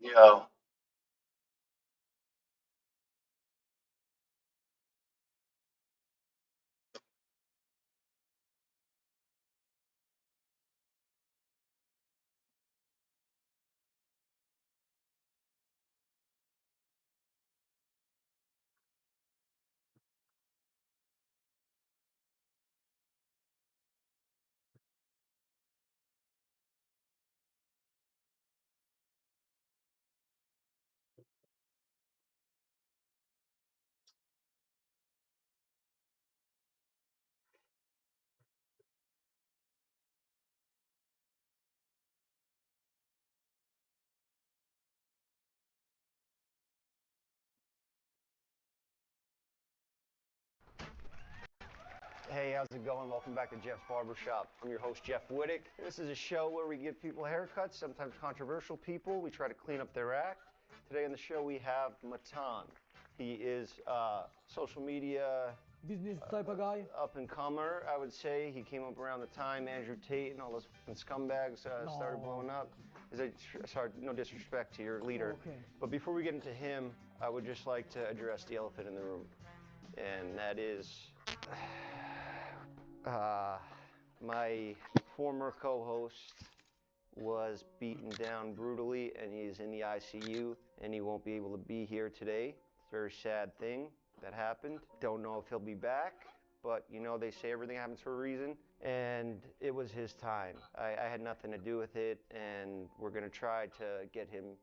Yo, Hey, how's it going? Welcome back to Jeff's Barbershop. I'm your host, Jeff Wittick. This is a show where we give people haircuts, sometimes controversial people. We try to clean up their act. Today on the show, we have Matan. He is social media Business type of guy. up and comer, I would say. He came up around the time Andrew Tate and all those scumbags started blowing up. Sorry, no disrespect to your leader. Okay. But before we get into him, I would just like to address the elephant in the room. And that is my former co-host was beaten down brutally and he's in the ICU and he won't be able to be here today. It's a very sad thing that happened. Don't know if he'll be back, but you know, they say everything happens for a reason and it was his time. I had nothing to do with it and we're gonna try to get him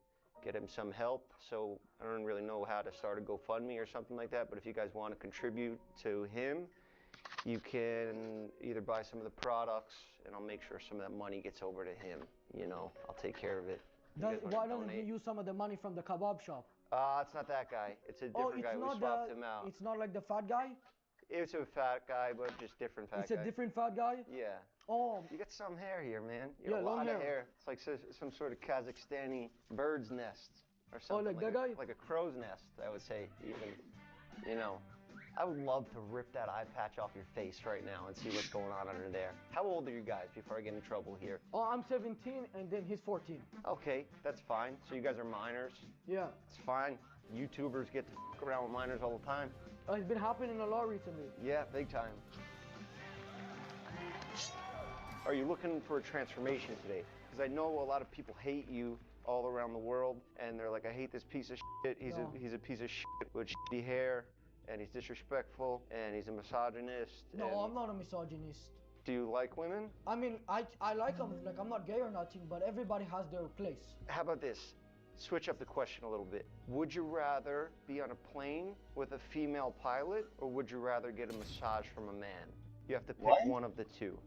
some help. So I don't really know how to start a GoFundMe or something like that, but if you guys want to contribute to him, you can either buy some of the products and I'll make sure some of that money gets over to him. You know, I'll take care of it. Why don't you use some of the money from the kebab shop? It's not that guy. It's a different guy. We swapped him out. It's not like the fat guy? It's a fat guy, but just different fat guy. It's a different fat guy? Yeah. Oh. You got some hair here, man. Yeah, a lot long of hair. hair. It's like some sort of Kazakhstani bird's nest or something. Like that guy? Like a crow's nest, I would say, even. You know, I would love to rip that eye patch off your face right now and see what's going on under there. How old are you guys before I get in trouble here? Oh, I'm 17 and then he's 14. Okay, that's fine. So you guys are minors? Yeah. It's fine. YouTubers get to f around with minors all the time. It's been happening a lot recently. Yeah, big time. Are you looking for a transformation today? Because I know a lot of people hate you all around the world, and they're like, I hate this piece of shit. He's a piece of shit with shitty hair, and he's disrespectful, and he's a misogynist. No, I'm not a misogynist. Do you like women? I mean, I like them. Like, I'm not gay or nothing, but everybody has their place. How about this? Switch up the question a little bit. Would you rather be on a plane with a female pilot, or would you rather get a massage from a man? You have to pick one of the two.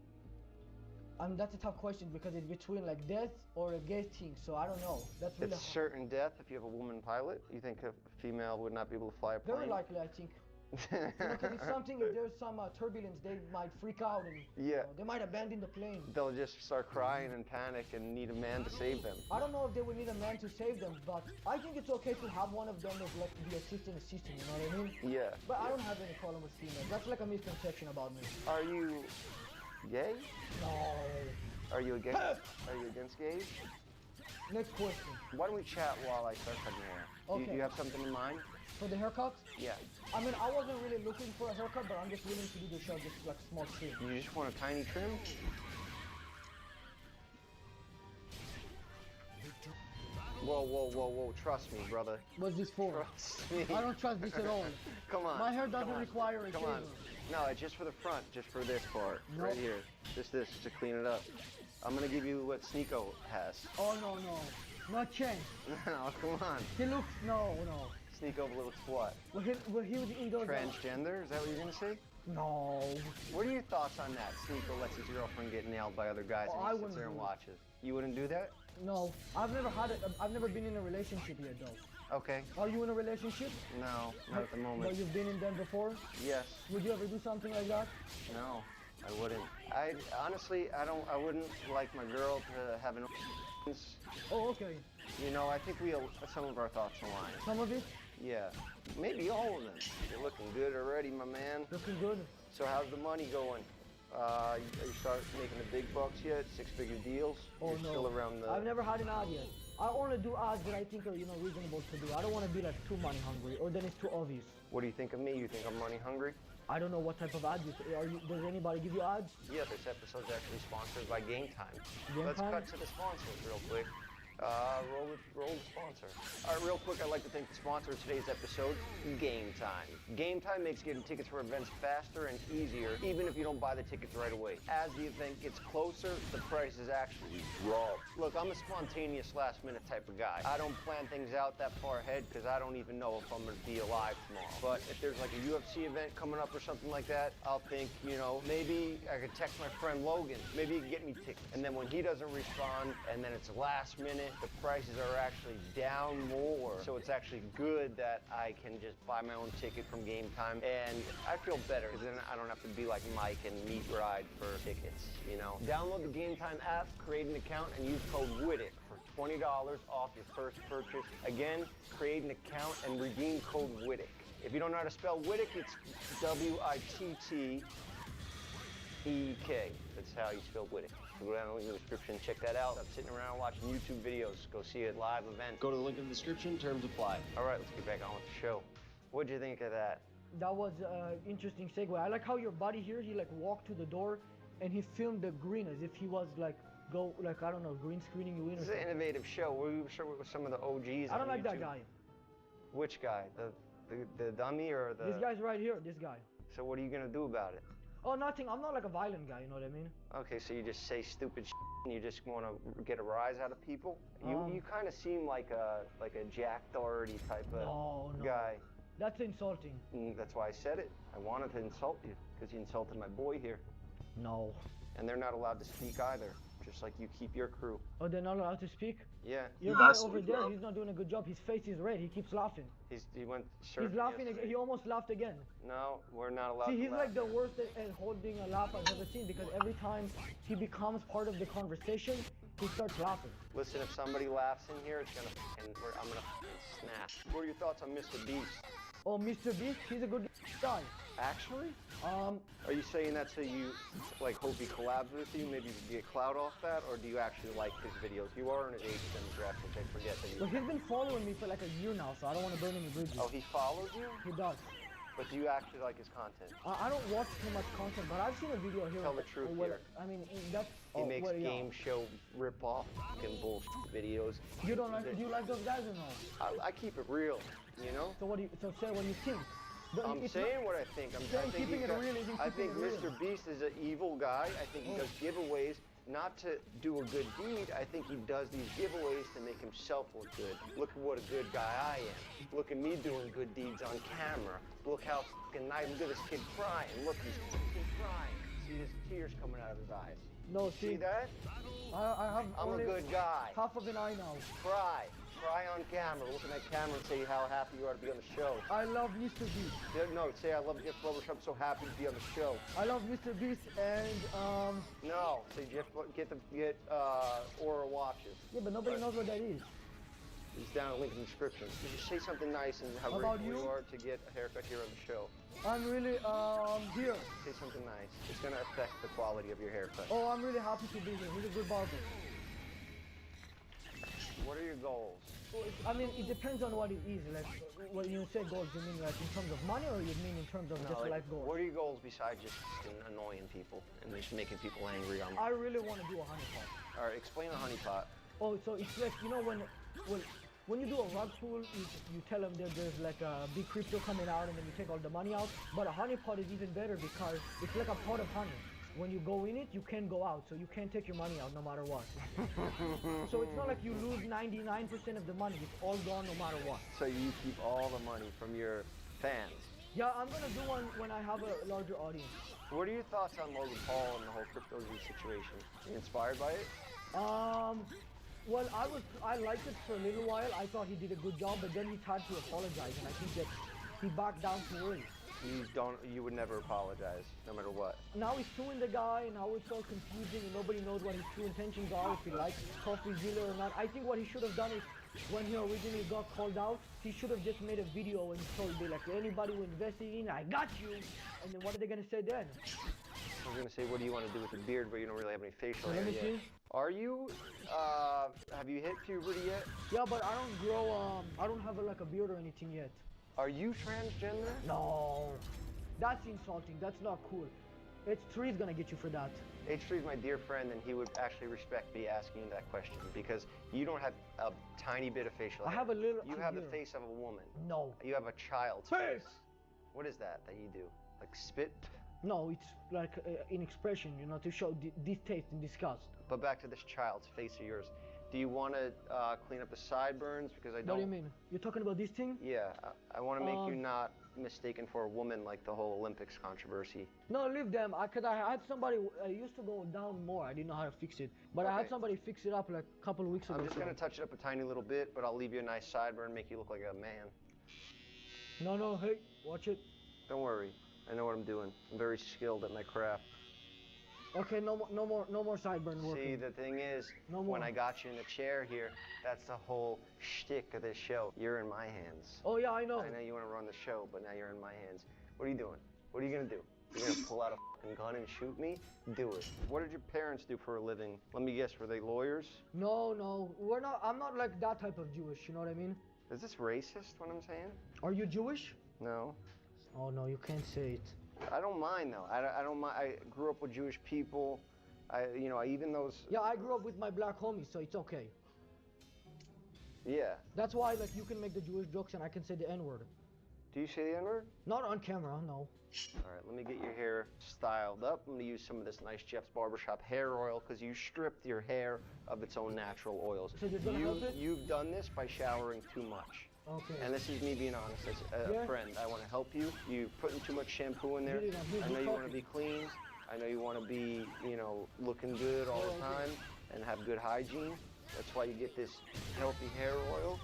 That's a tough question because it's between like death or a gay thing, so I don't know. That's really It's certain death if you have a woman pilot. You think a female would not be able to fly a plane? very likely, I think. Because it's something, if there's some turbulence, they might freak out and they might abandon the plane. They'll just start crying and panic and need a man to save them. I don't know if they would need a man to save them, but I think it's okay to have one of them as like the assistant, you know what I mean? Yeah. But I don't have any problem with females. That's like a misconception about me. Are you gay? No. Are you against gays? Next question. Why don't we chat while I start cutting your hair? Okay. Do you have something in mind? For the haircut? Yeah. I mean, I wasn't really looking for a haircut, but I'm just willing to do the show, just like small trim. You just want a tiny trim? Whoa, trust me, brother. What's this for? Trust me. I don't trust this at all. Come on. My hair doesn't require a Come shaver. on. No, it's just for the front, just for this part, right here. Just this, to clean it up. I'm gonna give you what Sneeko has. Oh, no. Not chance. No, come on. He looks, no. Sneeko looks what? Well, he was in those... Transgender? Is that what you're gonna say? No. What are your thoughts on that? Sneeko lets his girlfriend get nailed by other guys and he sits there and watches. You wouldn't do that? No. I've never been in a relationship yet, though. Okay. Are you in a relationship? No, not at the moment. But you've been in them before? Yes. Would you ever do something like that? No, I wouldn't. I honestly, I wouldn't like my girl to have an. Oh, okay. You know, I think some of our thoughts align. Some of it? Yeah, maybe all of them. You're looking good already, my man. Looking good. So how's the money going? You start making the big bucks yet? Six-figure deals? Oh, You're no. still around the... I've never had an ad yet. I only do ads that I think are, reasonable to do. I don't want to be like too money hungry, or then it's too obvious. What do you think of me? You think I'm money hungry? I don't know what type of ads does anybody give you ads? Yeah, this episode's actually sponsored by Game Time. Let's Time? cut to the sponsors real quick. Roll the sponsor. All right, real quick, I'd like to thank the sponsor of today's episode, Game Time. Game Time makes getting tickets for events faster and easier, even if you don't buy the tickets right away. As the event gets closer, the prices actually drop. Look, I'm a spontaneous last-minute type of guy. I don't plan things out that far ahead because I don't even know if I'm going to be alive tomorrow. But if there's like a UFC event coming up or something like that, I'll think, maybe I could text my friend Logan. Maybe he can get me tickets. And then when he doesn't respond, and then it's last minute, the prices are actually down more. So it's actually good that I can just buy my own ticket from Game Time, and I feel better because then I don't have to be like Mike and meet ride for tickets, Download the Game Time app, create an account, and use code WIDDIT for $20 off your first purchase. Again, create an account and redeem code WIDDIT. If you don't know how to spell WIDDIT, it's WITTEK. That's how you spell WIDDIT. So go down the link in the description, check that out. I'm sitting around watching YouTube videos. Go see a live event. Go to the link in the description, terms apply. All right, let's get back on with the show. What'd you think of that? That was an interesting segue. I like how your buddy here, he like walked to the door and he filmed the green as if he was I don't know, green screening you in or This is something. an innovative show. Were you sure with some of the OGs? I don't on like that YouTube? guy. Which guy? The dummy or the... This guy's right here, this guy. So what are you gonna do about it? Oh, nothing. I'm not like a violent guy, you know what I mean? Okay, so you just say stupid shit and you just want to get a rise out of people? You kind of seem like a Jack Doherty type of guy. That's insulting. That's why I said it. I wanted to insult you because you insulted my boy here. No. And they're not allowed to speak either, just like you keep your crew. Oh, they're not allowed to speak? Yeah. Your guy over there, he's not doing a good job. His face is red. He keeps laughing. He went surfing. He's laughing yesterday. again. He almost laughed again. No, we're not allowed See, to he's laugh. like the worst at holding a laugh I've ever seen, because every time he becomes part of the conversation, he starts laughing. Listen, if somebody laughs in here, it's gonna I'm gonna snap. What are your thoughts on Mr. Beast? Oh, Mr. Beast, he's a good guy. Actually? Are you saying that so you hope he collabs with you? Maybe you can get clout off that, or do you actually like his videos? You are in his age demographic. I forget that you. But he's been following me for like a year now, so I don't want to burn any bridges. Oh, he follows you? He does. But do you actually like his content? I don't watch too much content, but I've seen a video here. Tell the truth here. I mean, that's... He makes game show rip-off fucking bullshit videos. You don't like... Do you like those guys or no? I keep it real, So what do you... So say what you think. I'm saying what I think. I think Mr. Beast is an evil guy. I think he does giveaways not to do a good deed. I think he does these giveaways to make himself look good. Look at what a good guy I am. Look at me doing good deeds on camera. Look how fucking nice. Look at this kid crying. Look, he's fucking crying. See his tears coming out of his eyes. No, see that? I'm a good guy. Half of an eye now. Cry. Cry on camera. Look at that camera and say how happy you are to be on the show. I love Mr. Beast. No, say I love Jeff Flowers. I'm so happy to be on the show. I love Mr. Beast and No, say Jeff. Get Aura watches. Yeah, but nobody knows what that is. It's down in the link in the description. You just say something nice and how grateful you are to get a haircut here on the show. I'm really here. Say something nice. It's gonna affect the quality of your haircut. Oh, I'm really happy to be here. He's a good barber. What are your goals? Well, I mean, it depends on what it is. Like, when you say goals, you mean like in terms of money, or you mean in terms of just life goals? What are your goals besides just annoying people and just making people angry? I really want to do a honeypot. All right, explain a honeypot. Oh, so it's like, when you do a rug pull, you tell them that there's like a big crypto coming out and then you take all the money out. But a honeypot is even better because it's like a pot of honey. When you go in it, you can't go out, so you can't take your money out no matter what. So it's not like you lose 99% of the money, it's all gone no matter what. So you keep all the money from your fans? Yeah, I'm gonna do one when I have a larger audience. What are your thoughts on Logan Paul and the whole crypto situation? Are you inspired by it? Well, I liked it for a little while. I thought he did a good job, but then he had to apologize, and I think that he backed down too early. You would never apologize, no matter what. Now he's suing the guy, and now it's all confusing, and nobody knows what his true intentions are, if he likes CoffeeZilla or not. I think what he should have done is, when he originally got called out, he should have just made a video and told me, like, anybody who invested in, I got you. And then what are they gonna say then? I was gonna say, what do you want to do with the beard, but you don't really have any facial hair Let me yet. see. Are you, have you hit puberty yet? Yeah, but I don't grow, I don't have like a beard or anything yet. Are you transgender? No. That's insulting. That's not cool. H3 is gonna get you for that. H3 is my dear friend, and he would actually respect me asking you that question because you don't have a tiny bit of facial hair. I have a little. You have the face of a woman. No. You have a child's Face. face. What is that you do? Like spit? No, it's like in expression, you know, to show distaste and disgust. But back to this child's face of yours. Do you want to clean up the sideburns? Because I don't. What do you mean? You're talking about this thing? Yeah, I want to make you not mistaken for a woman like the whole Olympics controversy. No, leave them. Cause I had somebody. I used to go down more. I didn't know how to fix it, but I had somebody fix it up like a couple of weeks ago. I'm just gonna touch it up a tiny little bit, but I'll leave you a nice sideburn, make you look like a man. No, hey, watch it. Don't worry, I know what I'm doing. I'm very skilled at my craft. Okay, no more sideburn working. See, the thing is, when I got you in the chair here, that's the whole shtick of this show. You're in my hands. Oh yeah, I know. I know you want to run the show, but now you're in my hands. What are you doing? What are you gonna do? You're gonna pull out a fucking gun and shoot me? Do it. What did your parents do for a living? Let me guess, were they lawyers? No, we're not. I'm not like that type of Jewish. You know what I mean? Is this racist, what I'm saying? Are you Jewish? No. Oh no, you can't say it. I don't mind though. I don't mind. I grew up with Jewish people. Even those. Yeah, I grew up with my black homies, so it's okay. Yeah. That's why, like, you can make the Jewish jokes and I can say the N-word. Do you say the N-word? Not on camera, no. All right, let me get your hair styled up. I'm gonna use some of this nice Jeff's Barbershop hair oil because you stripped your hair of its own natural oils. So you're gonna help it? You've done this by showering too much. Okay. And this is me being honest as a friend. I want to help you. You're putting too much shampoo in there. I know you want to be clean. I know you want to be, looking good all the time and have good hygiene. That's why you get this healthy hair oil.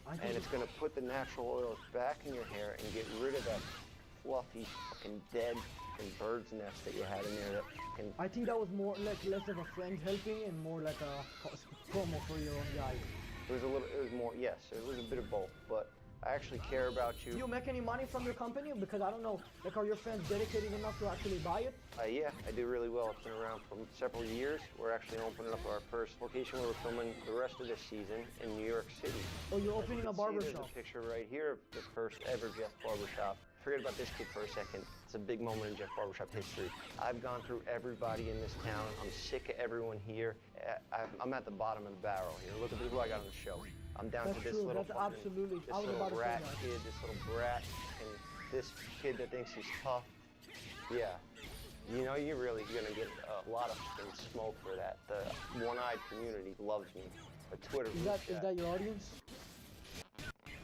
And it's going to put the natural oils back in your hair and get rid of that fluffy fucking dead fucking bird's nest that you had in there. I think that was more like less of a friend helping and more like a promo for your own guys. It was more, yes, it was a bit of both, but I actually care about you. Do you make any money from your company? Because I don't know, like, are your fans dedicated enough to actually buy it? Yeah, I do really well. It's been around for several years. We're actually opening up our first location where we're filming the rest of this season in New York City. Oh, you're opening a barbershop? There's a picture right here of the first ever Jeff Barbershop. Forget about this kid for a second. It's a big moment in Jeff Barbershop history. I've gone through everybody in this town. I'm sick of everyone here. I'm at the bottom of the barrel here. Look at who I got on the show. I'm down to this little rat kid, this little brat, and this kid that thinks he's tough. Yeah. You're really gonna get a lot of smoke for that. The one-eyed community loves me. But Twitter. Is that your audience?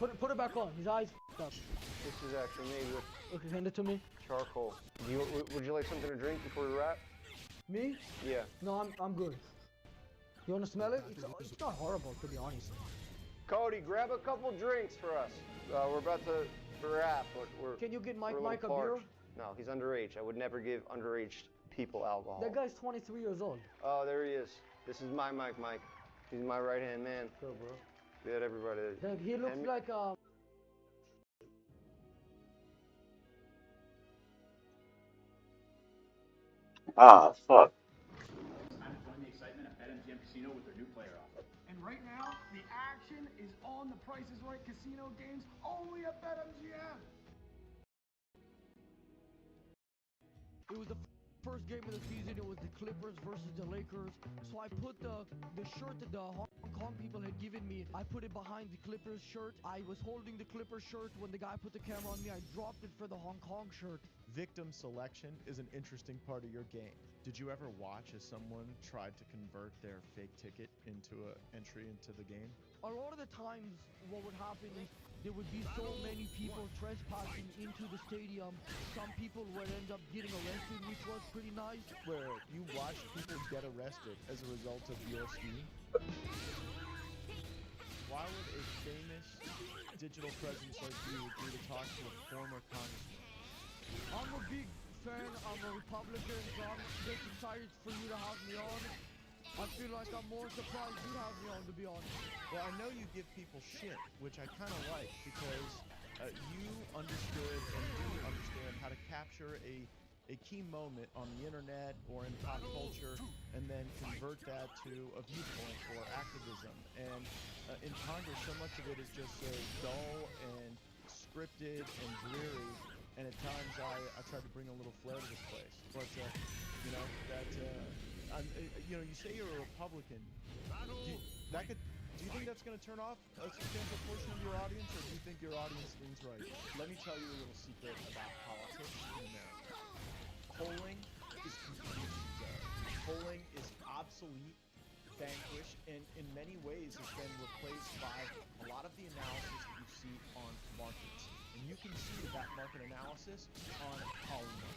Put it back on. His eyes f***ed up. This is actually made with. Okay, hand it to me. Charcoal. Would you like something to drink before we wrap? Me? Yeah. No, I'm good. You wanna smell it? It's not horrible, to be honest. Cody, grab a couple drinks for us. We're about to wrap, but we're. Can you get Mike a beer? No, he's underage. I would never give underage people alcohol. That guy's 23 years old. Oh, there he is. This is my Mike. He's my right-hand man. Go, bro. Good, everybody. He looks like Ah, fuck. Time to join the excitement at BetMGM Casino with their new player offer. And right now, the action is on the Price is Right casino games only at BetMGM. it was the first game of the season. It was the Clippers versus the Lakers. So I put the shirt that the Hong Kong people had given me. I put it behind the Clippers shirt. I was holding the Clippers shirt when the guy put the camera on me. I dropped it for the Hong Kong shirt. Victim selection is an interesting part of your game. Did you ever watch as someone tried to convert their fake ticket into an entry into the game? A lot of the times what would happen is there would be so many people trespassing into the stadium. Some people would end up getting arrested, which was pretty nice. Where you watched people get arrested as a result of your scheme? Why would a famous digital presence like you agree to talk to a former congressman? I'm a big fan. I'm a Republican, so I'm just excited for you to have me on. I feel like I'm more surprised you have me on, to be honest. Well, I know you give people shit, which I kind of like because you understood and do understand how to capture a a key moment on the internet or in pop culture and then convert that to a viewpoint or activism. And in Congress, so much of it is just so dull and scripted and dreary. And at times I try to bring a little flair to this place. But, you know, you say you're a Republican. Do you think that's going to turn off a substantial portion of your audience, or do you think your audience leans right? Let me tell you a little secret about politics in America. Polling is completely dead. Polling is obsolete, vanquished, and in many ways has been replaced by a lot of the analysis that you see on markets. And you can see that market analysis on Hollywood.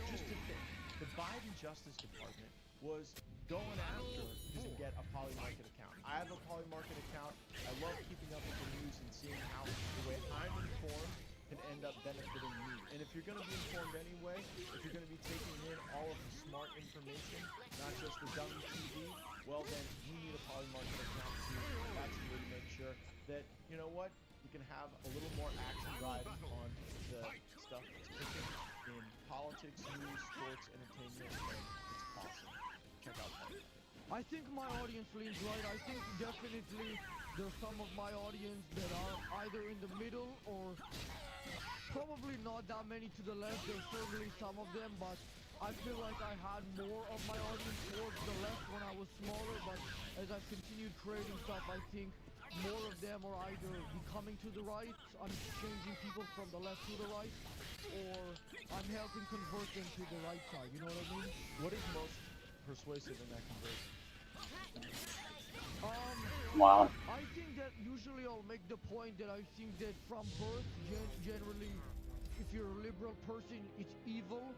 Just to think, the Biden Justice Department was going after you can get a Polymarket account. I have a Polymarket account. I love keeping up with the news and seeing how the way I'm informed can end up benefiting me. And if you're going to be informed anyway, if you're going to be taking in all of the smart information, not just the dummy TV, well then you need a Polymarket account too. That's the way to make sure that, you know what, you can have a little more action riding on the stuff that's cooking in politics, news, sports, entertainment, and it's awesome. Check out Polymarket. I think my audience leans right. I think definitely there's some of my audience that are either in the middle or probably not that many to the left. There's certainly some of them, but I feel like I had more of my audience towards the left when I was smaller, but as I've continued creating stuff, I think more of them are either becoming to the right, I'm changing people from the left to the right, or I'm helping convert them to the right side, you know what I mean? What is most persuasive in that conversion? Wow. I think that usually I'll make the point that I think that from birth, generally, if you're a liberal person, it's evil,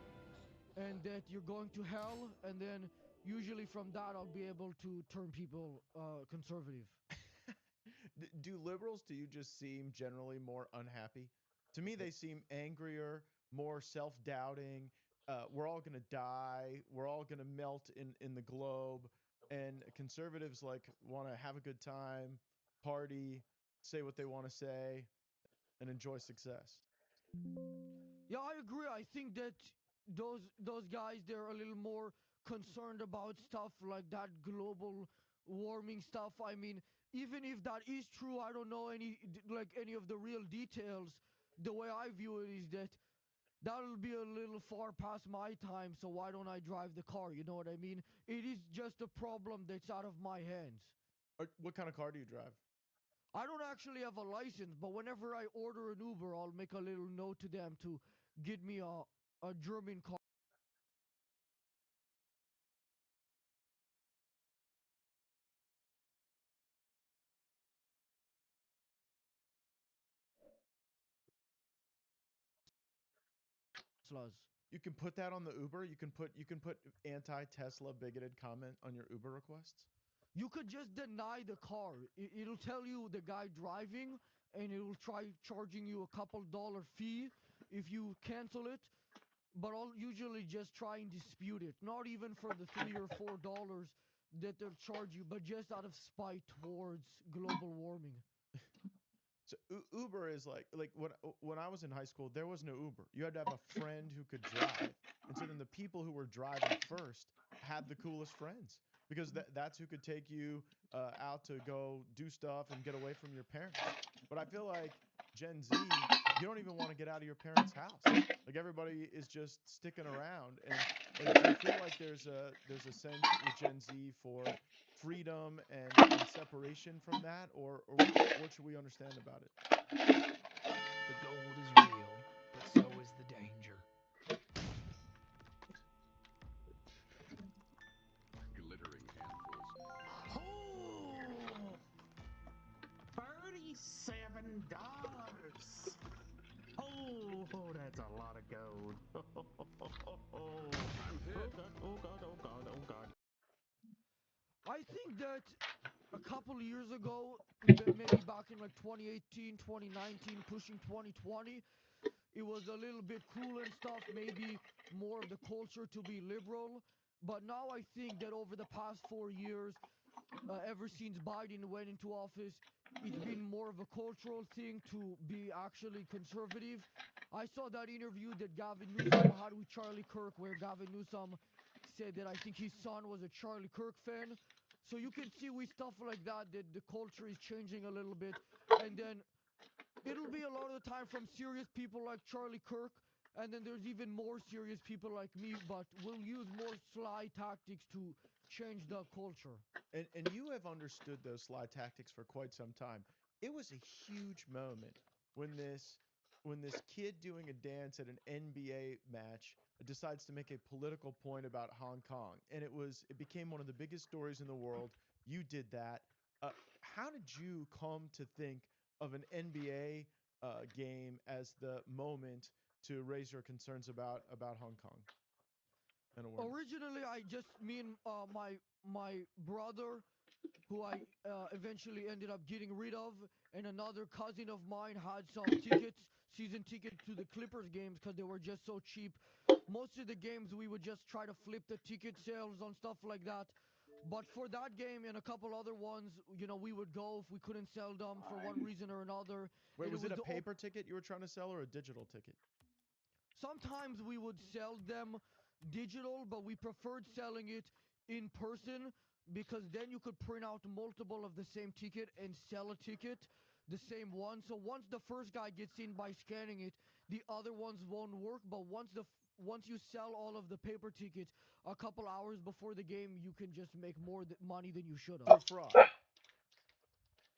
and that you're going to hell, and then usually from that I'll be able to turn people conservative. Do liberals to you just seem generally more unhappy? To me, they seem angrier, more self-doubting. We're all going to die. We're all going to melt in the globe. And conservatives like want to have a good time, party, say what they want to say, and enjoy success. Yeah, I agree. I think that those guys, they're a little more concerned about stuff like that global warming stuff. I mean, even if that is true, I don't know any of the real details. The way I view it is that that'll be a little far past my time, so why don't I drive the car? You know what I mean? It is just a problem that's out of my hands. What kind of car do you drive? I don't actually have a license, but whenever I order an Uber, I'll make a little note to them to get me a German car. Teslas. You can put that on the Uber. You can put anti-Tesla bigoted comment on your Uber requests. You could just deny the car. It'll tell you the guy driving, and it'll try charging you a couple dollar fee if you cancel it. But I'll usually just try and dispute it. Not even for the $3 or $4 that they'll charge you, but just out of spite towards global warming. So Uber is like when I was in high school, there was no Uber. You had to have a friend who could drive, and so then the people who were driving first had the coolest friends because that's who could take you out to go do stuff and get away from your parents. But I feel like Gen Z, you don't even want to get out of your parents' house. Like everybody is just sticking around, and do you feel like there's a sense with Gen Z for freedom and separation from that, or what should we understand about it? The gold is real, but so is the danger. Glittering handfuls. Oh, $37. Oh, that's a lot of gold. I'm hit. Oh God, oh God, oh God. I think that a couple years ago, maybe back in like 2018, 2019, pushing 2020, it was a little bit cool and stuff, maybe more of the culture to be liberal. But now I think that over the past 4 years, ever since Biden went into office, it's been more of a cultural thing to be actually conservative. I saw that interview that Gavin Newsom had with Charlie Kirk, where Gavin Newsom said that I think his son was a Charlie Kirk fan. So you can see with stuff like that that the culture is changing a little bit, and then it'll be a lot of the time from serious people like Charlie Kirk, and then there's even more serious people like me, but we'll use more sly tactics to change the culture. And you have understood those sly tactics for quite some time. It was a huge moment when this kid doing a dance at an NBA match decides to make a political point about Hong Kong, and it became one of the biggest stories in the world. You did that. How did you come to think of an NBA game as the moment to raise your concerns about Hong Kong and awareness? Originally, I just me and my brother, who I eventually ended up getting rid of, and another cousin of mine had some tickets, season tickets to the Clippers games because they were just so cheap. Most of the games we would just try to flip the ticket sales on stuff like that. But for that game and a couple other ones, we would go if we couldn't sell them for one reason or another. Wait, And was it a the paper ticket you were trying to sell or a digital ticket? Sometimes we would sell them digital, but we preferred selling it in person because then you could print out multiple of the same ticket and sell a ticket, the same one. So once the first guy gets in by scanning it, the other ones won't work. But once you sell all of the paper tickets a couple hours before the game, you can just make more money than you should have. For fraud.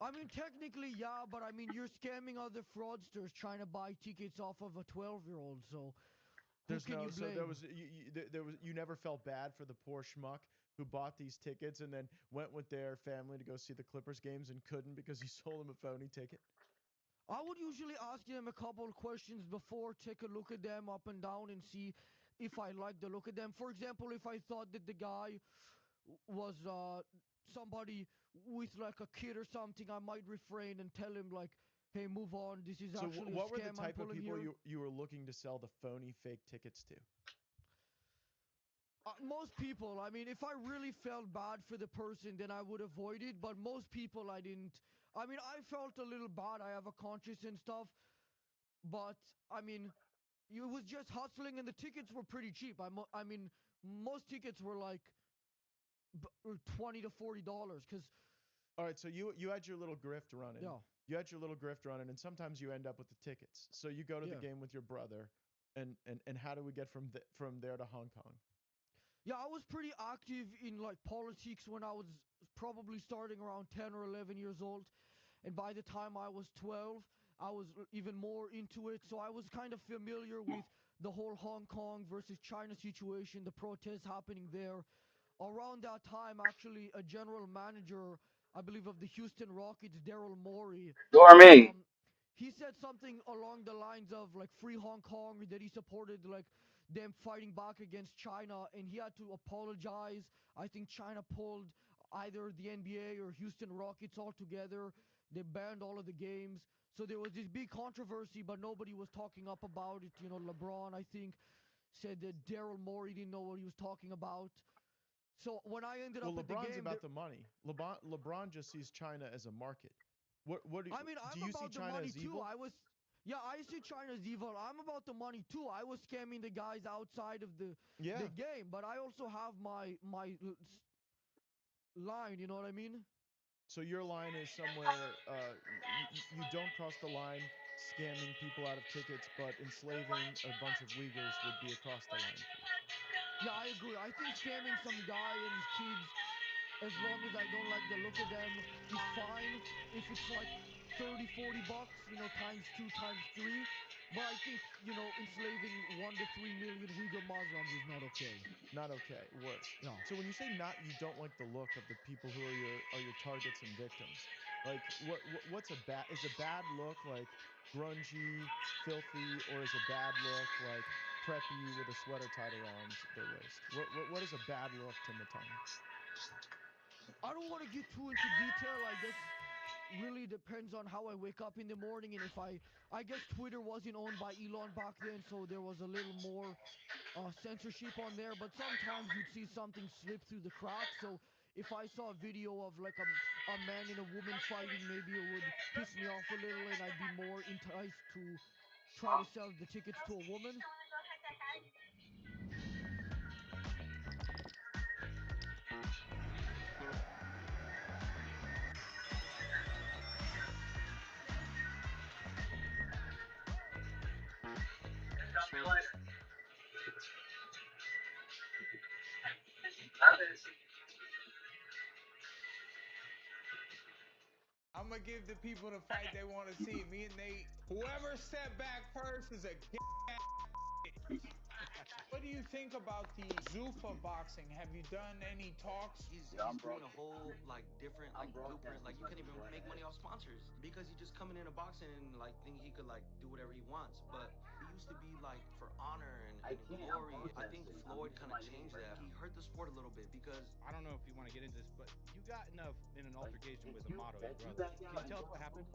I mean, technically, yeah, but I mean, you're scamming other fraudsters trying to buy tickets off of a 12-year-old, so who There's can no you blame? so there was you never felt bad for the poor schmuck who bought these tickets and then went with their family to go see the Clippers games and couldn't because you sold them a phony ticket. I would usually ask them a couple of questions before, take a look at them up and down and see if I like the look of them. For example, if I thought that the guy was somebody with like a kid or something, I might refrain and tell him like, "Hey, move on. This is So actually what a were the scam I'm type of pulling people here." you were looking to sell the phony fake tickets to? Most people, I mean, if I really felt bad for the person, then I would avoid it. But most people, I didn't. I mean, I felt a little bad. I have a conscience and stuff. But, I mean, it was just hustling, and the tickets were pretty cheap. I mean, most tickets were like $20 to $40 because, All right, so you had your little grift running. yeah. You had your little grift running, and sometimes you end up with the tickets. So you go to the Yeah. game with your brother, and how do we get from there to Hong Kong? Yeah, I was pretty active in like politics when I was probably starting around 10 or 11 years old. And by the time I was 12, I was even more into it. So I was kind of familiar with the whole Hong Kong versus China situation, the protests happening there. Around that time, actually, a general manager, I believe, of the Houston Rockets, Daryl Morey, Dormy. he said something along the lines of like free Hong Kong, that he supported like them fighting back against China, and he had to apologize. I think China pulled either the NBA or Houston Rockets altogether. They banned all of the games. So there was this big controversy, but nobody was talking up about it. LeBron, I think, said that Daryl Morey didn't know what he was talking about. So when I ended Well, up at the LeBron's game, about the money. LeBron just sees China as a market. What I mean, do I'm you see about the China money as too. evil? Yeah, I see China's evil. I'm about the money too. I was scamming the guys outside of the Yeah. game, but I also have line. You know what I mean? So your line is somewhere you don't cross the line scamming people out of tickets, but enslaving a bunch of Uyghurs would be across the line for you. Yeah, I agree. I think scamming some guy and his kids, as long as I don't like the look of them, is fine. If it's like 30, $40, times two, times three. But I think, enslaving 1 to 3 million Uyghur Muslims is not okay. Not okay. Worse. Yeah. So when you say not, you don't like the look of the people who are your targets and victims. Like what's a bad is a bad look like grungy, filthy, or is a bad look like preppy with a sweater tied around their waist? What is a bad look to Matang? I don't want to get too into detail. I guess really depends on how I wake up in the morning, and if I guess Twitter wasn't owned by Elon back then, so there was a little more censorship on there. But sometimes you'd see something slip through the cracks. So if I saw a video of like a man and a woman fighting, maybe it would piss me off a little, and I'd be more enticed to try to sell the tickets to a woman. I'm gonna give the people the fight they want to see. Me and Nate. Whoever step back first is a gay. What do you think about the Zuffa boxing? Have you done any talks? He's doing a whole like different like blueprint. Like you can't even make money off sponsors because he's just coming into boxing and like think he could like do whatever he wants. But it used to be like for honor and glory. I think Floyd kind of changed that. He hurt the sport a little bit because I don't know if you want to get into this, but you got enough in an altercation with Amato, your brother. Can you tell us what happened?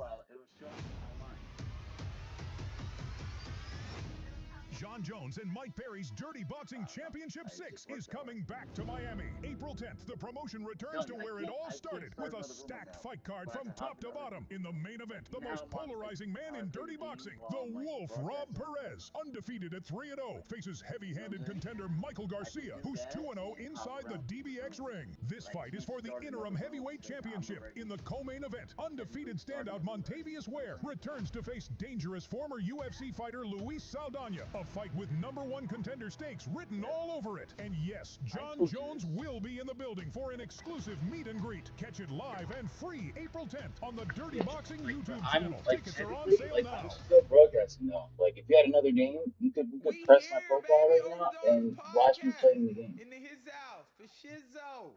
John Jones and Mike Perry's Dirty Boxing Championship 6 is coming back to Miami. April 10th, the promotion returns to where it all started with a stacked fight card from top to bottom. In the main event, the most polarizing man in dirty boxing, the Wolf Rob Perez, undefeated at 3-0, faces heavy-handed contender Michael Garcia, who's 2-0 inside the DBX ring. This fight is for the interim heavyweight championship. In the co-main event, undefeated standout Montavious Ware returns to face dangerous former UFC fighter Luis Saldana. A fight with #1 contender stakes written all over it. And yes, John Jones will be in the building for an exclusive meet and greet. Catch it live and free April 10th on the Dirty Boxing YouTube channel. Tickets are on sale now. I'm still broadcasting though. Like, if you had another game, we could We press my here, profile baby. right now Overdogs and watch me play podcast in the game. in his house for Shizzo.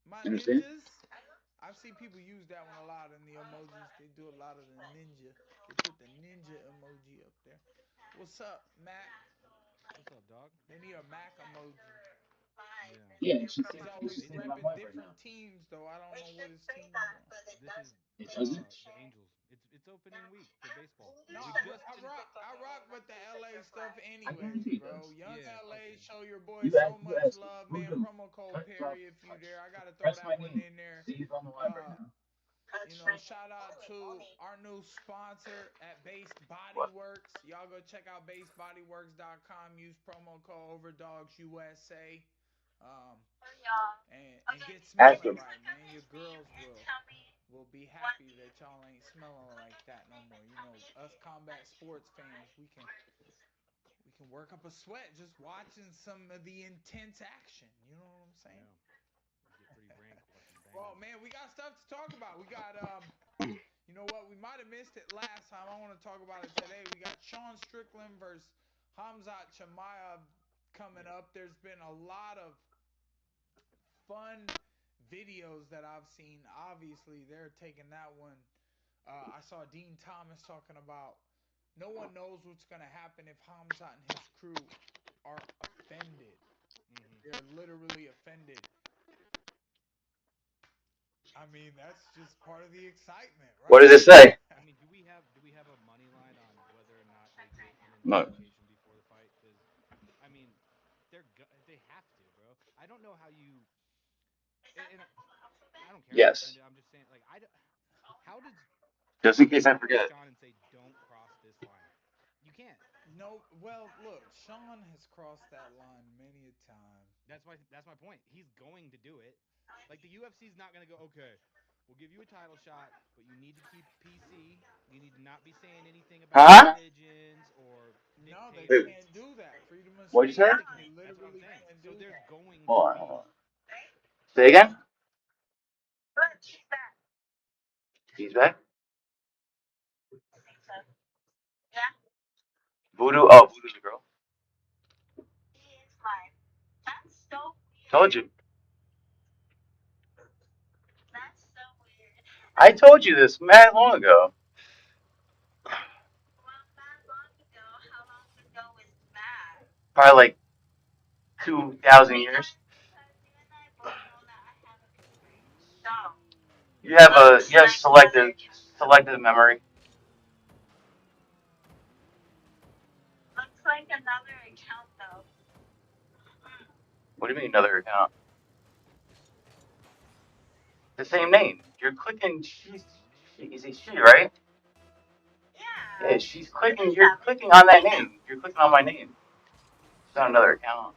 My You understand? ninjas. I see people use that one a lot in the emojis. They do a lot of the ninja. They put the ninja emoji up there. What's up, Mac? What's up, dog? They need a Mac emoji. Yeah. Yeah, it's just He's like always They need my repping wife right different now. teams, though. I don't know what his team is on. This is It doesn't? the Angels. It's opening week for baseball. No, We just I rock with the LA stuff I anyways, guarantee it bro. does. Young yeah. LA, Okay. show your boys You so much asked it. love, man. Voodoo. Promo code Perry if you there. I gotta throw Press my that one name. in there. See, he's on the line right now. You know, shout out to our new sponsor at Based Body What? Works. Y'all go check out basebodyworks.com. Use promo code OverdogsUSA. And get Ask smelling him. right, man. Your girls will be happy that y'all ain't smelling like that no more. You know, us combat sports fans, we can work up a sweat just watching some of the intense action. You know what I'm saying? Yeah. Get pretty brain fucking banged. Well, man, we got stuff to talk about. We got you know what? We might have missed it last time. I want to talk about it today. We got Sean Strickland versus Hamzat Chimaev coming up. There's been a lot of fun videos that I've seen. Obviously, they're taking that one. I saw Dean Thomas talking about no one knows what's going to happen if Hamzat and his crew are offended. They're literally offended. I mean, that's just part of the excitement, right? What does it say? I mean, do we have a money line on whether or not they get in an No. altercation before the fight? Because I mean, they have to, bro. I don't know how you. And I don't care. Yes. I'm just saying, like, how does Just in case I go to forget. Sean and say don't cross this line? You can't. No, well, look, Sean has crossed that line many a time. That's my point. He's going to do it. Like the UFC's not gonna go, okay, we'll give you a title shot, but you need to keep PC. You need to not be saying anything about religions or No, they dictators. can't do that. Freedom of What'd you speech. say? They That's what I'm literally saying. can't So do they're that. going Hold to on, hold be. on. Say again? He's back? Voodoo? Oh, Voodoo's a girl. Told you. I told you this mad long ago. Probably like 2,000 years. You have selective memory. What do you mean another account? The same name. You're clicking she, right? Yeah, she's clicking. You're clicking on that name. You're clicking on my name. It's not another account.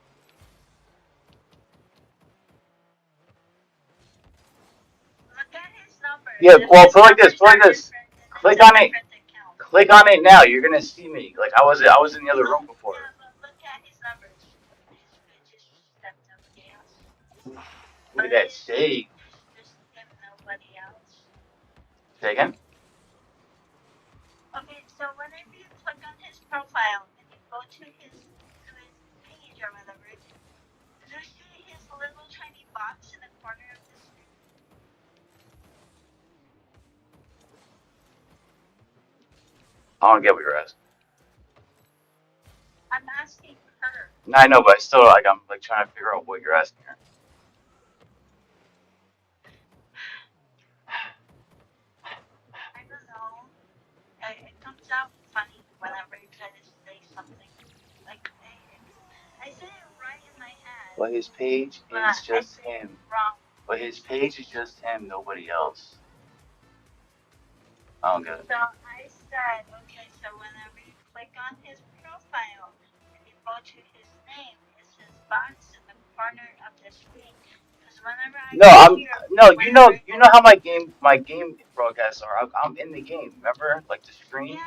Yeah, well, put like this. Put like this. Click on it. Click on it now. You're gonna see me. Like I was in the other room before. Look at that save. Say again. I don't get what you're asking. No, I know, but I still I'm like trying to figure out what you're asking here. But his page is just him. But his page is just him, nobody else. I don't get it. No, no. You know how my game broadcasts are. I'm in the game. Remember, like the screen.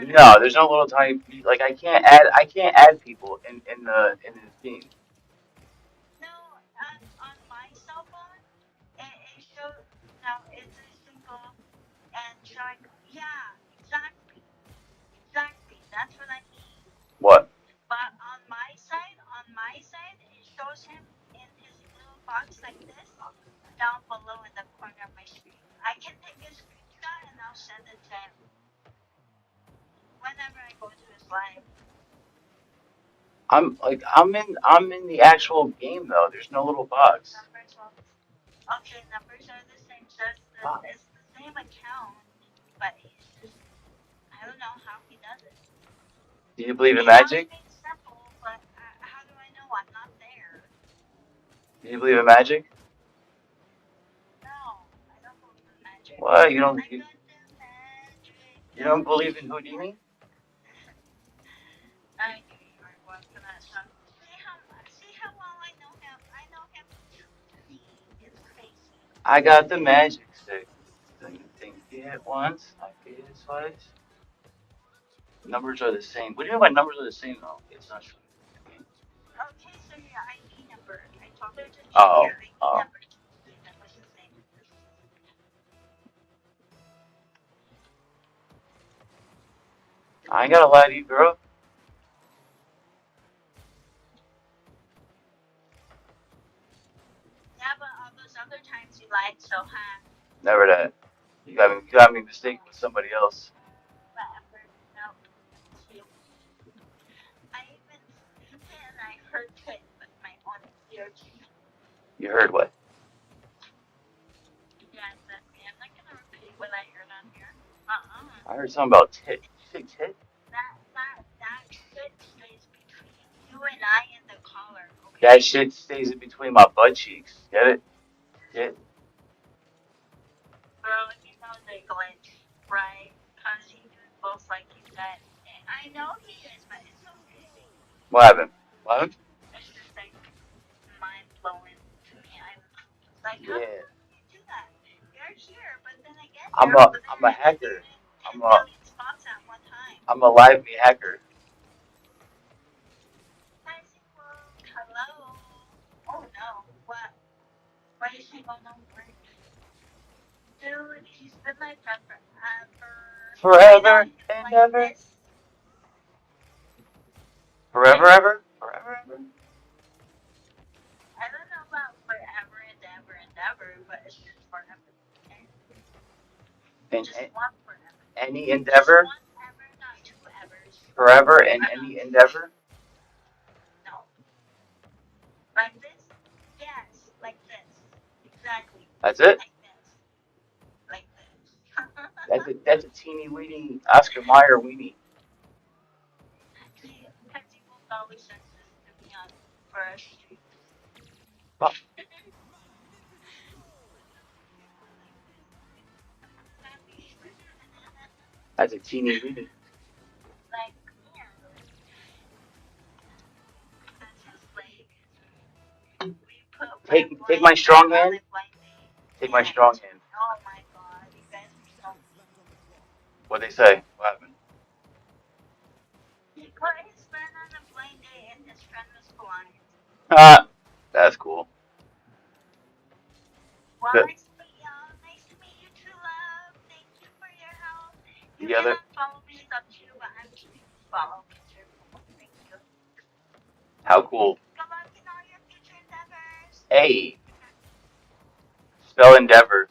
No, there's no little tiny. Like I can't add people in this game. What? I'm in the actual game though. There's no little box. Do you believe in magic? Do you believe in magic? What? You don't believe in Houdini? I got the magic stick. Do you think you hit once? I hit it twice. Numbers are the same. What do you mean by numbers are the same though? It's not true. Oh, oh. I ain't gotta lie to you, girl. Never that. You got me mistaken with somebody else. You heard what? I heard something about tit. Did you say tit? That shit stays in between my butt cheeks. Get it? Tit. What happened? What happened? Yeah. I'm a hacker. I'm a I'm a live me hacker. Forever and ever. Forever ever. Forever ever. And any endeavor. Forever and any endeavor. That's it. That's a teeny weeny Oscar Mayer weenie. That's a teeny weeny. Take my strong hand. Take my strong hand. What'd they say? What happened? Ah, that's cool. The, the other. How cool. Hey, spell endeavor.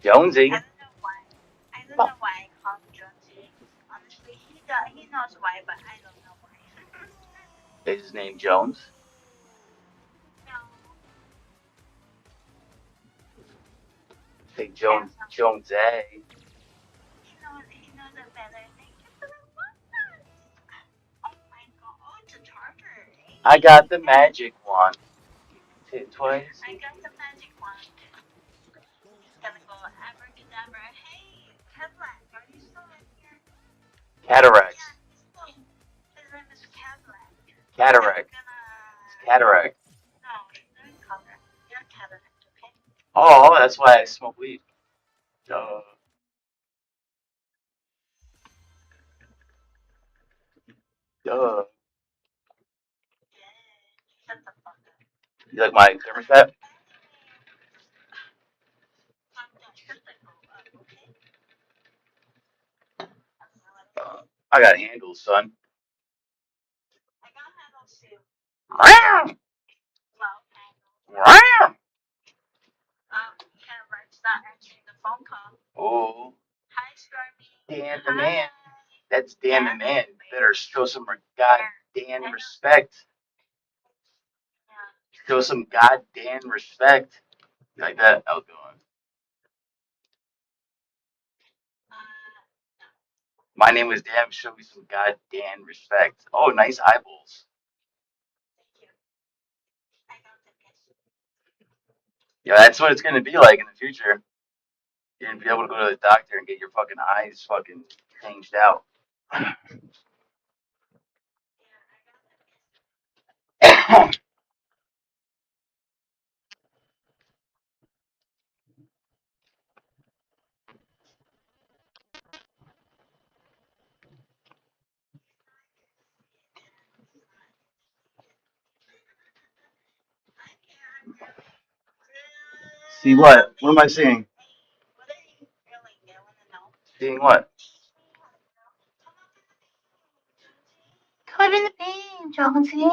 Jonesy. Is his name Jones? Say Jones. Jones A. I got the magic wand. Say it twice. Cataract. Cataract. Cataract. Oh, that's why I smoke weed. Duh. Duh. You like my thermostat? I got handles, son. Ram! Ram! Oh, Dan the man. That's Dan the man. Better show some goddamn respect. Show some goddamn respect. You like that? That was good one. My name was Dan. Show me some goddamn respect. Oh, nice eyeballs. Yeah, that's what it's gonna be like in the future. You're gonna be able to go to the doctor and get your fucking eyes fucking changed out. See what? What am I seeing? Seeing what? Come in the beam, Jonesy.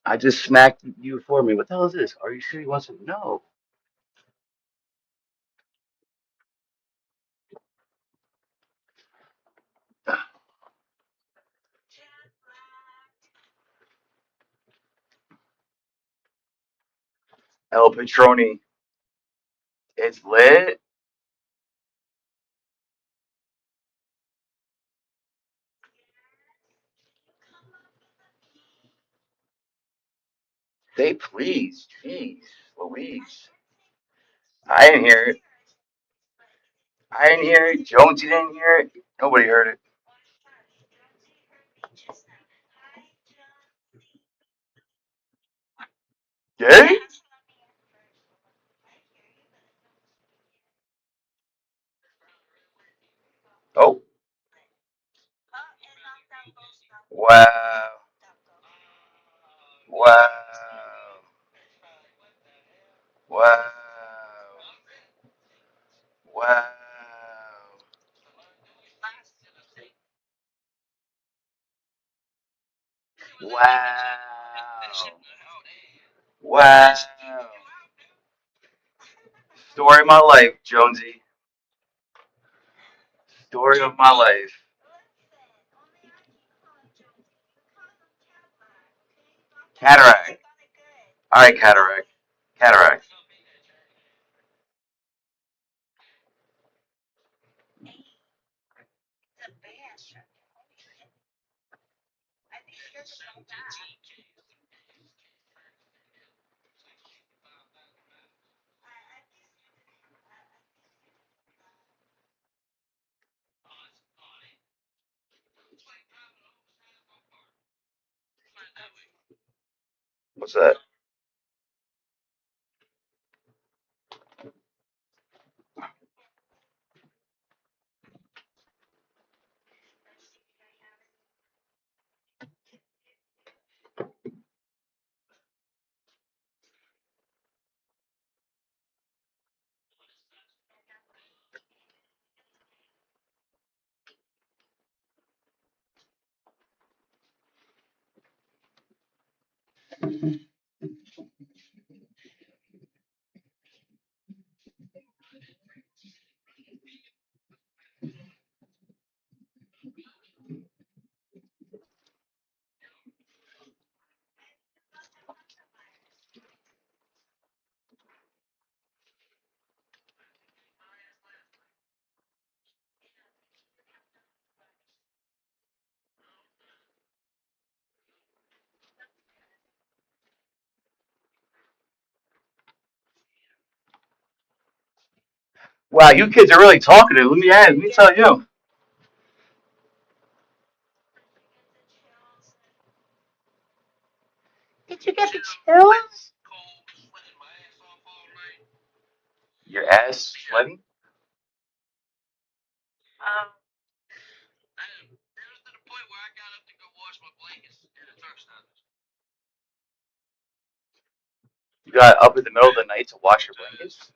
I just smacked you for me. What the hell is this? Are you sure you want some? No. El Patroni. It's lit. Say please. Jeez. Louise. I didn't hear it. I didn't hear it. Jonesy didn't hear it. Nobody heard it. Gay? Oh. Wow. Wow. Wow. Wow. Wow. Wow. Story of my life, Jonesy. Story of my life. Cataract. All right, cataract. Cataract. What's that? Wow, you kids are really talkative. Let me tell you. Did you get the chills? Your ass sweating? You got up in the middle of the night to wash your blankets?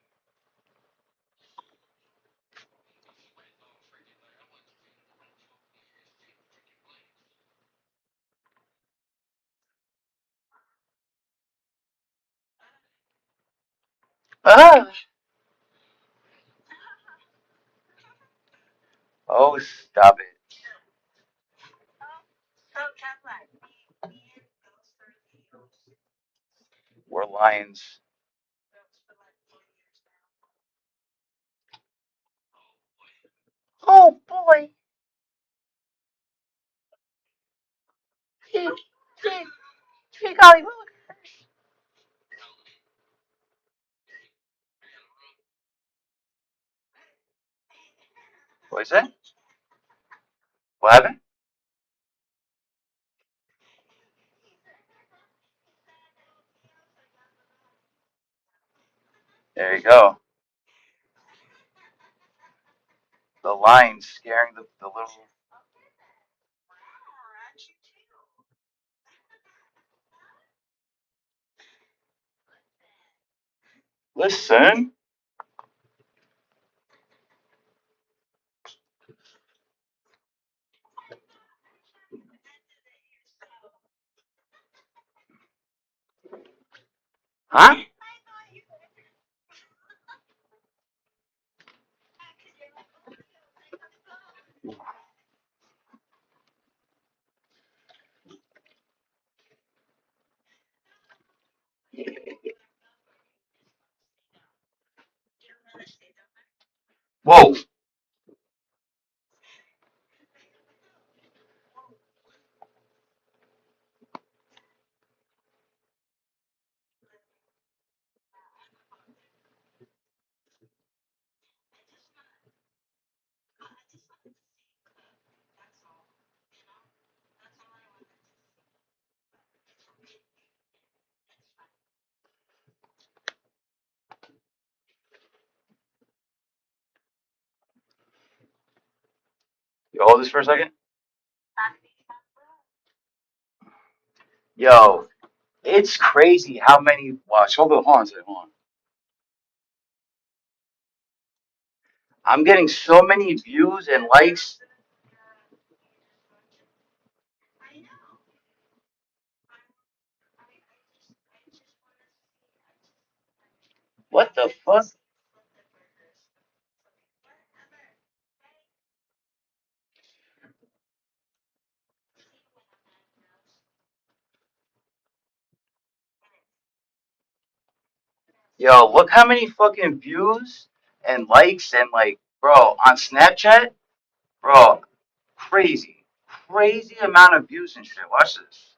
Ah. Oh, stop it. We're lions. Oh boy. Gee, golly, look. What is that? What happened? There you go. The lions scaring the little. Listen. Huh? Whoa. You hold this for a second? Yo, it's crazy how many. Watch. Hold on a second. Hold on. I'm getting so many views and likes. What the fuck? Yo, look how many fucking views and likes and like, bro, on Snapchat, bro, crazy, crazy amount of views and shit. Watch this.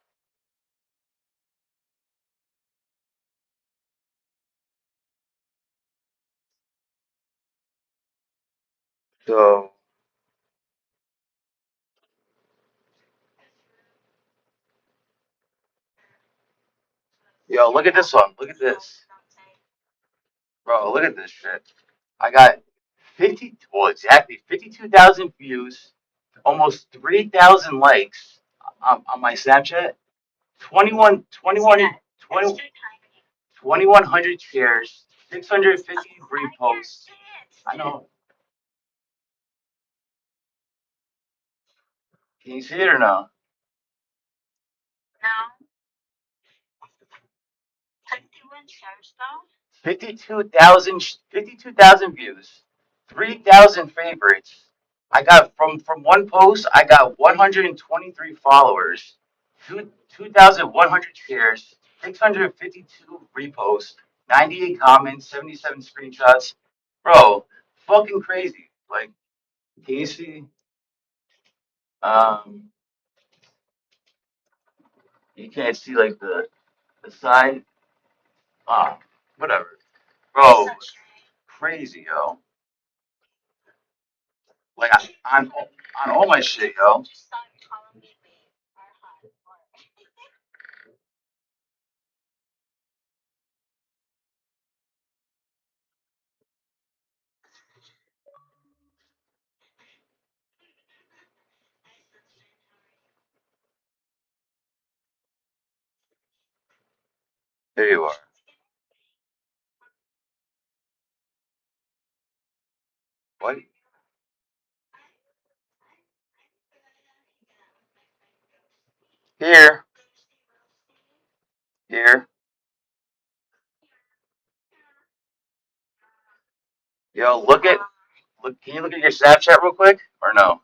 So, yo, look at this one. Look at this, bro. Look at this shit. I got 52,000 views, almost 3,000 likes on my Snapchat, 2,100 shares, 650 reposts. I know. Can you see it or no? 52,000 views, 3,000 favorites. I got from one post, I got 123 followers, 2,100 shares, 652 reposts, 98 comments, 77 screenshots. Bro, fucking crazy. Like, can you see? Um, you can't see like the side. Ah, whatever. Bro, crazy, yo. Like on all my shit, yo. There you are. What? Here, here. Yo, look. Can you look at your Snapchat real quick, or no?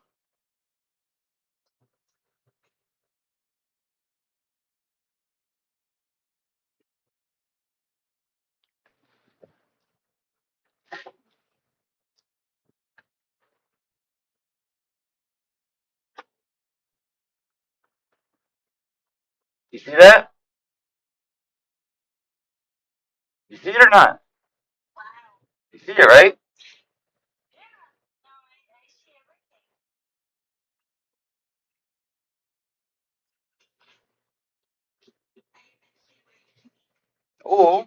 You see that? You see it or not? You see it, right? Oh,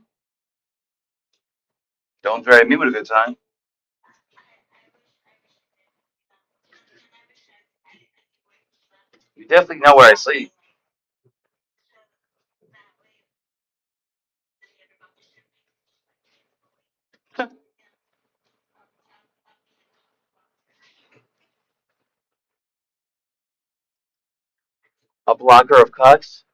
don't threaten me with a good time. You definitely know where I sleep. A blocker of cuts.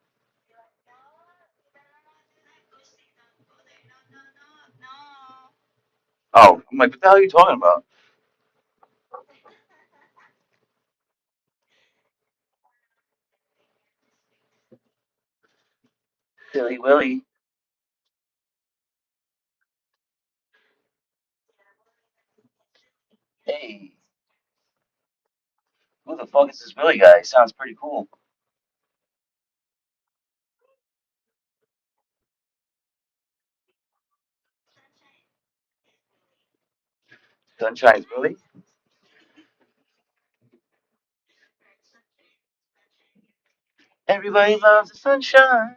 Oh, I'm like, what the hell are you talking about? Silly Willy. Hey, who the fuck is this Willy guy? Sounds pretty cool. Sunshine's Willy. Everybody loves the sunshine.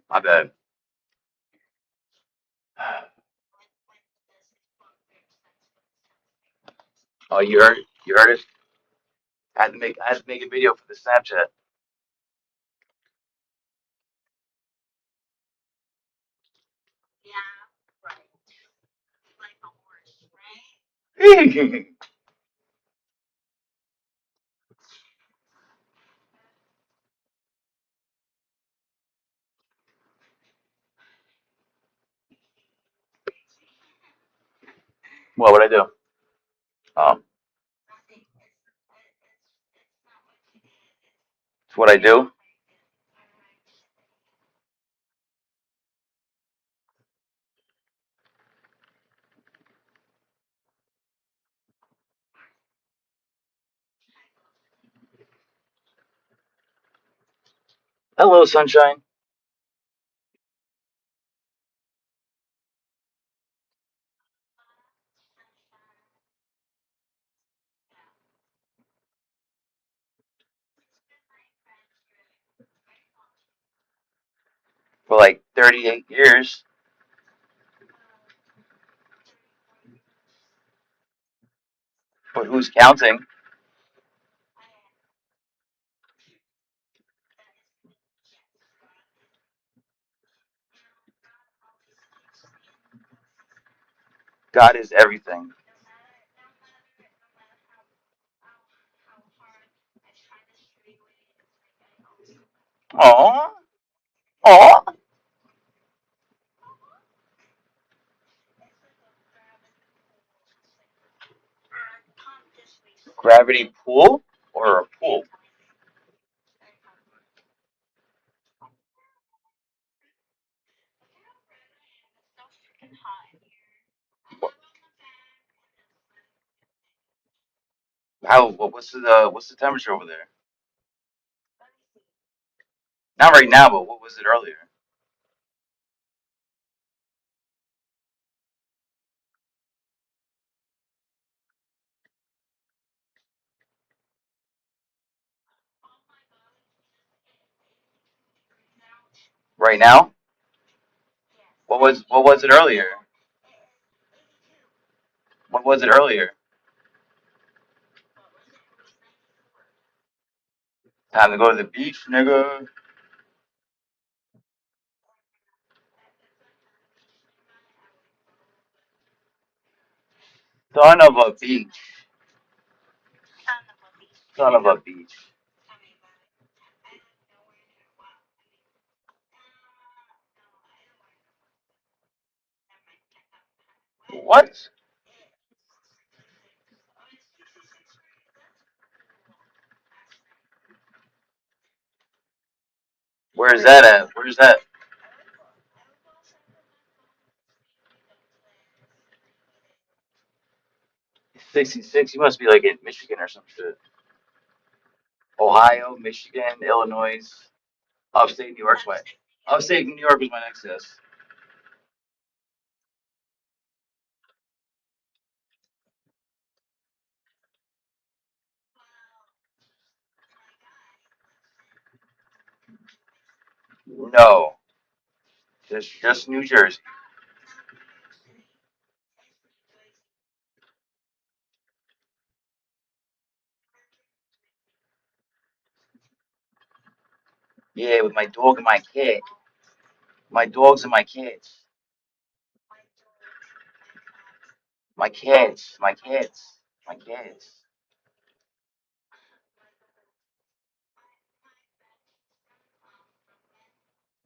My bad. Oh, you heard it? I had to make a video for the Snapchat. What would I do? Um, it's what I do. Hello, sunshine. For like 38 years. But who's counting? God is everything. Aww. Aww. Gravity pool or a pool? What's the temperature over there? Not right now, but what was it earlier? Right now? What was it earlier? What was it earlier? Time to go to the beach, nigga. Son of a beach. Son of a beach. What? Where's that at? Where's that? 66. You must be like in Michigan or some shit. Ohio, Michigan, Illinois, upstate New York's my upstate New York was my next guess. No, just New Jersey. Yeah, with my dog and my cat. My dogs and my cats. My cats. My cats. My cats.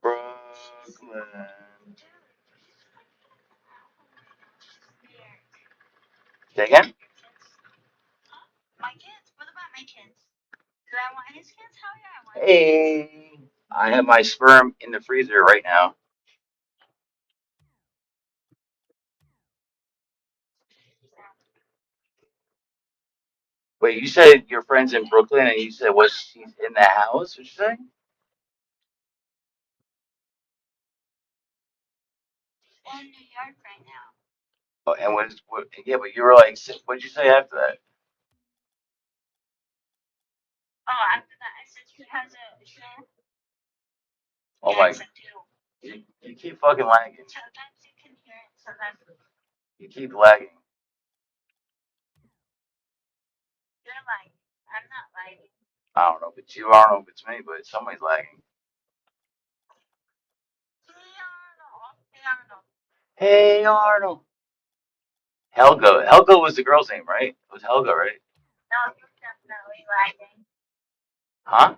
Brooklyn. Say again? Hey, I have my sperm in the freezer right now. Wait, you said your friend's in Brooklyn, and you said was she's in the house? What you say? Oh, and what? Yeah, but you were like, what did you say after that? Oh my! You keep fucking lagging. You keep lagging. I don't know if it's you, I don't know if it's me, but somebody's lagging. Hey Arnold. Helga. Helga was the girl's name, right? It was Helga, right? Huh?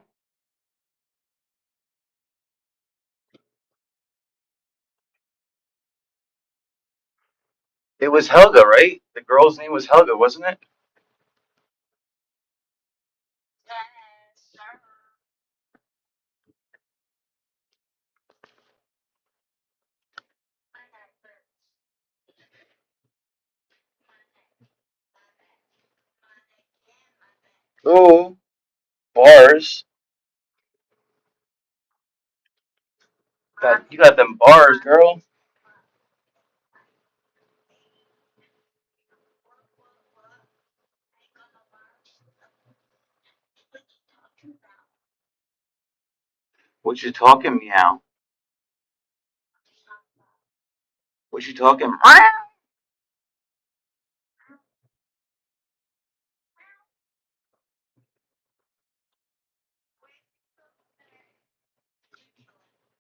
It was Helga, right? The girl's name was Helga, wasn't it? Ooh, bars. You got them bars, girl. What you talking, meow? What you talking?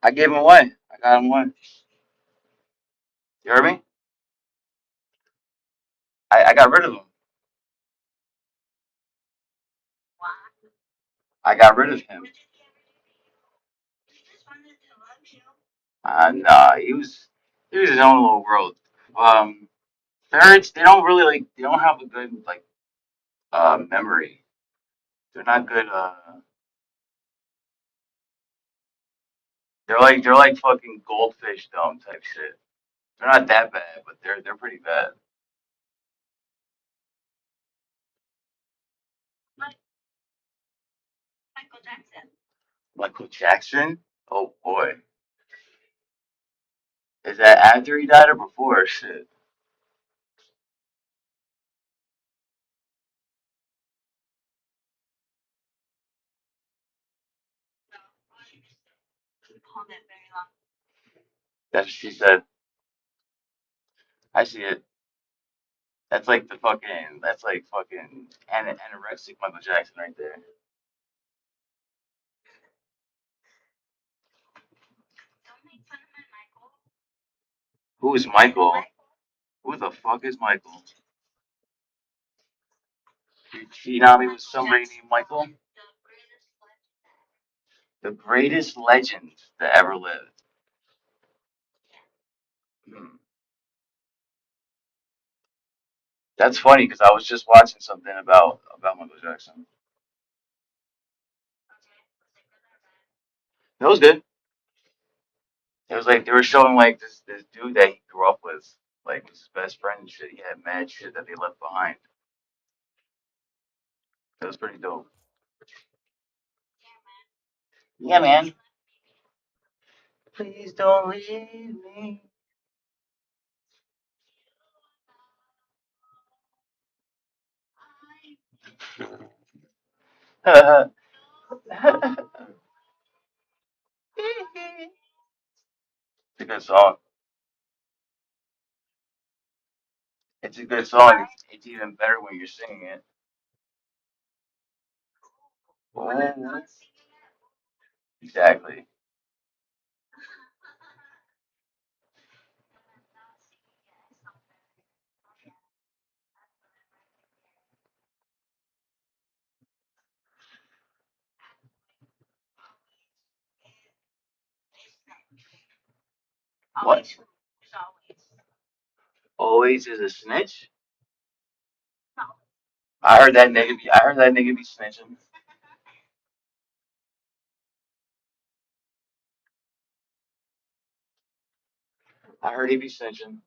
I gave him away. I got him away. You heard me? I got rid of him. I got rid of him. Nah, he was his own little world. Um, Ferrets, they don't really they don't have a good memory. They're not good. They're like fucking goldfish dumb type shit. They're not that bad, but they're pretty bad. Michael Jackson? Oh boy, is that after he died or before? Shit. That's what she said. I see it. That's like the fucking. That's like fucking anorexic Michael Jackson right there. Who is Michael? Who the fuck is Michael? You cheating on me with somebody named Michael? The greatest legend that ever lived. Hmm. That's funny because I was just watching something about Michael Jackson. It was good. It was like they were showing like this dude that he grew up with, like his best friend and shit. He had mad shit that they left behind. It was pretty dope. Yeah, man. Please don't leave me. It's a good song. It's a good song. It's even better when you're singing it. Oh, exactly. What? Always is a snitch? I heard that nigga be snitching. I heard he be snitching.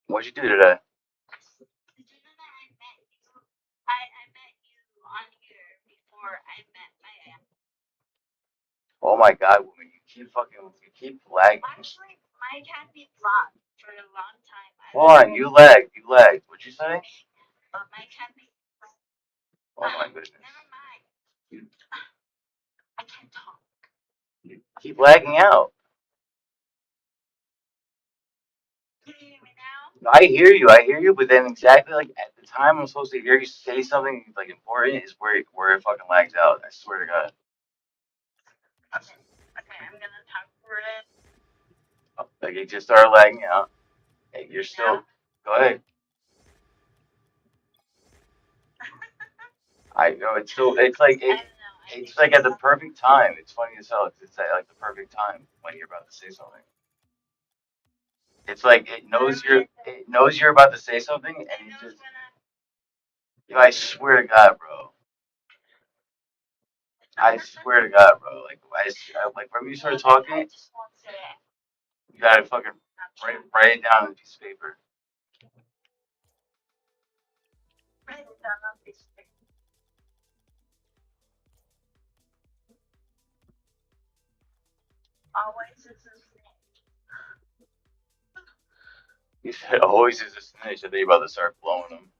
What'd you do today? Oh my god, woman, you keep lagging. Hold on, you lagged. What'd you say? Oh my goodness. You keep lagging out. I hear you, but then exactly like at the time I'm supposed to hear you say something like important is where it fucking lags out. I swear to God. Like it just started lagging out. Hey, you're still. Go ahead. I know it's still. It's like at the perfect time. It's funny as hell. It's at like the perfect time when you're about to say something. It's like it knows you're about to say something, and it just. Yo, I swear to God, bro. I swear to God, bro. Like when you start talking, you gotta fucking write it down on a piece of paper. He said, always is a snitch. I think about to start blowing him.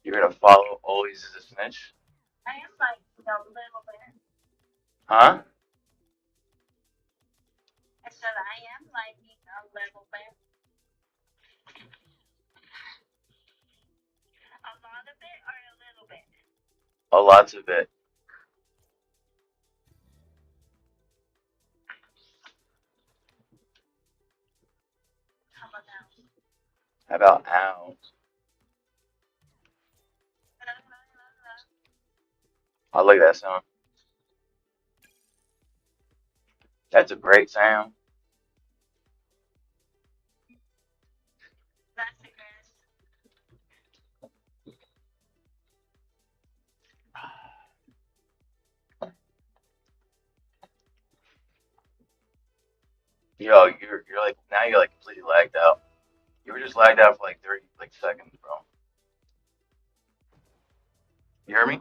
You're gonna follow always is a snitch? Huh? A lot of it. How about ow? I like that sound. That's a great sound. Yo, you're like now you're like completely lagged out. You were just lagged out for like 30 like seconds, bro. You hear me?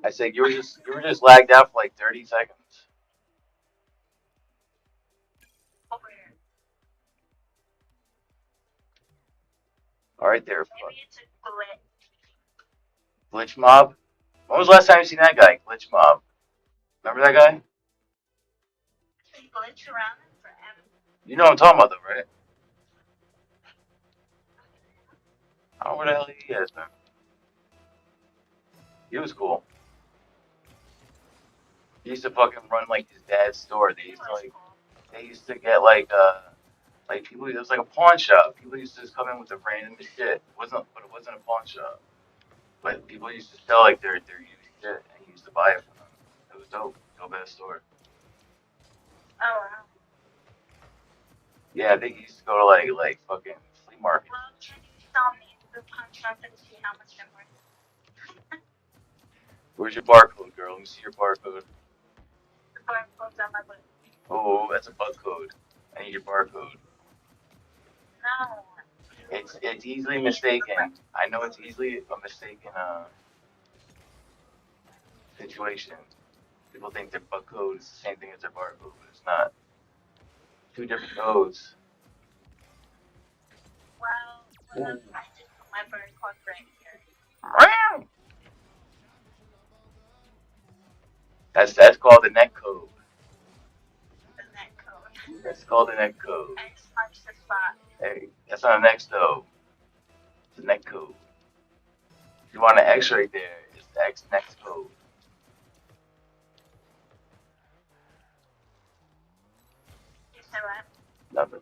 I said you were just lagged out for like 30 seconds. All right there, Glitch Mob. When was the last time you seen that guy, Glitch Mob? Remember that guy? You know what I'm talking about, though, right? I don't know where the hell he is, man. He was cool. He used to fucking run like his dad's store. They used to get like people. It was like a pawn shop. People used to just come in with the random shit. But it wasn't a pawn shop. But people used to sell like their used shit, and he used to buy it from them. It was dope. Dope ass store. Yeah, I think he used to go to like fucking flea markets. Where's your barcode, girl? Let me see your barcode. Oh, that's a bug code. I need your barcode. It's easily mistaken. I know it's easily a mistaken situation. People think their bug code is the same thing as their barcode, but it's not. Two different codes. Ooh. That's called the net code. That's called the net code. Hey, that's not an X though. It's a net code. If you want an X right there, it's the X next code. Nothing.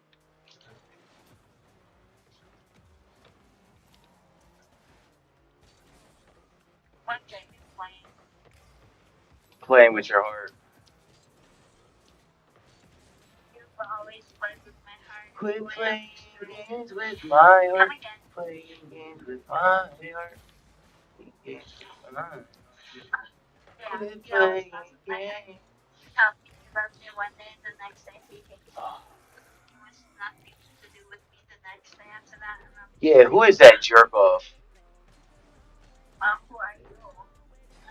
Playing with your heart. Quit playing games with my heart. Playing games with my heart. Games with my heart. Quit playing games. Yeah, who is that jerk off?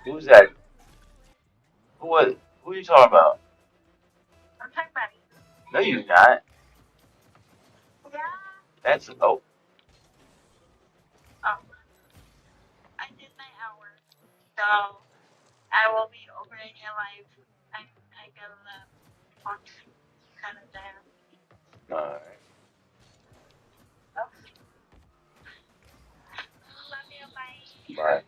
Who's that? Who was? Who are you talking about? No, you're not. That's oh. I will be opening it live. I got the fuck kind of down. Alright. Love you, bye. Bye.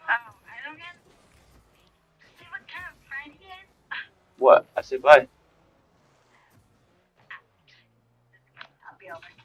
Oh, I don't get. See what kind of friend he is? What? I said bye. I'll be over.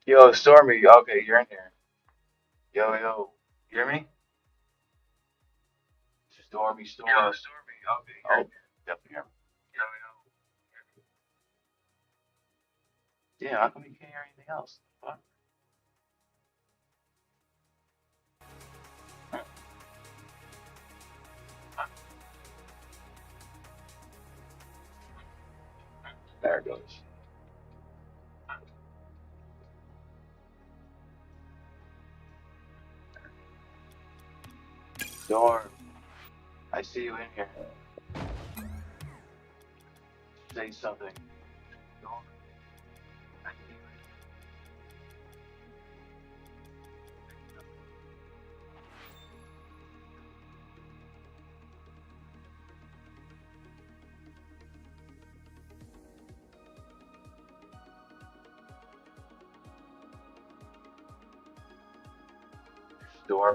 Yo, Stormy. Okay, you're in here. Yo, yo. You hear me? Stormy, Stormy. Yo, Stormy. Okay, you're in here. Definitely hear me. Yo, yo. Yeah, how come you can't hear anything else? What? There it goes. Storm, I see you in here. Say something. Storm, I see you in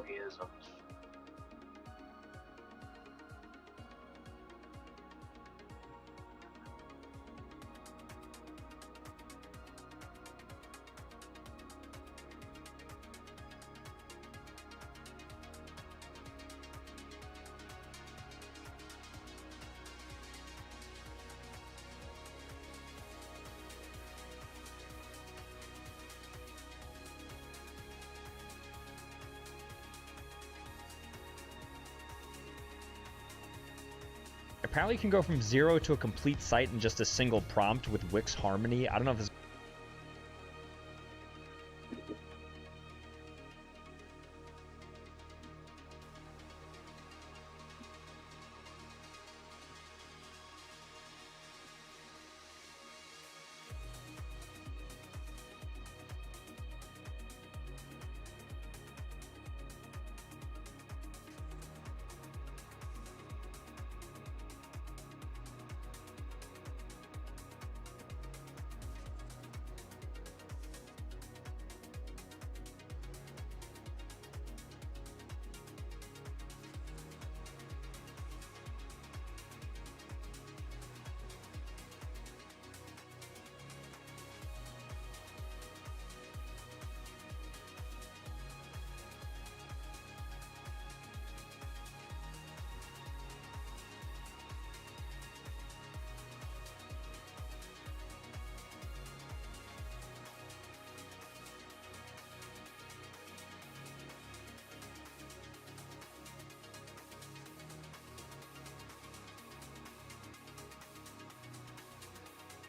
here. Stormyisms. Apparently you can go from 0 to a complete site in just a single prompt with Wix Harmony. I don't know if this...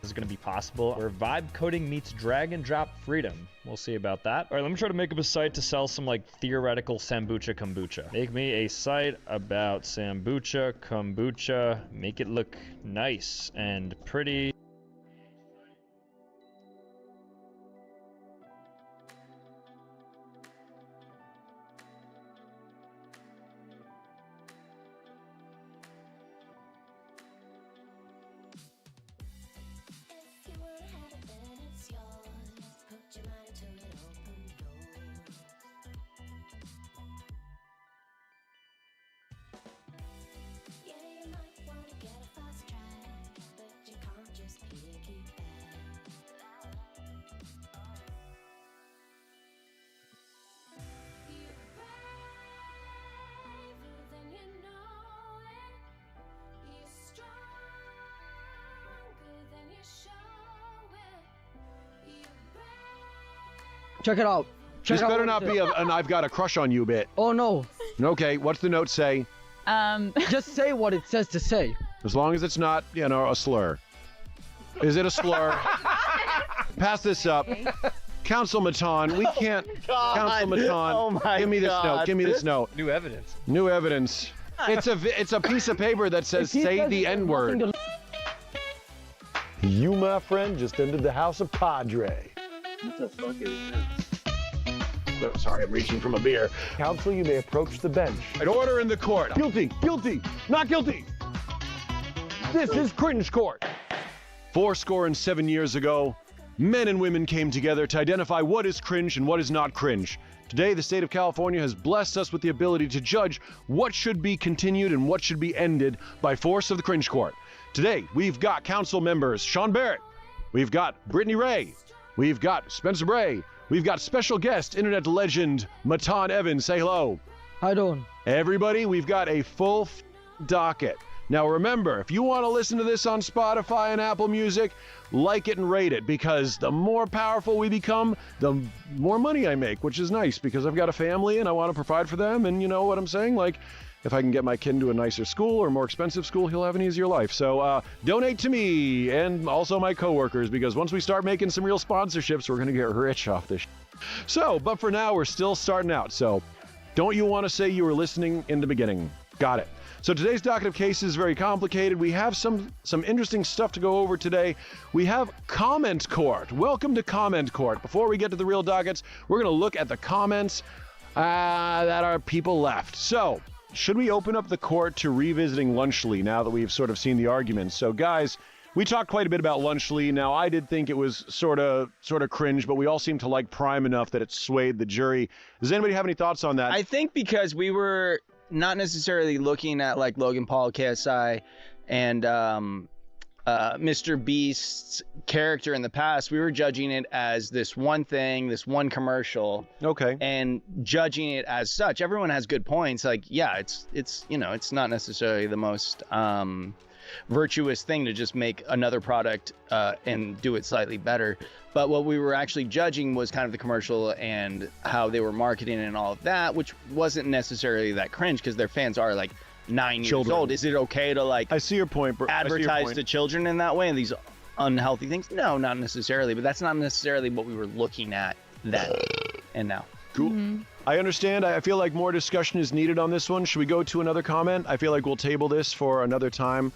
is going to be possible, where vibe coding meets drag and drop freedom. We'll see about that. All right, let me try to make up a site to sell some like theoretical Sambucha kombucha. Make me a site about Sambucha kombucha. Make it look nice and pretty. Check it out. This better not be an I've got a crush on you bit. Oh no. Okay, what's the note say? Just say what it says to say. As long as it's not, you know, a slur. Is it a slur? Pass this up. Council Matan, we can't. Council Matan, Oh my give me this God. note. Give me this note. New evidence. New evidence. It's a piece of paper that says say the N-word. You, my friend, just entered the house of Padre. What the fuck is this? Oh, sorry, I'm reaching from a beer. Counsel, you may approach the bench. An order in the court. Guilty, guilty, not guilty. This is cringe court. 77 years ago, men and women came together to identify what is cringe and what is not cringe. Today, the state of California has blessed us with the ability to judge what should be continued and what should be ended by force of the cringe court. Today, we've got council members Sean Barrett, we've got Brittany Ray, we've got Spencer Bray, we've got special guest, internet legend Matan Evans. Say hello. How you doing? Everybody, we've got a full docket. Now remember, if you want to listen to this on Spotify and Apple Music, like it and rate it, because the more powerful we become, the more money I make, which is nice because I've got a family and I want to provide for them. And you know what I'm saying? Like, if I can get my kid into a nicer school or more expensive school, he'll have an easier life. So donate to me and also my coworkers, because once we start making some real sponsorships, we're going to get rich off this. So, but for now, we're still starting out. So don't you want to say you were listening in the beginning? Got it. So today's docket of cases is very complicated. We have some interesting stuff to go over today. We have Comment Court. Welcome to Comment Court. Before we get to the real dockets, we're going to look at the comments that our people left. So, should we open up the court to revisiting Lunchley now that we've sort of seen the arguments? So, guys, we talked quite a bit about Lunchley. Now, I did think it was sort of cringe, but we all seem to like Prime enough that it swayed the jury. Does anybody have any thoughts on that? I think because we were not necessarily looking at like Logan Paul, KSI, and Mr. Beast's character in the past, we were judging it as this one thing, this one commercial. Okay. And judging it as such. Everyone has good points. Like, yeah, it's you know, it's not necessarily the most virtuous thing to just make another product and do it slightly better. But what we were actually judging was kind of the commercial and how they were marketing and all of that, which wasn't necessarily that cringe because their fans are like 9 years old. Is it okay to like I see your point, bro. advertise to children in that way and these unhealthy things? No, not necessarily. But that's not necessarily what we were looking at then and now. Cool. I understand. I feel like more discussion is needed on this one. Should we go to another comment? I feel like we'll table this for another time.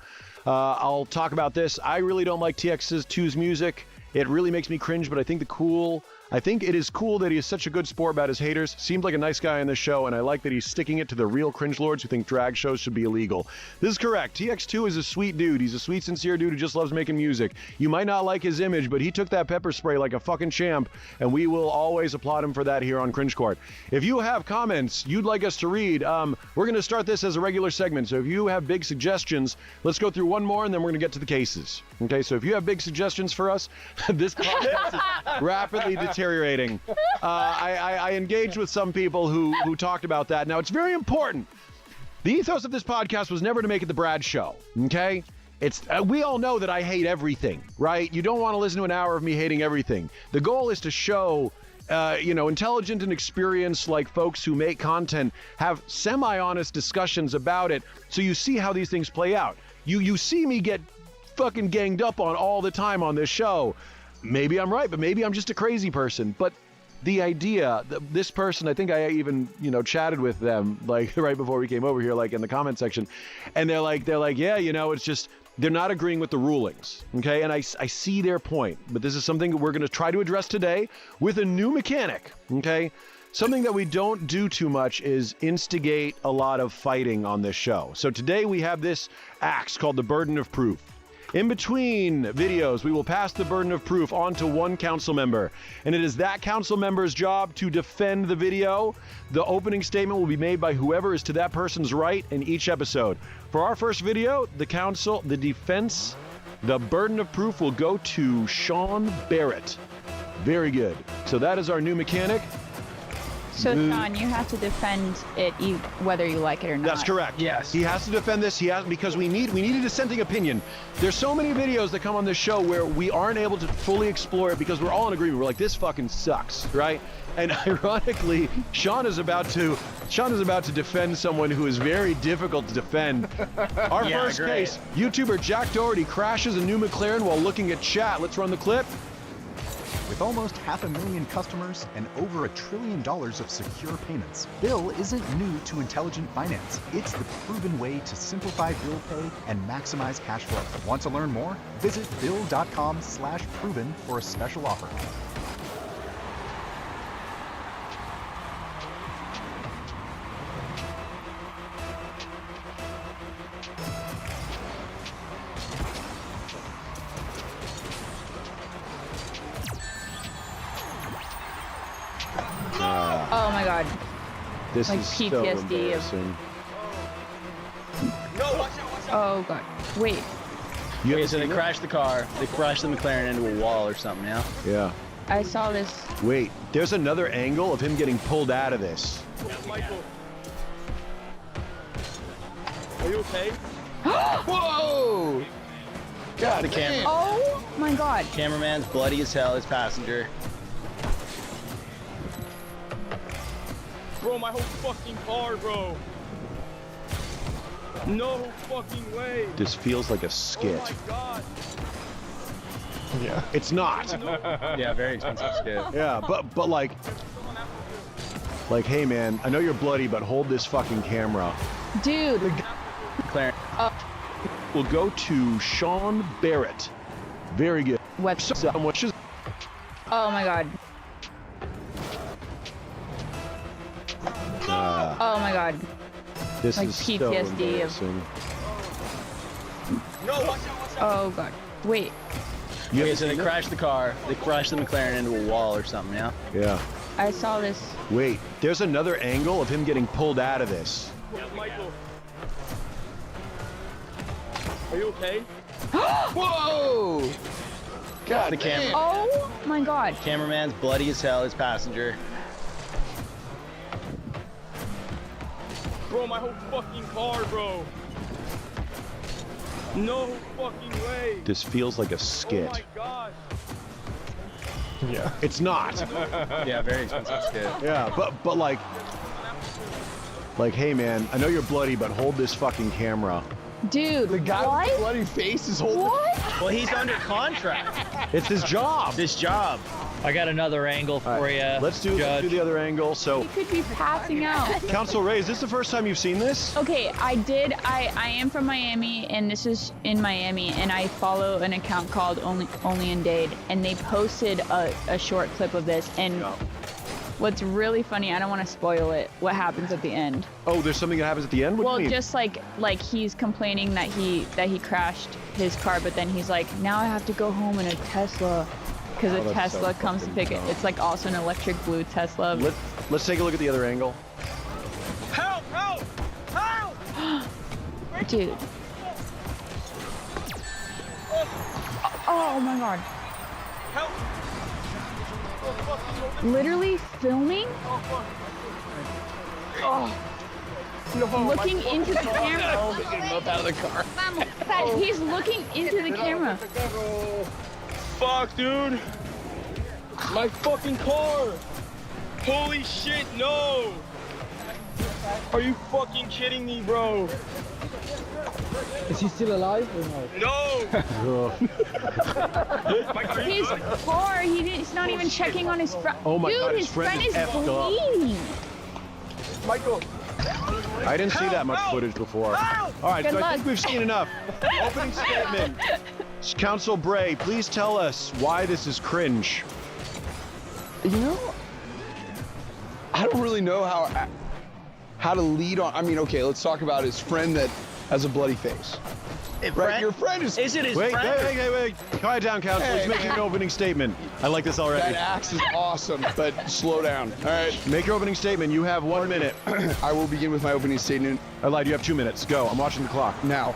I'll talk about this. I really don't like TX2's music. It really makes me cringe, but I think it is cool that he is such a good sport about his haters. Seems like a nice guy in this show, and I like that he's sticking it to the real cringe lords who think drag shows should be illegal. This is correct. TX2 is a sweet dude. He's a sweet, sincere dude who just loves making music. You might not like his image, but he took that pepper spray like a fucking champ, and we will always applaud him for that here on Cringe Court. If you have comments you'd like us to read, we're going to start this as a regular segment. So if you have big suggestions, let's go through one more, and then we're going to get to the cases. Okay, so if you have big suggestions for us, this podcast is rapidly deteriorating. I engaged with some people who talked about that. Now, it's very important. The ethos of this podcast was never to make it the Brad Show, okay? We all know that I hate everything, right? You don't want to listen to an hour of me hating everything. The goal is to show, intelligent and experienced, like, folks who make content have semi-honest discussions about it, so you see how these things play out. You see me get fucking ganged up on all the time on this show. Maybe I'm right, but maybe I'm just a crazy person. But the idea that this person, I think I even, chatted with them like right before we came over here, like in the comment section, and they're like, yeah, it's just, they're not agreeing with the rulings. Okay. And I see their point, but this is something we're going to try to address today with a new mechanic. Okay. Something that we don't do too much is instigate a lot of fighting on this show. So today we have this axe called the burden of proof. In between videos, we will pass the burden of proof on to one council member, and it is that council member's job to defend the video. The opening statement will be made by whoever is to that person's right in each episode. For our first video, the defense, the burden of proof will go to Sean Barrett. Very good. So that is our new mechanic. So, Sean, you have to defend it whether you like it or not. That's correct. Yes. He has to defend this. Because we need a dissenting opinion. There's so many videos that come on this show where we aren't able to fully explore it because we're all in agreement. We're like, this fucking sucks, right? And ironically, Sean is about to defend someone who is very difficult to defend. Our first case, YouTuber Jack Doherty crashes a new McLaren while looking at chat. Let's run the clip. With almost 500,000 customers and over $1 trillion of secure payments, Bill isn't new to intelligent finance. It's the proven way to simplify bill pay and maximize cash flow. Want to learn more? Visit bill.com/proven for a special offer. Oh my god. This like is PTSD so embarrassing. Oh god. Wait. Okay, so they crashed the car. They crashed the McLaren into a wall or something, yeah? Yeah. I saw this. Wait, there's another angle of him getting pulled out of this. Yeah, Michael. Are you okay? Whoa! God, the camera. Oh my God. Cameraman's bloody as hell, his passenger. Bro, my whole fucking car, bro. No fucking way. This feels like a skit. Oh my God. Yeah. It's not. Yeah, very expensive skit. Yeah, but like, hey man, I know you're bloody, but hold this fucking camera. Dude. Clarence. We'll go to Sean Barrett. Very good. What? Oh my God. Oh my God. This like is PTSD so of. embarrassing. No, watch out, watch out. Oh God. Wait. Okay, so they crashed the car. They crashed the McLaren into a wall or something, yeah? Yeah. I saw this. Wait, there's another angle of him getting pulled out of this. Yeah, Michael. Are you okay? Whoa! God, the camera. Oh my God. Cameraman's bloody as hell, his passenger. Bro, my whole fucking car, bro. No fucking way. This feels like a Oh skit. my God. Yeah. It's not. Yeah, very expensive skit. Yeah, but like, hey man, I know you're bloody, but hold this fucking camera. Dude, The guy what? with the bloody face is holding. What? Well, he's under contract. It's his job. It's his job. I got another angle for you. Let's do the other angle. So, He could be passing out. Council Ray, is this the first time you've seen this? Okay, I am from Miami, and this is in Miami, and I follow an account called Only in Dade, and they posted a short clip of this, and what's really funny, I don't want to spoil it, what happens at the end. Oh, there's something that happens at the end? What Well, do you mean? just like he's complaining that he crashed his car, but then he's like, now I have to go home in a Tesla, because Oh, a that's Tesla so comes to fucking pick it. dumb. It's like also an electric blue Tesla. Let's take a look at the other angle. Help! Help! Help! Dude. Oh my God. Help! Literally filming? Oh. Looking into the camera. Getting him up out of the car. Pat, he's looking into the camera. Fuck, dude. My fucking car. Holy shit, no. Are you fucking kidding me, bro? Is he still alive or no? No. His car, he's not even checking on his friend. Oh my Dude, God, his friend is effed up. bleeding. Michael. I didn't see that much footage before. All right, Good so I luck. think we've seen enough. Opening statement. Council Bray, please tell us why this is cringe. You know, I don't really know how to lead on. I mean, okay, let's talk about his friend that has a bloody face. Right, your friend is. Is it his Wait, friend? wait. Quiet down, Council. Hey, He's making man. an opening statement. I like this already. That axe is awesome, but slow down. All right. Make your opening statement. You have 1 minute. I will begin with my opening statement. I lied. You have 2 minutes. Go. I'm watching the clock. Now,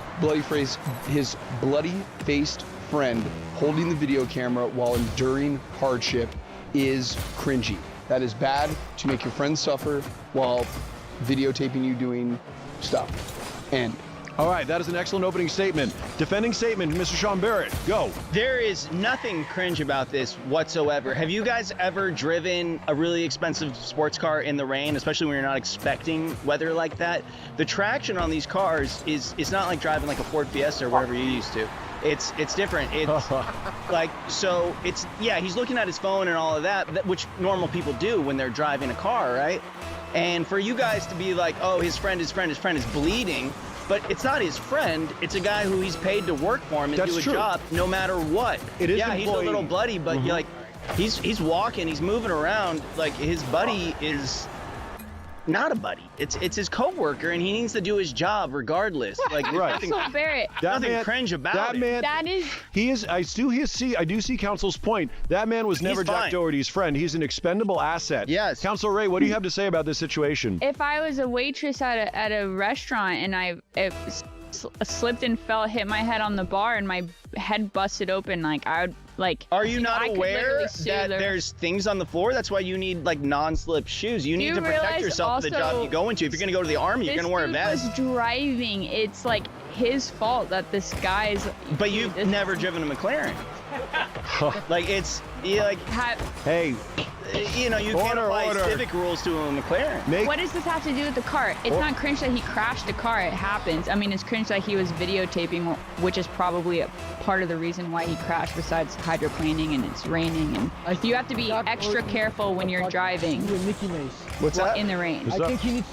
his bloody-faced friend holding the video camera while enduring hardship is cringy. That is bad to make your friend suffer while videotaping you doing stuff. And All right, that is an excellent opening statement. Defending statement, Mr. Sean Barrett. Go. There is nothing cringe about this whatsoever. Have you guys ever driven a really expensive sports car in the rain, especially when you're not expecting weather like that? The traction on these cars is not like driving like a Ford Fiesta or whatever you used to. It's different. It's like, so it's, yeah, he's looking at his phone and all of that, which normal people do when they're driving a car, right? And for you guys to be like, oh, his friend is bleeding, but it's not his friend. It's a guy who he's paid to work for him and do a job no matter what. It is yeah, he's a little bloody, but you're like, he's walking, he's moving around. Like his buddy is not a buddy. It's his coworker, and he needs to do his job regardless. Like nothing, So Barrett. nothing cringe about it. That is. He is. I do see Council's point. That man was never He's Jack fine. Doherty's friend. He's an expendable asset. Yes. Council Ray, what do you have to say about this situation? If I was a waitress at a restaurant and slipped and fell, hit my head on the bar, and my head busted open. Like I would like. Are you know, not I could aware literally sue that the- there's things on the floor? That's why you need like non-slip shoes. You Do need you to protect realize yourself for the job also you go into. If you're gonna go to the army, you're This gonna wear a dude vest. was driving. It's like his fault that this guy's. But you've never driven a McLaren. Like it's like Hey, you know, you can't apply civic rules to a McLaren. What does this have to do with the car? It's not cringe that he crashed the car. It happens. I mean, it's cringe that he was videotaping, which is probably a part of the reason why he crashed. Besides hydroplaning and it's raining, and you have to be extra careful when you're driving. Mickey Mace. What's that? In the rain.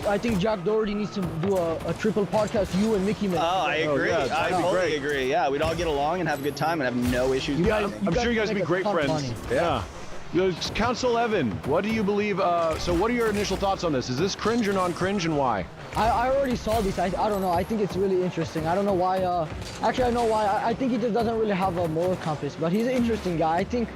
I think Jack Doherty needs to do a triple podcast. You and Mickey Mace. Oh, I agree. I totally agree. Yeah, we'd all get along and have a good time and have no issues. I'm sure you guys would be great friends. Yeah. Council Evan, what do you believe? So what are your initial thoughts on this? Is this cringe or non-cringe, and why? I already saw this. I don't know. I think it's really interesting. I don't know why. Actually, I know why. I think he just doesn't really have a moral compass, but he's an interesting guy. I think.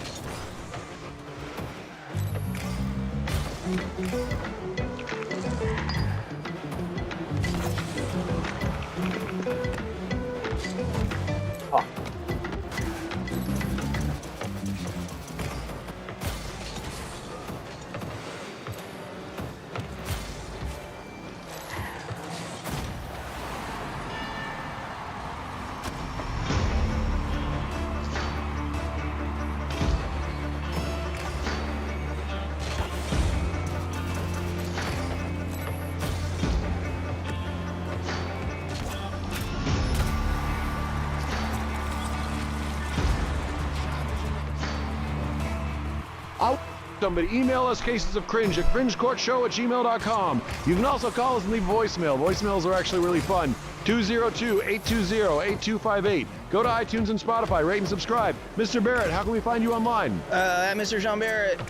Somebody email us cases of cringe at cringecourtshow@gmail.com. You can also call us and leave voicemail. Voicemails are actually really fun. 202-820-8258. Go to iTunes and Spotify, rate and subscribe. Mr. Barrett, how can we find you online? At Mr. Sean Barrett.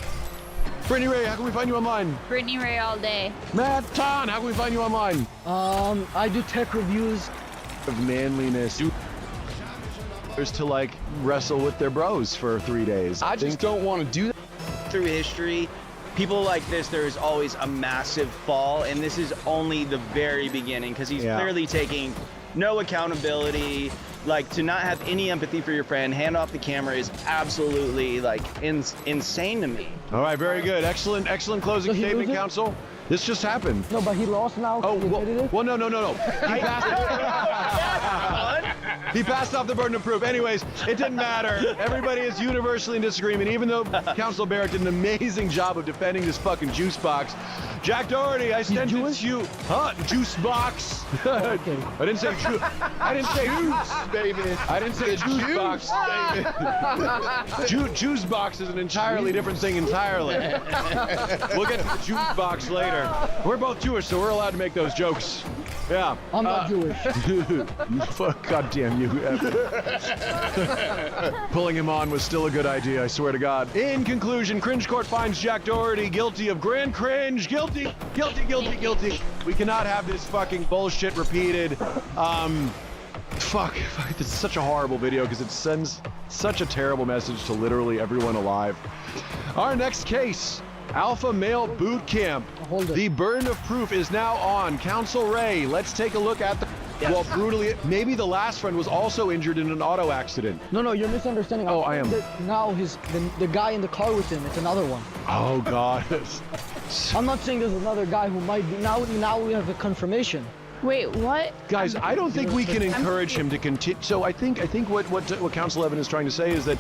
Brittany Ray, how can we find you online? Brittany Ray all day. Matt Ton, how can we find you online? I do tech reviews. Of manliness. To like wrestle with their bros for 3 days. I just don't want to do that. Through history, people like this, there is always a massive fall, and this is only the very beginning because he's clearly taking no accountability. Like, to not have any empathy for your friend, hand off the camera is absolutely like insane to me. All right, very good. Excellent closing statement, Council. This just happened. No, but he lost now. Oh, well, no. He passed off the burden of proof. Anyways, it didn't matter. Everybody is universally in disagreement, even though Council Barrett did an amazing job of defending this fucking juice box. Jack Doherty, I sentence you. Huh? Juice box. Okay. I didn't say juice. I didn't say juice, baby. I didn't say juice box, baby. Juice box is an entirely different thing entirely. We'll get to the juice box later. We're both Jewish, so we're allowed to make those jokes. Yeah. I'm not Jewish. God damn you. Pulling him on was still a good idea, I swear to God. In conclusion, Cringe Court finds Jack Doherty guilty of grand cringe. Guilty. We cannot have this fucking bullshit repeated. Fuck, this is such a horrible video because it sends such a terrible message to literally everyone alive. Our next case. Alpha Male Boot Camp. The burden of proof is now on. Council Ray, let's take a look at the... Well, brutally, maybe the last friend was also injured in an auto accident. No, you're misunderstanding. Oh, I am. Now the guy in the car with him, it's another one. Oh, God. I'm not saying there's another guy who might be. Now we have a confirmation. Wait, what? Guys, I don't think we can encourage him to continue. So I think what Council Evan is trying to say is that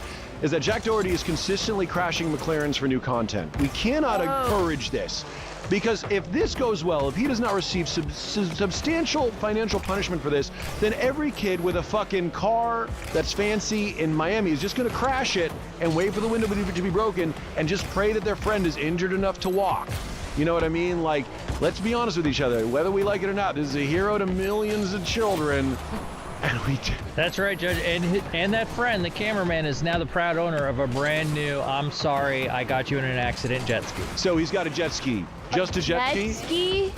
Jack Doherty is consistently crashing McLarens for new content. We cannot encourage this. Because if this goes well, if he does not receive substantial financial punishment for this, then every kid with a fucking car that's fancy in Miami is just going to crash it and wait for the window to be broken and just pray that their friend is injured enough to walk. You know what I mean? Like, let's be honest with each other. Whether we like it or not, this is a hero to millions of children. And we do. That's right, Judge. And that friend, the cameraman, is now the proud owner of a brand new, I'm sorry, I got you in an accident jet ski. So he's got a jet ski. Just a jet ski?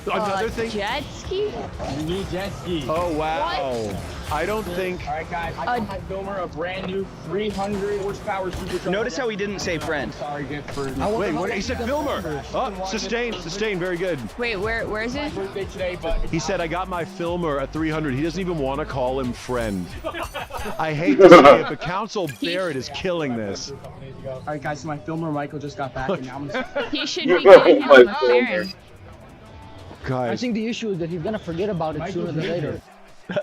Another thing. Jet ski? New jet ski. Oh wow. I don't think. All right, guys. I got my filmer, a brand new 300 horsepower super truck. Notice how he didn't say friend. Sorry, Gift, for. Wait, what? He said filmer. Oh, sustain, very good. Wait, where is it? Birthday today, but He said I got my filmer at 300. He doesn't even want to call him friend. I hate to say it, but Council Barrett is killing this. All right, guys. So my filmer Michael just got back, and now I'm. He should be getting him a McLaren. Guys. I think the issue is that he's gonna forget about it sooner than later.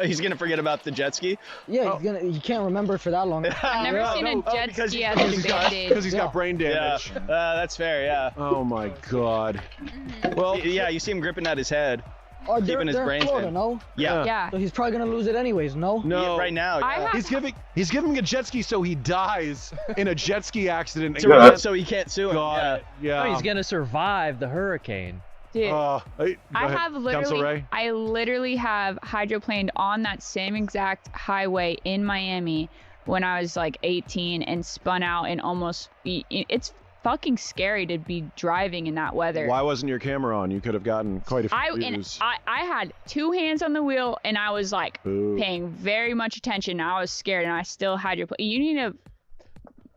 He's gonna forget about the jet ski. Yeah, he can't remember it for that long. I've never seen a jet ski as a Band-Aid. Because he's got brain damage. Yeah, that's fair. Yeah. Oh my God. Well, yeah, you see him gripping at his head, Oh, keeping his they're in brains Florida, in. no? Yeah. Yeah. So he's probably gonna lose it anyways, no? No. Yeah, right now. I Yeah. have- He's giving a jet ski so he dies in a jet ski accident. So he can't sue him. God, yeah. Oh, he's gonna survive the hurricane. Dude, Go ahead, Council Ray. I literally have hydroplaned on that same exact highway in Miami when I was like 18 and spun out and almost. It's fucking scary to be driving in that weather. Why wasn't your camera on? You could have gotten quite a few I views. had two hands on the wheel and I was like Ooh. paying very much attention. I was scared and I still hydroplaned. You need to.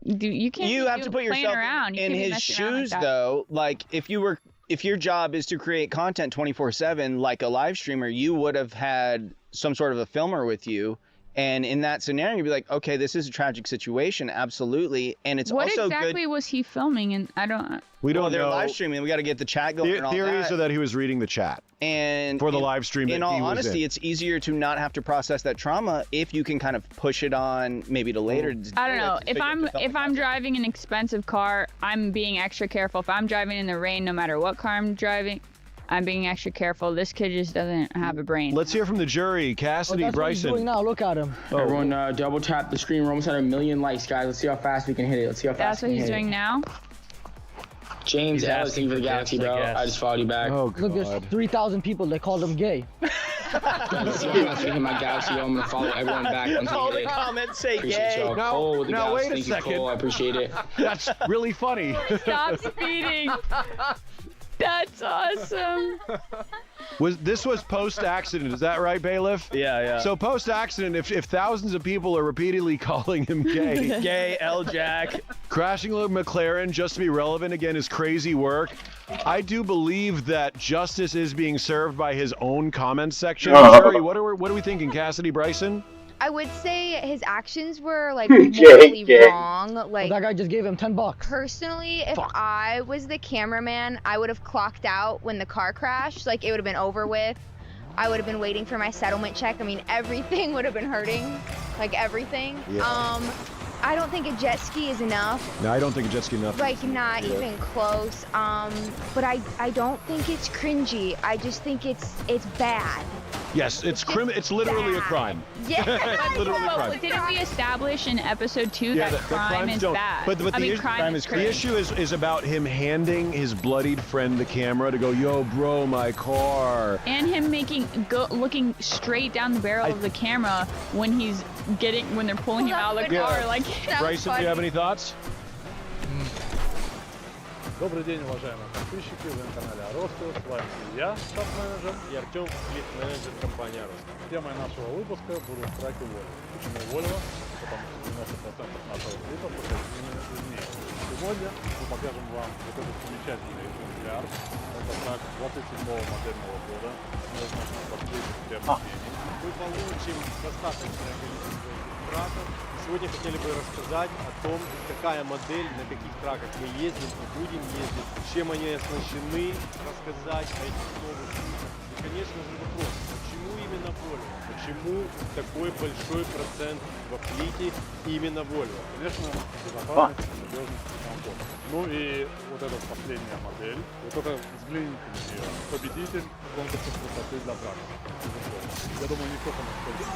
You can't. You have to put playing yourself around. You in can't be his messing around like shoes, that. though. Like if your job is to create content 24/7, like a live streamer, you would have had some sort of a filmer with you. And in that scenario, you'd be like, okay, this is a tragic situation, absolutely. And it's What also exactly good. was he filming? And I don't. We don't they're know. live streaming. We got to get the chat going and all Theories that. are that he was reading the chat. And for the live stream in that all he was honesty, in. it's easier to not have to process that trauma if you can kind of push it on maybe to later. I don't know. If I'm driving an expensive car, I'm being extra careful. If I'm driving in the rain, no matter what car I'm driving, I'm being extra careful. This kid just doesn't have a brain. Let's hear from the jury. Cassidy, That's what he's doing Bryson. now. Look at him. Oh. Everyone, double tap the screen. We're almost at 1 million likes, guys. Let's see how fast we can hit it. Let's see how That's fast what we can he's hit doing it. now. James He's Ellis, thank you for the asking galaxy, for bro. gifts, I guess. I just followed you back. Oh, Look, there's 3,000 people that called him gay. Let's see how fast we can hit my galaxy, yo. I'm gonna follow everyone back once All we the hit it. comments say Appreciate gay. y'all. Now- Cole with the now galaxy. wait a Thank you, second. Cole. I appreciate it. That's really funny. Stop speeding. That's awesome. This was post-accident, is that right, Bailiff? Yeah, yeah. So post-accident, if thousands of people are repeatedly calling him gay, Gay, L Jack. crashing a McLaren just to be relevant again is crazy work. I do believe that justice is being served by his own comment section. Jury, what are we thinking, Cassidy, Bryson? I would say his actions were like morally wrong. Like that guy just gave him $10. Personally, if I was the cameraman, I would have clocked out when the car crashed. Like it would have been over with. I would have been waiting for my settlement check. I mean, everything would have been hurting, like everything. Yeah. I don't think a jet ski is enough. No, I don't think a jet ski enough. Like not even close. But I don't think it's cringy. I just think it's bad. Yes, it's literally a crime. Yeah. It's literally a crime. But didn't we establish in episode 2 Yeah, that the crime crimes is don't. bad? But I mean, crime is the cringe. issue is about him handing his bloodied friend the camera to go, yo, bro, my car. And him looking straight down the barrel of the camera when they're pulling him out of the car. Like, Bryson, do you have any thoughts? Добрый день, уважаемые подписчики, вы на канале Аростов, с вами я, топ-менеджер, и Артем, лид-менеджер компании Аростов. Темой нашего выпуска будут траки Volvo. Почему Volvo? Потому что 90% нашего клипа посвящены людьми. Сегодня мы покажем вам вот этот замечательный экземпляр. Это трак 27-го модельного года, одно из наших последних приобретений. Мы получим достаточное количество траков. Сегодня хотели бы рассказать о том, какая модель, на каких траках мы ездим и будем ездить, чем они оснащены, рассказать о этих новых фишках. И, конечно же, вопрос, почему именно Volvo? Почему такой большой процент во флите именно Volvo? Конечно, безопасность, надежность и комфорт. Ну и вот эта последняя модель, вот это взгляните на нее, победитель конкурса красоты для трака. Я думаю, никто там не скажет.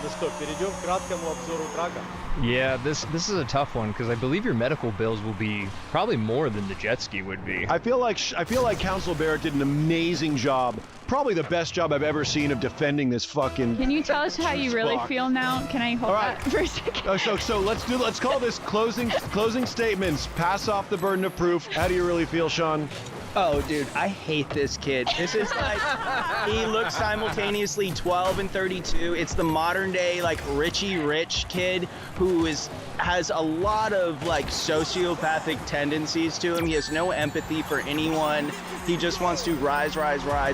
Ну что, перейдем к краткому обзору трака. Yeah, this is a tough one because I believe your medical bills will be probably more than the jet ski would be. I feel like Council Barrett did an amazing job, probably the best job I've ever seen of defending this fucking. Can you tell us how you really feel now? Can I hold that for a second? So let's call this closing statements. Pass off the burden of proof. How do you really feel, Sean? Oh, dude, I hate this kid. This is like, he looks simultaneously 12 and 32. It's the modern day, like, Richie Rich kid who has a lot of, like, sociopathic tendencies to him. He has no empathy for anyone. He just wants to rise.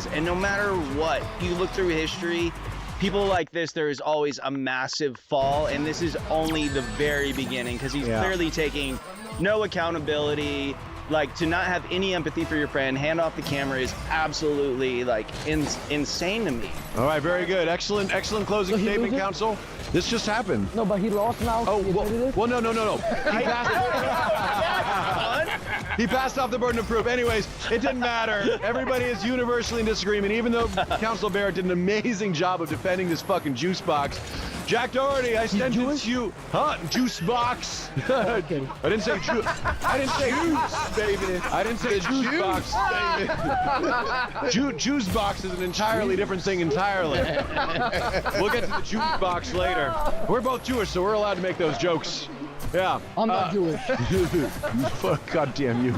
And no matter what, you look through history, people like this, there is always a massive fall, and this is only the very beginning because he's clearly taking no accountability. Like, to not have any empathy for your friend, hand off the camera is absolutely, like, insane to me. All right, very good. Excellent closing statement, counsel. This just happened. No, but he lost now. Oh, well, no. He passed off the burden of proof. Anyways, it didn't matter. Everybody is universally in disagreement, even though Counsel Barrett did an amazing job of defending this fucking juice box. Jack Doherty, I sentence you. Huh? Juice box. I didn't say juice. I didn't say juice, baby. I didn't say juice box, baby. Juice box is an entirely different thing entirely. We'll get to the juice box later. We're both Jewish, so we're allowed to make those jokes. Yeah. I'm not Jewish. Fuck, goddamn you.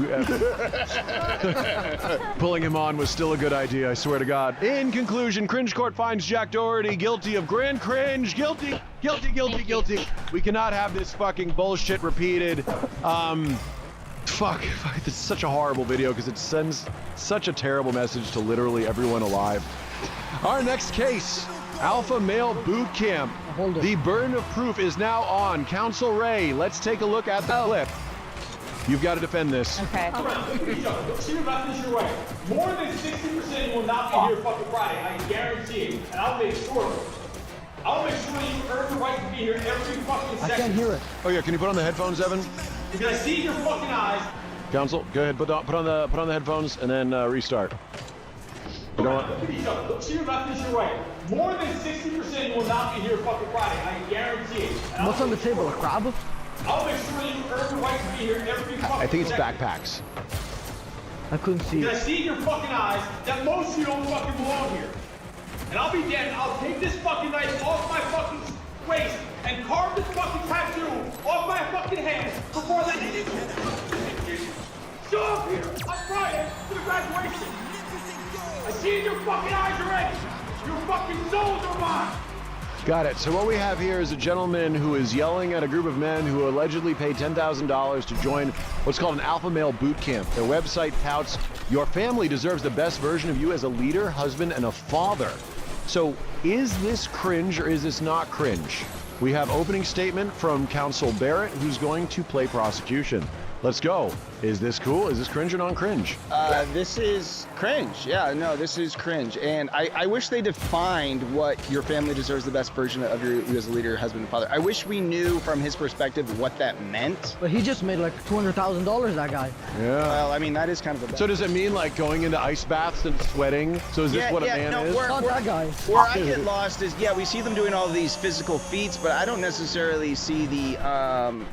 Pulling him on was still a good idea, I swear to God. In conclusion, Cringe Court finds Jack Doherty guilty of grand cringe. Guilty. We cannot have this fucking bullshit repeated. Fuck, this is such a horrible video because it sends such a terrible message to literally everyone alive. Our next case. Alpha Male Boot Camp. The burden of proof is now on. Counsel Ray, let's take a look at the clip. You've got to defend this. Okay. See your message your way. More than 60% will not be here fucking Friday. I guarantee it. And I'll make sure you earn the right to be here every fucking second. I can't hear it. Oh yeah, can you put on the headphones, Evan? Because I see your fucking eyes. Counsel, go ahead. Put on the headphones and then restart. You know what? See your message your way. More than 60% will not be here fucking Friday. I guarantee it. What's on the table? A crab? I'll make sure you earn the right to be here every fucking I think it's second. backpacks. I couldn't see Because it. I see in your fucking eyes that most of you don't fucking belong here. And I'll be damned, I'll take this fucking knife off my fucking waist and carve this fucking tattoo off my fucking hand before that show up here on Friday for the graduation. I see in your fucking eyes already. Your fucking souls are mine. Got it. So what we have here is a gentleman who is yelling at a group of men who allegedly paid $10,000 to join what's called an alpha male boot camp. Their website touts, your family deserves the best version of you as a leader, husband, and a father. So is this cringe or is this not cringe? We have opening statement from Counsel Barrett, who's going to play prosecution. Let's go. Is this cool? Is this cringe or non-cringe? This is cringe. Yeah, no, this is cringe. And I wish they defined what your family deserves the best version of you as a leader, husband, and father. I wish we knew from his perspective what that meant. But he just made like $200,000, that guy. Yeah. Well, I mean, that is kind of a bad So does it mean like going into ice baths and sweating? So is this what a man is? Not that guy. Where I get lost is, yeah, we see them doing all of these physical feats, but I don't necessarily see the,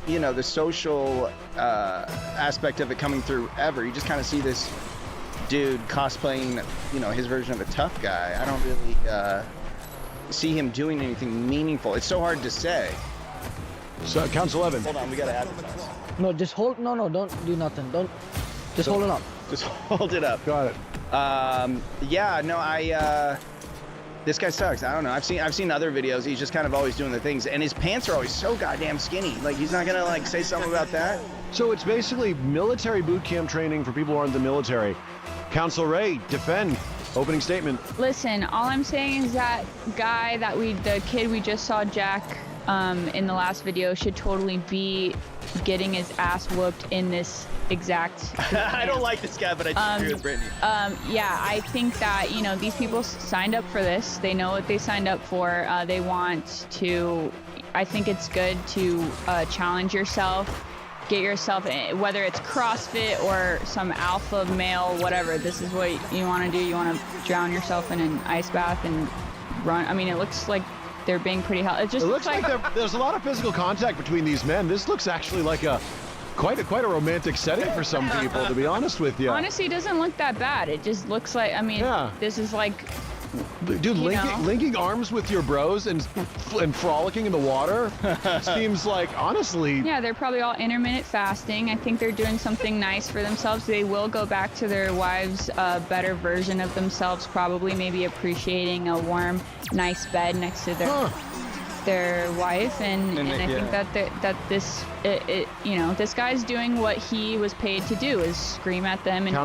the social aspect of it coming through ever. You just kind of see this dude cosplaying, his version of a tough guy. I don't really see him doing anything meaningful. It's so hard to say. So, Counsel Evan. Hold on, we gotta advertise. No, just hold. No, don't do nothing. Just hold it up. Just hold it up. Got it. Yeah, no, this guy sucks. I don't know. I've seen other videos. He's just kind of always doing the things, and his pants are always so goddamn skinny. Like, he's not gonna like say something about that. So it's basically military boot camp training for people who aren't in the military. Counsel Ray, defend. Opening statement. Listen, all I'm saying is that guy the kid we just saw, Jack, in the last video, should totally be getting his ass whooped in this exact. I don't like this guy, but I agree with Brittany. Yeah, I think that, these people signed up for this. They know what they signed up for. They want to, I think it's good to challenge yourself, get yourself, whether it's CrossFit or some alpha male, whatever. This is what you want to do. You want to drown yourself in an ice bath and run. I mean, it looks like they're being pretty healthy. It just looks like there's a lot of physical contact between these men. This looks actually like quite a romantic setting for some people, to be honest with you. Honestly, it doesn't look that bad. It just looks like, this is like Dude, You know? linking arms with your bros and frolicking in the water seems like, honestly... Yeah, they're probably all intermittent fasting. I think they're doing something nice for themselves. They will go back to their wives' better version of themselves, probably maybe appreciating a warm, nice bed next to their wife, and I think that this this guy's doing what he was paid to do, is scream at them and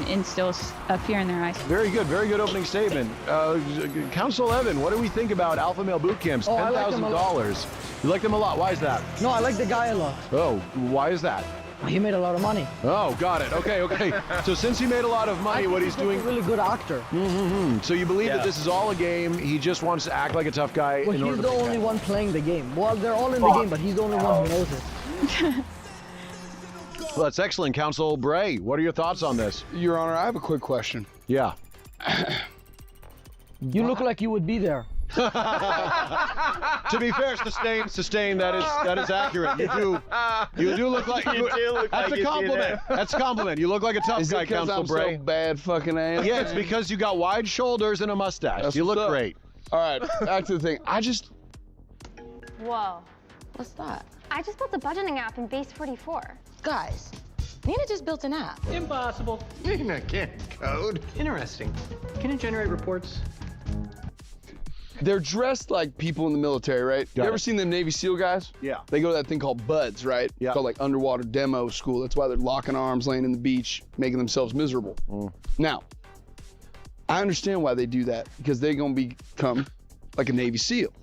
instill a fear in their eyes. Very good opening statement. Council Evan, what do we think about Alpha Male Boot Camps? Oh, I like them a lot. $10,000. You like them a lot. Why is that? No, I like the guy a lot. Oh, why is that? He made a lot of money. Oh, got it. Okay. So since he made a lot of money, what he's doing... He's a really good actor. So you believe that this is all a game, he just wants to act like a tough guy Well, in order he's to the make only money. one playing the game. Well, they're all in the game, but he's the only one who knows it. Well, that's excellent, Council Bray. What are your thoughts on this? Your Honor, I have a quick question. Yeah. You look like you would be there. To be fair, sustain. That is accurate. You do look like that's a compliment. That's a compliment. You look like a tough guy, Council Bray. So bad fucking ass? Yeah, it's because you got wide shoulders and a mustache. That's You look what's up. great. All right, back to the thing. Whoa. What's that? I just built a budgeting app in Base 44. Guys, Nina just built an app. Impossible. Nina can't code. Interesting. Can it generate reports? They're dressed like people in the military, right? You ever seen the Navy SEAL guys? Yeah. They go to that thing called BUDS, right? Yeah. It's called like underwater demo school. That's why they're locking arms, laying in the beach, making themselves miserable. Now, I understand why they do that, because they're gonna become like a Navy SEAL.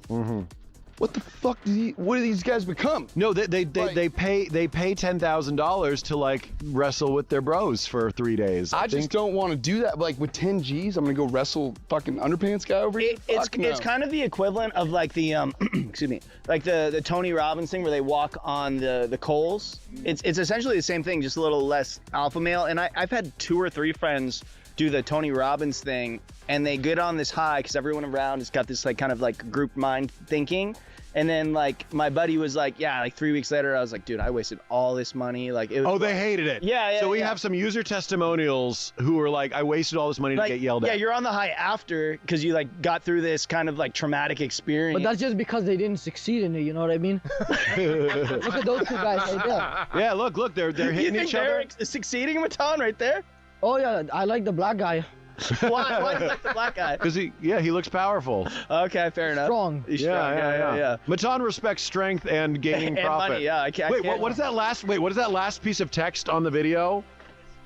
What the fuck what do these guys become? No, they pay $10,000 to like wrestle with their bros for 3 days. I just don't want to do that. Like with 10 G's, I'm gonna go wrestle fucking underpants guy over here. It's kind of the equivalent of like the excuse me, like the Tony Robbins thing where they walk on the coals. It's essentially the same thing, just a little less alpha male. And I've had 2 or 3 friends do the Tony Robbins thing, and they get on this high because everyone around has got this like kind of like group mind thinking. And then like my buddy was like, yeah, like 3 weeks later, I was like, dude, I wasted all this money. Like, it was, they hated it. Yeah. So we have some user testimonials who were like, I wasted all this money to get yelled at. Yeah, you're on the high after because you like got through this kind of like traumatic experience. But that's just because they didn't succeed in it, you know what I mean? Look at those 2 guys right there. Yeah, look, they're hitting each other. They're succeeding, Matan, right there? Oh yeah, I like the black guy. Why do you like the black guy? Because he looks powerful. Okay, fair enough. Strong. He's strong. Yeah. Matan respects strength and gaining And profit. money, yeah. I can't. What is that last? What is that last piece of text on the video?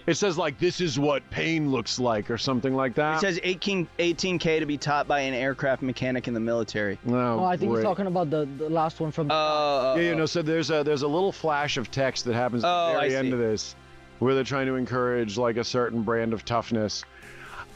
It says like, "This is what pain looks like," or something like that. It says 18K to be taught by an aircraft mechanic in the military. No, I think he's talking about the last one from. So there's a little flash of text that happens at the very end of this, where they're trying to encourage like a certain brand of toughness.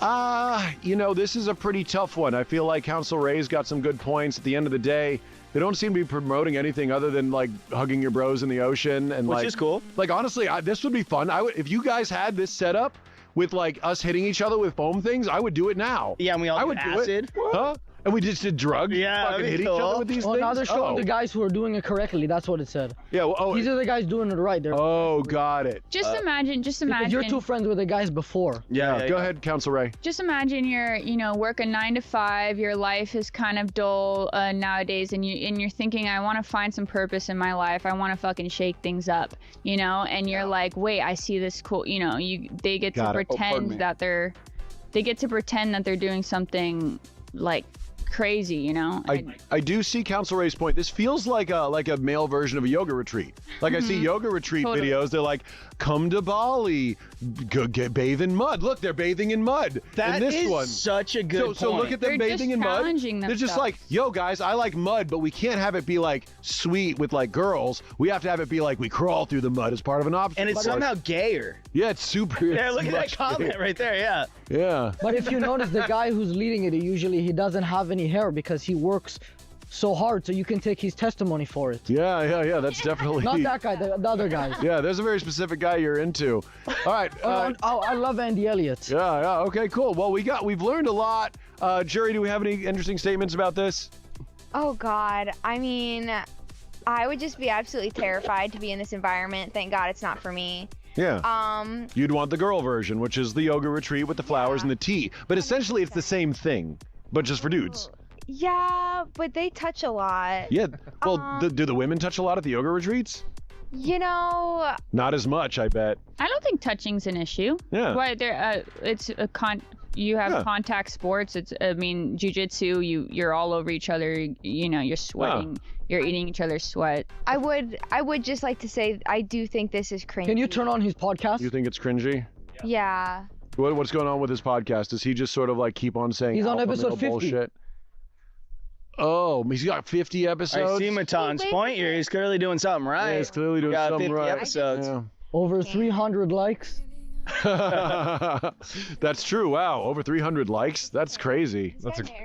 This is a pretty tough one. I feel like Council Ray's got some good points. At the end of the day, they don't seem to be promoting anything other than like hugging your bros in the ocean and Which is cool. Like honestly, this would be fun. If you guys had this setup with like us hitting each other with foam things, I would do it now. Yeah, and we all I do would acid. do it. Huh? And we just did drugs. Yeah, fucking that'd hit be each cool. other with these Well, things. now they're showing the guys who are doing it correctly. That's what it said. Yeah. Well, These are the guys doing it right. Oh, got it. Just imagine. Because you're 2 friends with the guys before. Yeah. Go ahead, Council Ray. Just imagine you're, working 9 to 5. Your life is kind of dull nowadays, and you're thinking, I want to find some purpose in my life. I want to fucking shake things up, And you're like, wait, I see this cool. They get to pretend that they're doing something like crazy, I do see Council Ray's point. This feels like a male version of a yoga retreat. Like I see yoga retreat videos. They're like, come to Bali, go bathe in mud. Look, they're bathing in mud. That in this is one. such a good So look point. at them They're bathing just in mud. challenging They're just themselves. like, yo guys, I like mud, but we can't have it be like sweet with like girls. We have to have it be like we crawl through the mud as part of an obstacle. And it's somehow gayer. Yeah, it's super. Yeah, look at that comment right there. Yeah. Yeah. But if you notice, the guy who's leading it, usually he doesn't have any hair because he works so hard, so you can take his testimony for it. Yeah. That's definitely. Not that guy, the other guys. Yeah, there's a very specific guy you're into. All right. I love Andy Elliott. Yeah. Okay, cool. Well, we've learned a lot. Jerry, do we have any interesting statements about this? Oh God, I mean, I would just be absolutely terrified to be in this environment. Thank God it's not for me. Yeah. You'd want the girl version, which is the yoga retreat with the flowers and the tea. But essentially, it's the same thing, but just for dudes. Yeah, but they touch a lot. Yeah. Well, do the women touch a lot at the yoga retreats? You know. Not as much, I bet. I don't think touching's an issue. Yeah. Why there? It's a You have contact sports. I mean, jujitsu. You're all over each other. You know, you're sweating. You're eating each other's sweat. I would just like to say I do think this is cringy. Can you turn on his podcast? You think it's cringy? Yeah. What's going on with his podcast? Does he just sort of like keep on saying He's on alpha episode male 50. bullshit? Oh, he's got 50 episodes. I see Matan's point here. He's clearly doing something right. Yeah, he's clearly doing got something 50 right. episodes. Yeah. Over 300 likes. That's true. Wow, over 300 likes. That's crazy.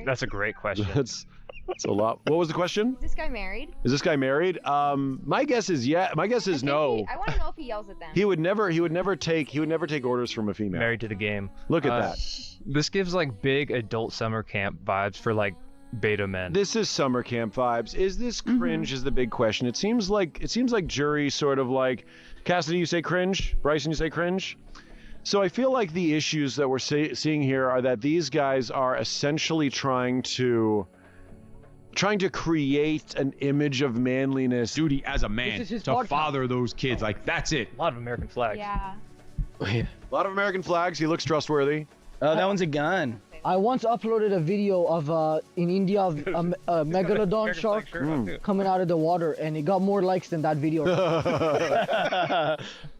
That's a great question. That's a lot. What was the question? Is this guy married? Is this guy married? My guess is yeah. My guess is no. I want to know if he yells at them. He would never take orders from a female. Married to the game. Look at that. This gives like big adult summer camp vibes for like beta men. This is summer camp vibes. Is this cringe is the big question. It seems like jury sort of like, Cassidy, you say cringe? Bryson, you say cringe? So I feel like the issues that we're seeing here are that these guys are essentially trying to create an image of manliness. Duty as a man to father those kids. Like, that's it. A lot of American flags. Yeah. A lot of American flags. He looks trustworthy. Oh, that one's a gun. I once uploaded a video of in India of a megalodon shark coming out of the water, and it got more likes than that video.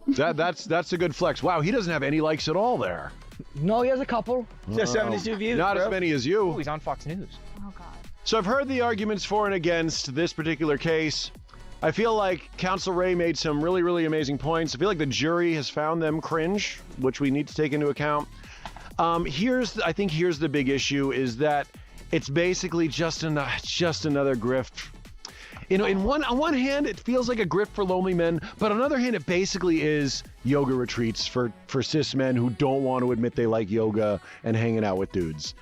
That's a good flex. Wow, he doesn't have any likes at all there. No, he has a couple. Just 72 views. Not bro. as many as you. Oh, he's on Fox News. Oh God. So I've heard the arguments for and against this particular case. I feel like Counsel Ray made some really, really amazing points. I feel like the jury has found them cringe, which we need to take into account. I think here's the big issue is that it's basically just another grift. You know, on one hand, it feels like a grift for lonely men, but on the other hand, it basically is yoga retreats for cis men who don't want to admit they like yoga and hanging out with dudes.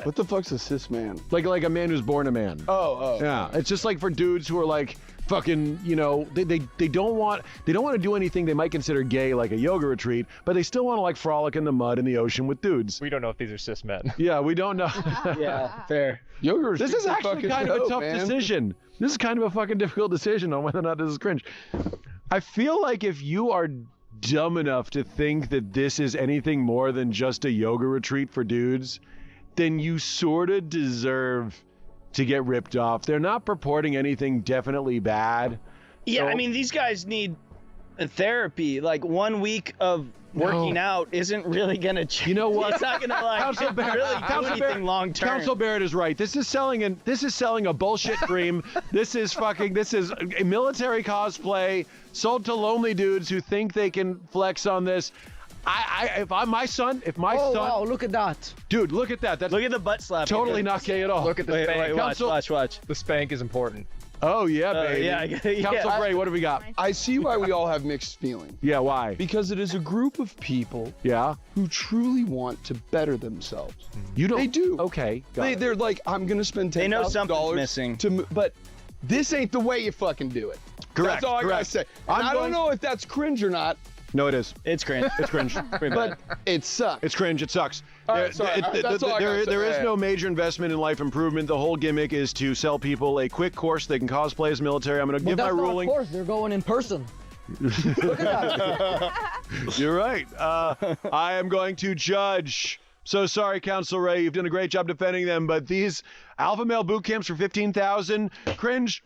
What the fuck's a cis man? Like a man who's born a man. Oh. Yeah, it's just like for dudes who are like fucking, you know, they don't want to do anything they might consider gay, like a yoga retreat, but they still want to like frolic in the mud in the ocean with dudes. We don't know if these are cis men. Yeah, we don't know. Yeah, fair. Yoga retreats This is are actually fucking kind of a dope, tough man. decision. This is kind of a fucking difficult decision on whether or not this is cringe. I feel like if you are dumb enough to think that this is anything more than just a yoga retreat for dudes, then you sort of deserve to get ripped off. They're not purporting anything definitely bad. Yeah, So- I mean, these guys need a therapy. Like 1 week of working out isn't really gonna change. You know what? It's not gonna like Counsel Barrett, really do anything long term. Counsel Barrett is right. This is selling a bullshit dream. This is a military cosplay sold to lonely dudes who think they can flex on this. If my son, wow, look at that. Dude, look at that. That's Look at the butt slap. totally not gay at all. Look at the spank. Watch. The spank is important. Oh yeah, baby. yeah. Counsel Gray, what do we got? I see why we all have mixed feelings. Yeah, why? Because it is a group of people who truly want to better themselves. You don't. They do. Okay. got it. They're like, I'm gonna spend $10,000 They know something's missing. but this ain't the way you fucking do it. Correct. That's all I gotta correct. say. And I don't know if that's cringe or not, No, it is. It's cringe. It's cringe. but it sucks. It's cringe. It sucks. All right, sorry, that's all I gotta say. There is no major investment in life improvement. The whole gimmick is to sell people a quick course they can cosplay as military. I'm going to But give my that's not ruling. a course. They're going in person. Look at that. You're right. I am going to judge. So sorry, Counsel Ray. You've done a great job defending them, but these alpha male boot camps for 15,000, cringe.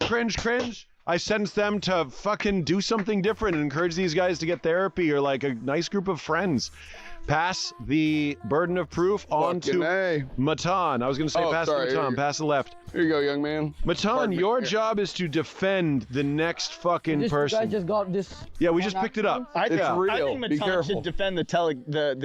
I sense them to fucking do something different and encourage these guys to get therapy or like a nice group of friends. Pass the burden of proof on to Matan. I was going to say pass to Matan. Pass the left. Here you go, young man. Matan, your job is to defend the next fucking This person. guy just got this. Yeah, we just picked it up. I think, Yeah. I think Matan should defend the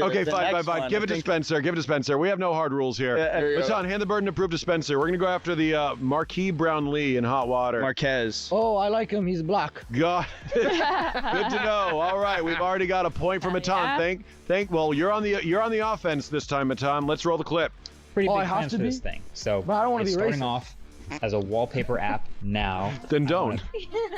Okay, the fine. next one. Give it to Spencer. Give it to Spencer. We have no hard rules here. Matan, hand the burden of proof to Spencer. We're going to go after the Marquis Brownlee in hot water. Marquez. Oh, I like him. He's black. God. Good to know. All right, we've already got a point for Matan. Well, you're on the offense this time, Matan. Let's roll the clip. Pretty Oh, big I have plans to for be? this thing. So But I don't wanna be starting racist. off as a wallpaper app now. Then don't.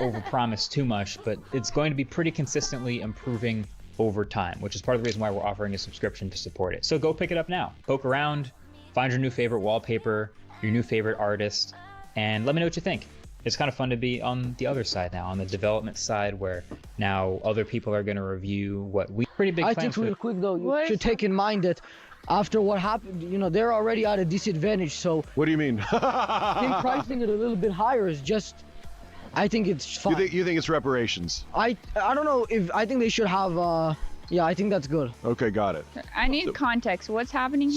Overpromise too much, but it's going to be pretty consistently improving over time, which is part of the reason why we're offering a subscription to support it. So go pick it up now. Poke around, find your new favorite wallpaper, your new favorite artist, and let me know what you think. It's kind of fun to be on the other side now, on the development side, where now other people are going to review what we pretty big I plans think real quick though, you should take in mind that after what happened, you know, they're already at a disadvantage. So what do you mean? I think pricing it a little bit higher is just, I think it's fine. You think it's reparations? I don't know if I think they should have. Yeah, I think that's good. Okay, got it. I need context. What's happening?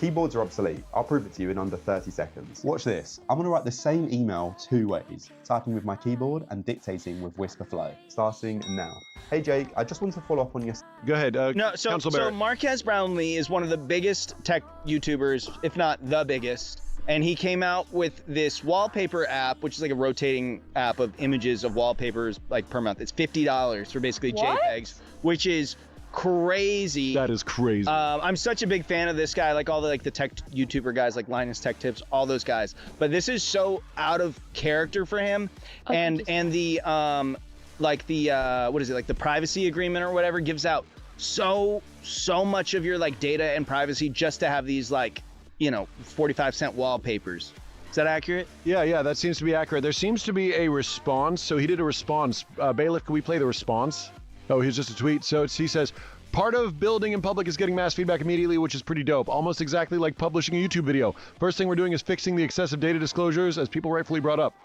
Keyboards are obsolete. I'll prove it to you in under 30 seconds. Watch this. I'm gonna write the same email 2 ways, typing with my keyboard and dictating with Whisper Flow. Starting now. Hey Jake, I just want to follow up on your... Go ahead, No, so Marquez Brownlee is one of the biggest tech YouTubers, if not the biggest. And he came out with this wallpaper app, which is like a rotating app of images of wallpapers like per month. It's $50 for basically JPEGs, which is crazy. That is crazy. I'm such a big fan of this guy, like all the tech YouTuber guys, like Linus Tech Tips, all those guys. But this is so out of character for him, and the what is it, like the privacy agreement or whatever gives out so much of your like data and privacy just to have these 45-cent wallpapers. Is that accurate? Yeah, that seems to be accurate. There seems to be a response. So he did a response. Bailiff, can we play the response? Oh, here's just a tweet. So he says, part of building in public is getting mass feedback immediately, which is pretty dope. Almost exactly like publishing a YouTube video. First thing we're doing is fixing the excessive data disclosures, as people rightfully brought up.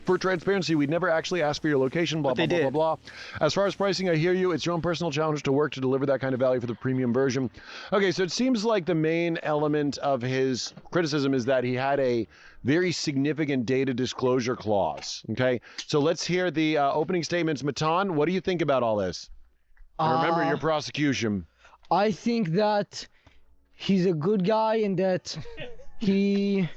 For transparency, we'd never actually ask for your location, blah, blah, blah, blah, blah. As far as pricing, I hear you. It's your own personal challenge to work to deliver that kind of value for the premium version. Okay, so it seems like the main element of his criticism is that he had a very significant data disclosure clause, okay? So let's hear the opening statements. Matan, what do you think about all this? And remember your prosecution. I think that he's a good guy and that he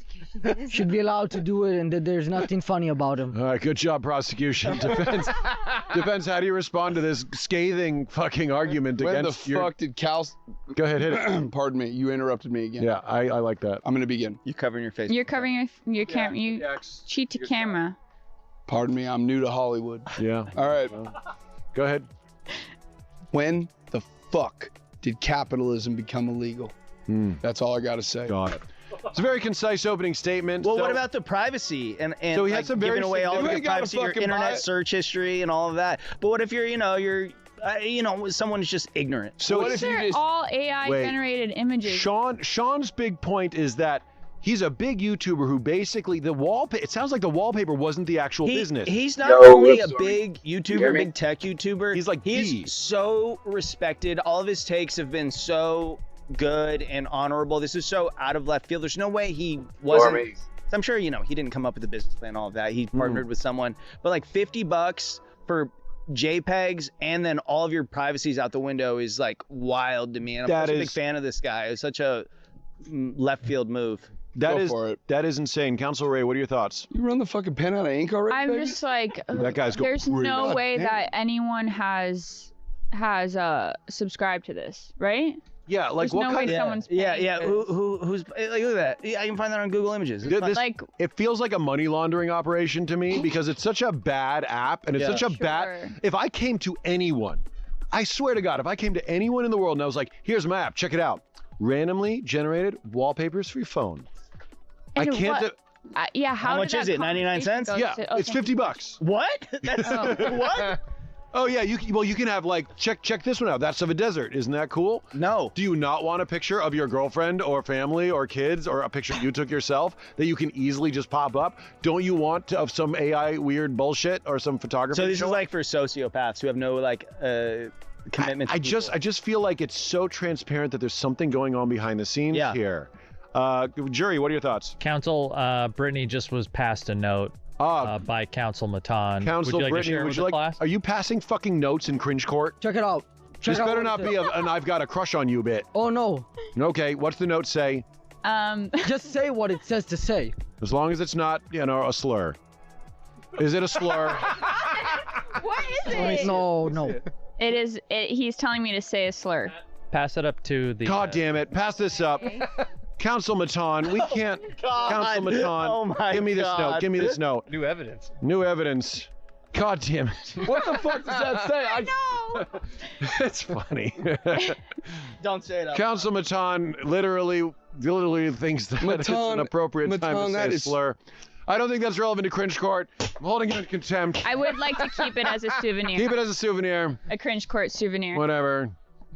should be allowed to do it and that there's nothing funny about him. All right, good job, prosecution. Defense, how do you respond to this scathing fucking argument against When the fuck did Cal... Go ahead, hit it. Pardon me, you interrupted me again. Yeah, I like that. I'm gonna begin. You're covering your face. You're covering your camera. You cheat to camera. Pardon me, I'm new to Hollywood. Yeah. All right. Go ahead. When the fuck did capitalism become illegal? That's all I gotta say. Got it. It's a very concise opening statement. Well, what about the privacy and so he had some very giving away all of your privacy, your internet search history, and all of that? But what if someone's just ignorant? So what if you're all AI generated images? Sean's big point is that he's a big YouTuber who basically it sounds like the wallpaper wasn't the actual business. He's not only a big YouTuber, big tech YouTuber. He's so respected. All of his takes have been so good and honorable. This is so out of left field. There's no way he wasn't. I'm sure he didn't come up with the business plan, all of that. He partnered with someone, but like $50 for JPEGs and then all of your privacy's out the window is like wild to me. And I'm such a big fan of this guy. It's such a left field move. That is insane. Council Ray, what are your thoughts? You run the fucking pen out of ink already, I'm baby? just like, that guy's there's no way that anyone has subscribed to this, right? Yeah, like there's no way someone's who's like, look at that. Yeah, I can find that on Google Images. It feels like a money laundering operation to me because it's such a bad app and it's such a bad. If I came to anyone, I swear to God, if I came to anyone in the world and I was like, here's my app, check it out. Randomly generated wallpapers for your phone. And I can't. How much is it? 99 cents? Yeah, it's $50. What? That's what? Oh yeah, you can have like check this one out. That's of a desert. Isn't that cool? No. Do you not want a picture of your girlfriend or family or kids or a picture you took yourself that you can easily just pop up? Don't you want of some AI weird bullshit or some photography? So this is like for sociopaths who have no commitment. I just feel like it's so transparent that there's something going on behind the scenes here. Jury, what are your thoughts? Counsel, Brittany just was passed a note. By Counsel Matan. Counsel would you like Brittany, to share with the class? Are you passing fucking notes in cringe court? Check it out. This better not be an I've got a crush on you bit. Oh no. Okay, what's the note say? Just say what it says to say. As long as it's not, a slur. Is it a slur? What is it? No. It is. He's telling me to say a slur. Pass it up to the. God damn it! Pass this up. Council Matan, we can't. Council Matan, Oh my give me this note. Give me this note. New evidence. New evidence. God damn it. What the fuck does that say? It's funny. Don't say it out. Council Matan literally thinks that it's an appropriate time to say a slur. I don't think that's relevant to Cringe Court. I'm holding it in contempt. I would like to keep it as a souvenir. Keep it as a souvenir. A Cringe Court souvenir. Whatever.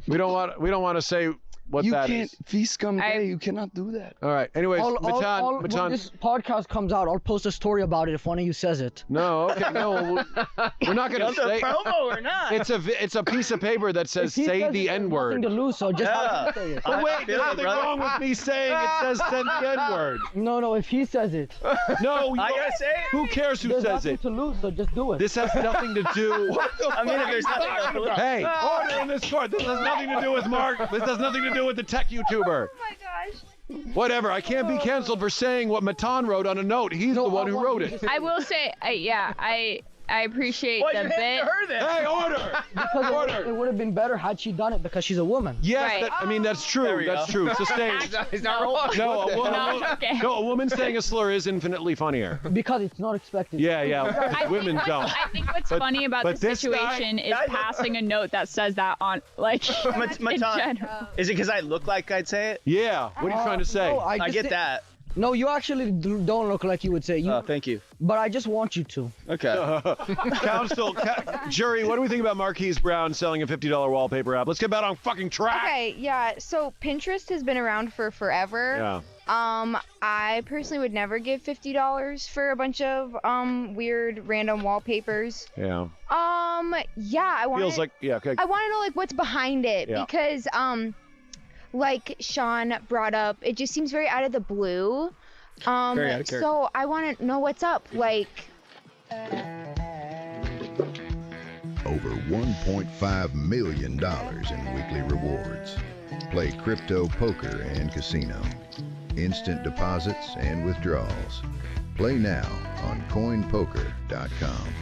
We don't want to say what that is. You cannot do that. All right. Anyways, Matan. When this podcast comes out, I'll post a story about it if one of you says it. No, okay, no, we're not gonna say. promo or not? It's a piece of paper that says "say the N-word." Nothing to lose, so just say it. Oh wait, there's nothing wrong with me saying it says "send the N-word." No, if he says it. No, I gotta say it. who cares who There's says nothing it? to lose, so just do it. This has nothing to do. I mean, if there's nothing to lose. Hey, order in this court. This has nothing to do with Mark. This has nothing to do with the tech YouTuber. Oh my gosh. Whatever. I can't be canceled for saying what Matan wrote on a note. He's the one who wrote it. I will say, I appreciate What, the you handed bit. her then? Hey, order! Because it would have been better had she done it because she's a woman. Yes, Right. That's true. That's true. Sustained. He's not wrong. No, a woman saying a slur is infinitely funnier. Because it's not expected. Yeah. Women don't. I think what's funny about but the this guy- situation is passing a note that says that on, like, in Matan, general. is it because I look like I'd say it? Yeah. What are you trying to say? No, I just get thi- that. No, you actually don't look like you would say. Oh, thank you. But I just want you to. Okay. Jury, what do we think about Marquise Brown selling a $50 wallpaper app? Let's get back on fucking track. Okay, yeah. So Pinterest has been around for forever. Yeah. I personally would never give $50 for a bunch of weird random wallpapers. Yeah. Yeah, I want. Feels like okay. I want to know like what's behind it because like Sean brought up, it just seems very out of the blue. Very out of character. So I want to know what's up. Like. Over $1.5 million in weekly rewards. Play crypto, poker, and casino. Instant deposits and withdrawals. Play now on coinpoker.com.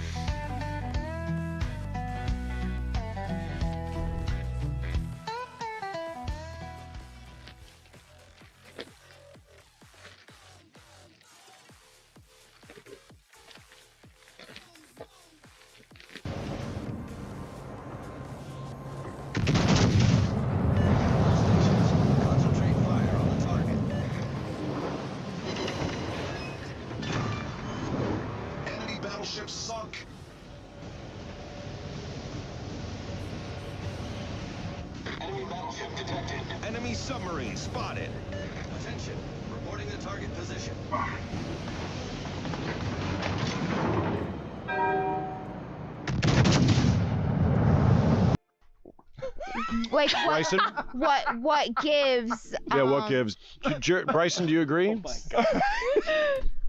Battleship sunk. Enemy battleship detected. Enemy submarine spotted. Attention. Reporting the target position. Like what? Bryson? What gives? Yeah, what gives? Bryson, do you agree?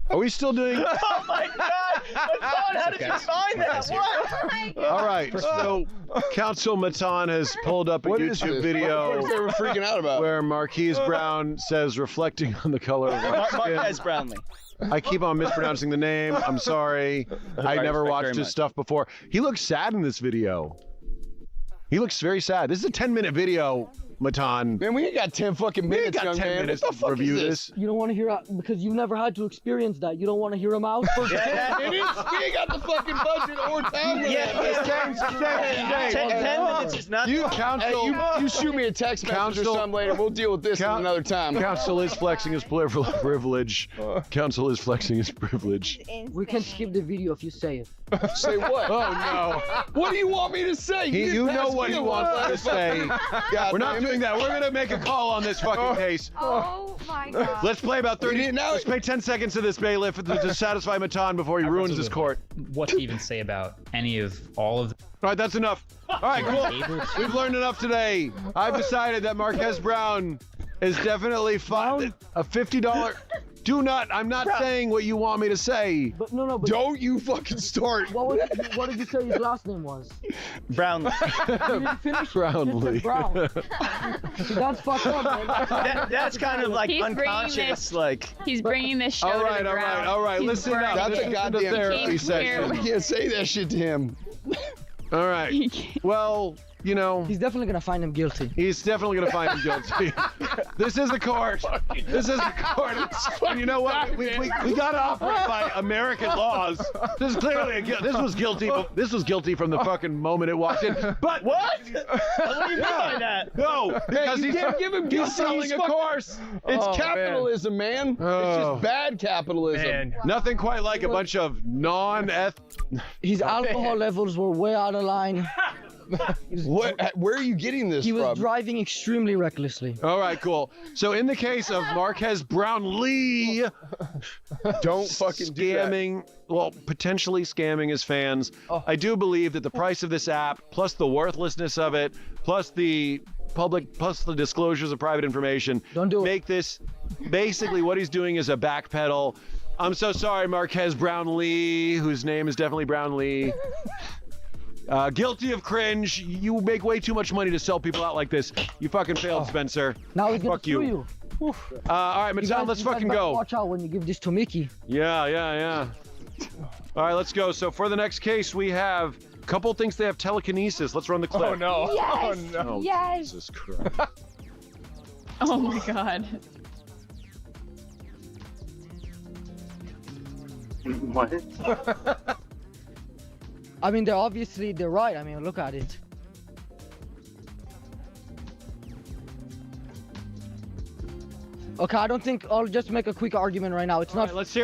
Are we still doing? Oh my God! Matan, how did you find that? What? All right, so Council Matan has pulled up a YouTube video What they were freaking out about? where Marquise Brown says, reflecting on the color of my skin. Marquez Brownlee. I keep on mispronouncing the name. I'm sorry. I never watched his stuff before. He looks sad in this video. He looks very sad. This is a 10-minute video, Matan. Man, we ain't got 10 fucking minutes, We ain't got young 10 man. minutes What the to fuck review is this. You don't want to hear because you've never had to experience that. You don't want to hear him out. Yeah, it is. We ain't got the fucking budget or time. for that. 10 minutes is nothing. You, Council, hey, you shoot me a text message or something later. We'll deal with this another time. Council is flexing his privilege. Council is flexing his privilege. We can skip the video if you say it. Say what? Oh no! What do you want me to say? You know what he wants to say. God, we're not doing that. We're gonna make a call on this fucking case. Oh my God. Let's play about 30. Let's play 10 seconds of this bailiff to satisfy Matan before he ruins his court. What to even say about any of all of. All right, that's enough. All right, cool. We've learned enough today. I've decided that Marquez Brown is definitely fine. A $50. I'm not saying what you want me to say. But no. But don't you fucking start. What did you say his last name was? Brownlee. You didn't finish. Brownlee. Brown. That's fucked up, man. That's kind of like He's unconscious, like. He's bringing this show All to right, the ground. all right. He's Listen up. burning That's it. a goddamn therapy Keep session. You can't say that shit to him. All right. Well, you know. He's definitely gonna find him guilty. He's definitely gonna find him guilty. This is the court. This is the court. And you know what? We gotta operate by American laws. This is clearly this was guilty. This was guilty from the fucking moment it walked in. But what? What do you mean by that? No, because you can't give him he's selling a course. It's capitalism, man. It's just bad capitalism. Man. Nothing quite like a bunch of His alcohol levels were way out of line. Where are you getting this from? He was driving extremely recklessly. All right, cool. So in the case of Marquez Brownlee, don't fucking scamming, well, potentially scamming his fans. I do believe that the price of this app, plus the worthlessness of it, plus the disclosures of private information, make this basically what he's doing is a backpedal. I'm so sorry, Marquez Brownlee, whose name is definitely Brownlee. Guilty of cringe. You make way too much money to sell people out like this. You fucking failed, Spencer. Now he's gonna Fuck sue you. All right, Matan, let's fucking go. Watch out when you give this to Mickey. Yeah. All right, let's go. So for the next case, we have a couple things they have telekinesis. Let's run the clip. Oh no. Yes. Oh no. Yes. Jesus Christ. Oh my god. What? I mean, they're right. I mean, look at it. Okay, I don't think I'll just make a quick argument right now. It's not. Right, let's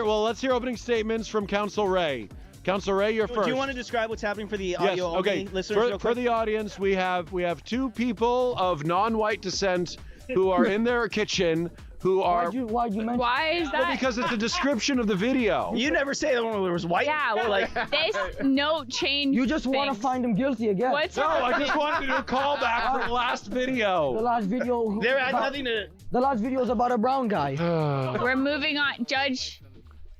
hear opening statements from Council Ray. Council Ray, you're first. Do you want to describe what's happening for the audio only listeners? For the audience, we have two people of non-white descent who are in their kitchen who are. Why'd you mention? Why is that? Well, because it's a description of the video. You never say the one where it was white. Yeah, well, like this note changed. You just want to find him guilty again. What's No, I just wanted to do a callback for the last video. The last video. There had nothing to. The last video is about a brown guy. We're moving on, Judge.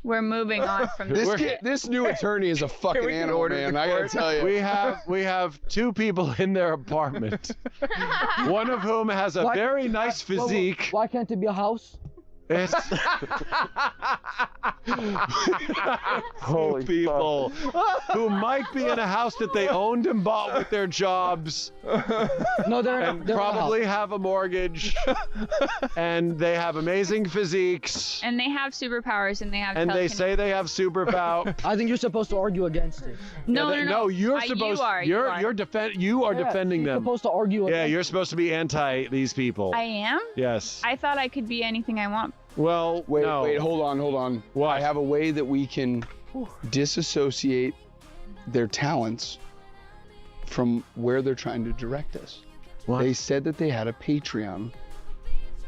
We're moving on from this new attorney is a fucking animal, man. I gotta tell you. We have two people in their apartment. One of whom has a very nice physique. Why can't it be a house? It's Holy people who might be in a house that they owned and bought with their jobs. No, they're probably have a mortgage, and they have amazing physiques. And they have superpowers, and they have. And they say they have superpower. I think you're supposed to argue against it. No. You're supposed. You are defending them. You're supposed to argue. Yeah, you're supposed to be anti these people. I am? Yes. I thought I could be anything I want. Well, wait, no. hold on. What? I have a way that we can disassociate their talents from where they're trying to direct us. What? They said that they had a Patreon.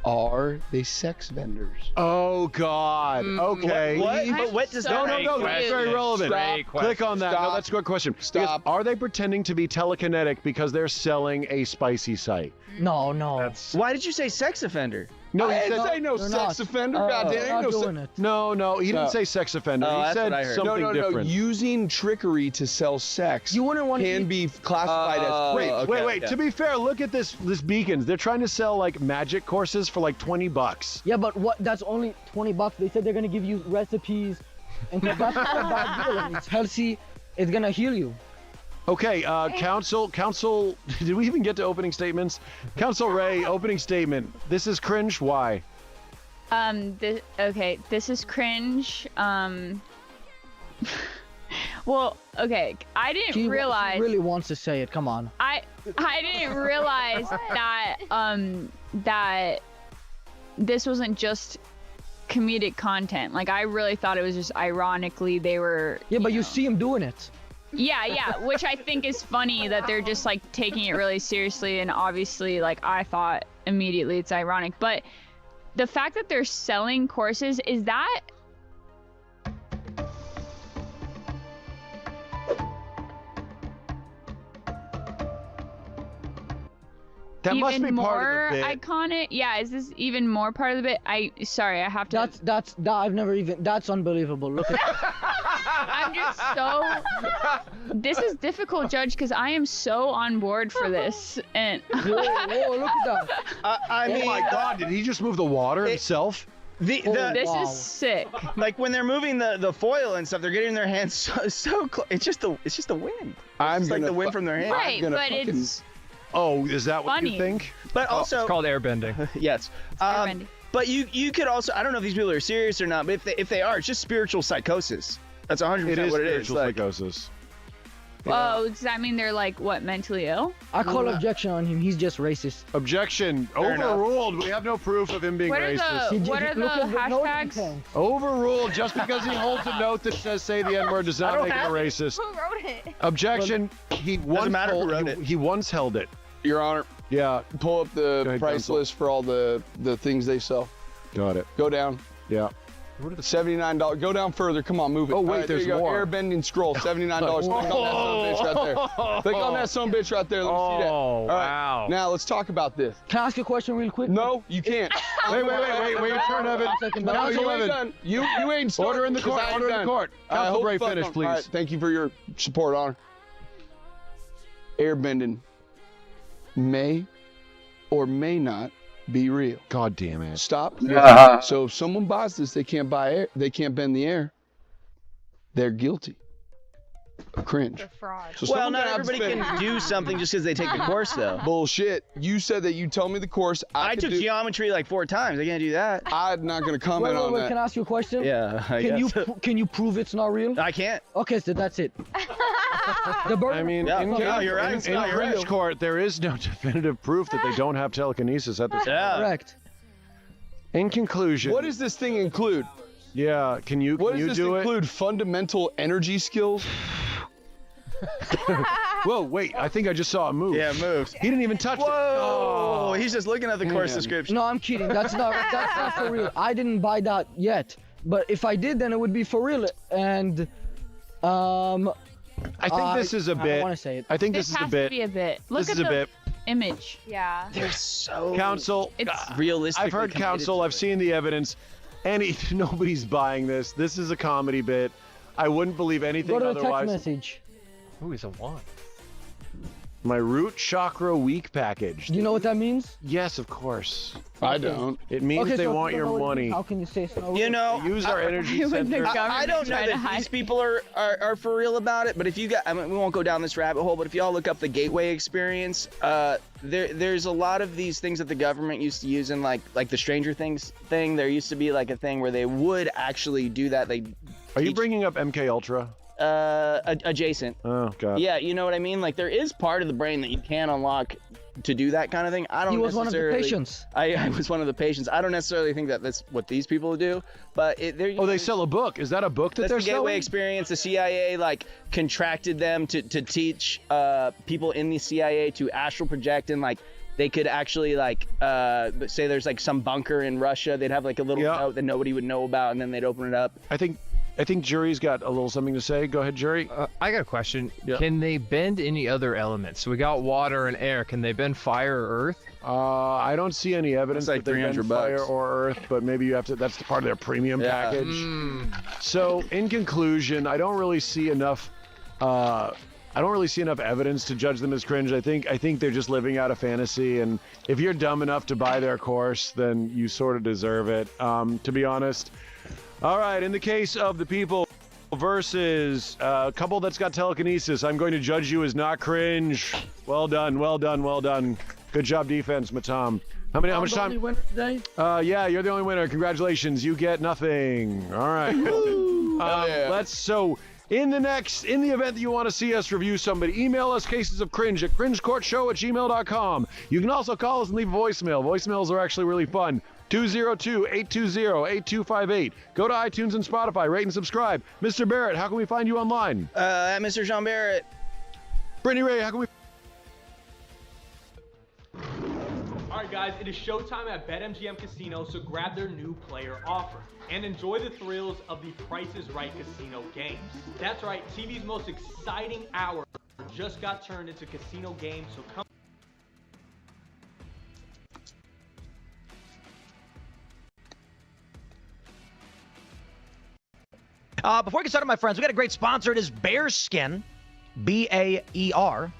Are they sex vendors? Oh God. Okay. What? But what does that mean? No, that's very relevant. Click on that. Stop. No, that's a good question. Stop. Because are they pretending to be telekinetic because they're selling a spicy site? No. Why did you say sex offender? No, I he didn't said say no sex offender. Goddamn, No, he didn't say sex offender. He said something different. Using trickery to sell sex can be classified as Wait. To be fair, look at this beacons. They're trying to sell like magic courses for like $20. Yeah, but that's only $20. They said they're gonna give you recipes, and that's not a bad deal. And it's healthy. It's gonna heal you. Okay, Council, did we even get to opening statements? Council Ray, opening statement. This is cringe, why? This is cringe. Well, okay, I didn't realize. She really wants to say it, come on. I didn't realize that, that this wasn't just comedic content. Like, I really thought it was just ironically they were. Yeah, but you see him doing it. Yeah, which I think is funny that they're just like taking it really seriously, and obviously like I thought immediately it's ironic, but the fact that they're selling courses, is that that must be part of the bit. Iconic? Yeah, is this even more part of the bit? I have to. That's unbelievable. Look at that. I'm just so. This is difficult, Judge, because I am so on board for this. And whoa, look at that. I mean, oh my God, did he just move the water himself? This is sick. Like when they're moving the foil and stuff, they're getting their hands so close. It's just the wind. It's like the wind from their hands. Right, but it's. Oh, is that what Funny. you think? But also, It's called airbending. yes. airbending. But you could also, I don't know if these people are serious or not, but if they are, it's just spiritual psychosis. That's 100% It is what it is. spiritual psychosis. Oh, does that mean they're like what, mentally ill? I call objection on him. He's just racist. Objection. Fair enough. Overruled. We have no proof of him being What are racist. the what are the hashtags? Overruled. Just because he holds a note that says "say the N-word" does not make him a racist. Who wrote it? Objection. He once matter who held, wrote he, it. he once held it. Your Honor, Yeah. pull up the Go ahead, price counsel. list for all the things they sell. Got it. Go down. Yeah. $79. Go down further. Come on, move it. Oh, wait, All right, there there's you go. more. Airbending scroll, $79. Click on that son of a bitch right there. Let me see that. All right. Wow. Now let's talk about this. Can I ask you a question real quick? No, you can't. Wait your turn, Evan. No, Counsel you ain't Evan. done. You ain't started. Order in the court. 'cause I ain't Order in the done. court. All right, Counsel hold Bray, the fuck finish, on. please. All right, thank you for your support, Honor. Airbending may or may not be real. God damn it. Stop. So if someone buys this, they can't buy air. They can't bend the air. They're guilty. Cringe. The fraud. So Well, someone not gonna have to everybody spend- can do something just because they take the course, though. Bullshit. You said that you tell me the course. I took geometry like 4 times. I can't do that. I'm not gonna comment on Wait, that. can I ask you a question? Yeah, I Can you guess. can you prove it's not real? I can't. Okay, so that's it. The burden. I mean, Yeah. in, No, you're right. in, It's in not French real. court, there is no definitive proof that they don't have telekinesis at this. Yeah. Correct. In conclusion, What does this thing include? yeah, can you What can you does this do it? include? Fundamental energy skills? Whoa, wait! I think I just saw it move. Yeah, it moved. He didn't even touch it. Whoa! He's just looking at the course Man. description. No, I'm kidding. That's not for real. I didn't buy that yet. But if I did, then it would be for real. And I think this is a I bit. don't want to say it. I think this This is a has bit. to be a bit. Look This at is a the bit. image. Yeah. They're so Counsel, It's realistic. I've heard counsel. I've seen the evidence. Nobody's buying this. This is a comedy bit. I wouldn't believe anything Go to the text otherwise. message. Who is a one? My root chakra week package. Do you know what that means? Yes, of course. I don't. It means Okay, they so if want you your don't know what it money. means, How can you say it's not real? You know, They use our energy When the center. government I don't know try to that hide these people are for real about it, but if you got, I mean, we won't go down this rabbit hole, but if y'all look up the Gateway experience, there's a lot of these things that the government used to use in like the Stranger Things thing. There used to be like a thing where they would actually do that. They Are you bringing up MK Ultra? adjacent. Oh God. Yeah, you know what I mean? Like there is part of the brain that you can unlock to do that kind of thing. I don't He was one of the necessarily. patients. I was one of the patients. I don't necessarily think that that's what these people do, but Oh, they sell a book. Is that a book that that's they're the Gateway selling? experience. The CIA like contracted them to teach people in the CIA to astral project, and like they could actually like say there's like some bunker in Russia. They'd have like a little note that nobody would know about, and then they'd open it up. I think Jury's got a little something to say. Go ahead, Jury. I got a question. Can they bend any other elements? So we got water and air. Can they bend fire or earth? I don't see any evidence That's like that they bend $300 fire or earth, but maybe you have to. That's part of their premium package. So, in conclusion, I don't really see enough. I don't really see enough evidence to judge them as cringe. I think they're just living out a fantasy, and if you're dumb enough to buy their course, then you sort of deserve it. To be honest. All right. In the case of the people versus a couple that's got telekinesis, I'm going to judge you as not cringe. Well done. Well done. Well done. Good job, defense, Matam. How much time? Only winner today? Yeah, you're the only winner. Congratulations. You get nothing. All right. In the event that you want to see us review somebody, email us cases of cringe at cringecourtshow@gmail.com. You can also call us and leave a voicemail. Voicemails are actually really fun. 202-820-8258. Go to iTunes and Spotify. Rate and subscribe. Mr. Barrett, how can we find you online? At Mr. Jean Barrett. Brittany Ray, how can we... Alright guys, it is showtime at BetMGM Casino, so grab their new player offer and enjoy the thrills of the Price is Right casino games. That's right, TV's most exciting hour just got turned into casino games, so come Before we get started, my friends, we got a great sponsor. It is Bearskin, BAER.SKIN/Tim.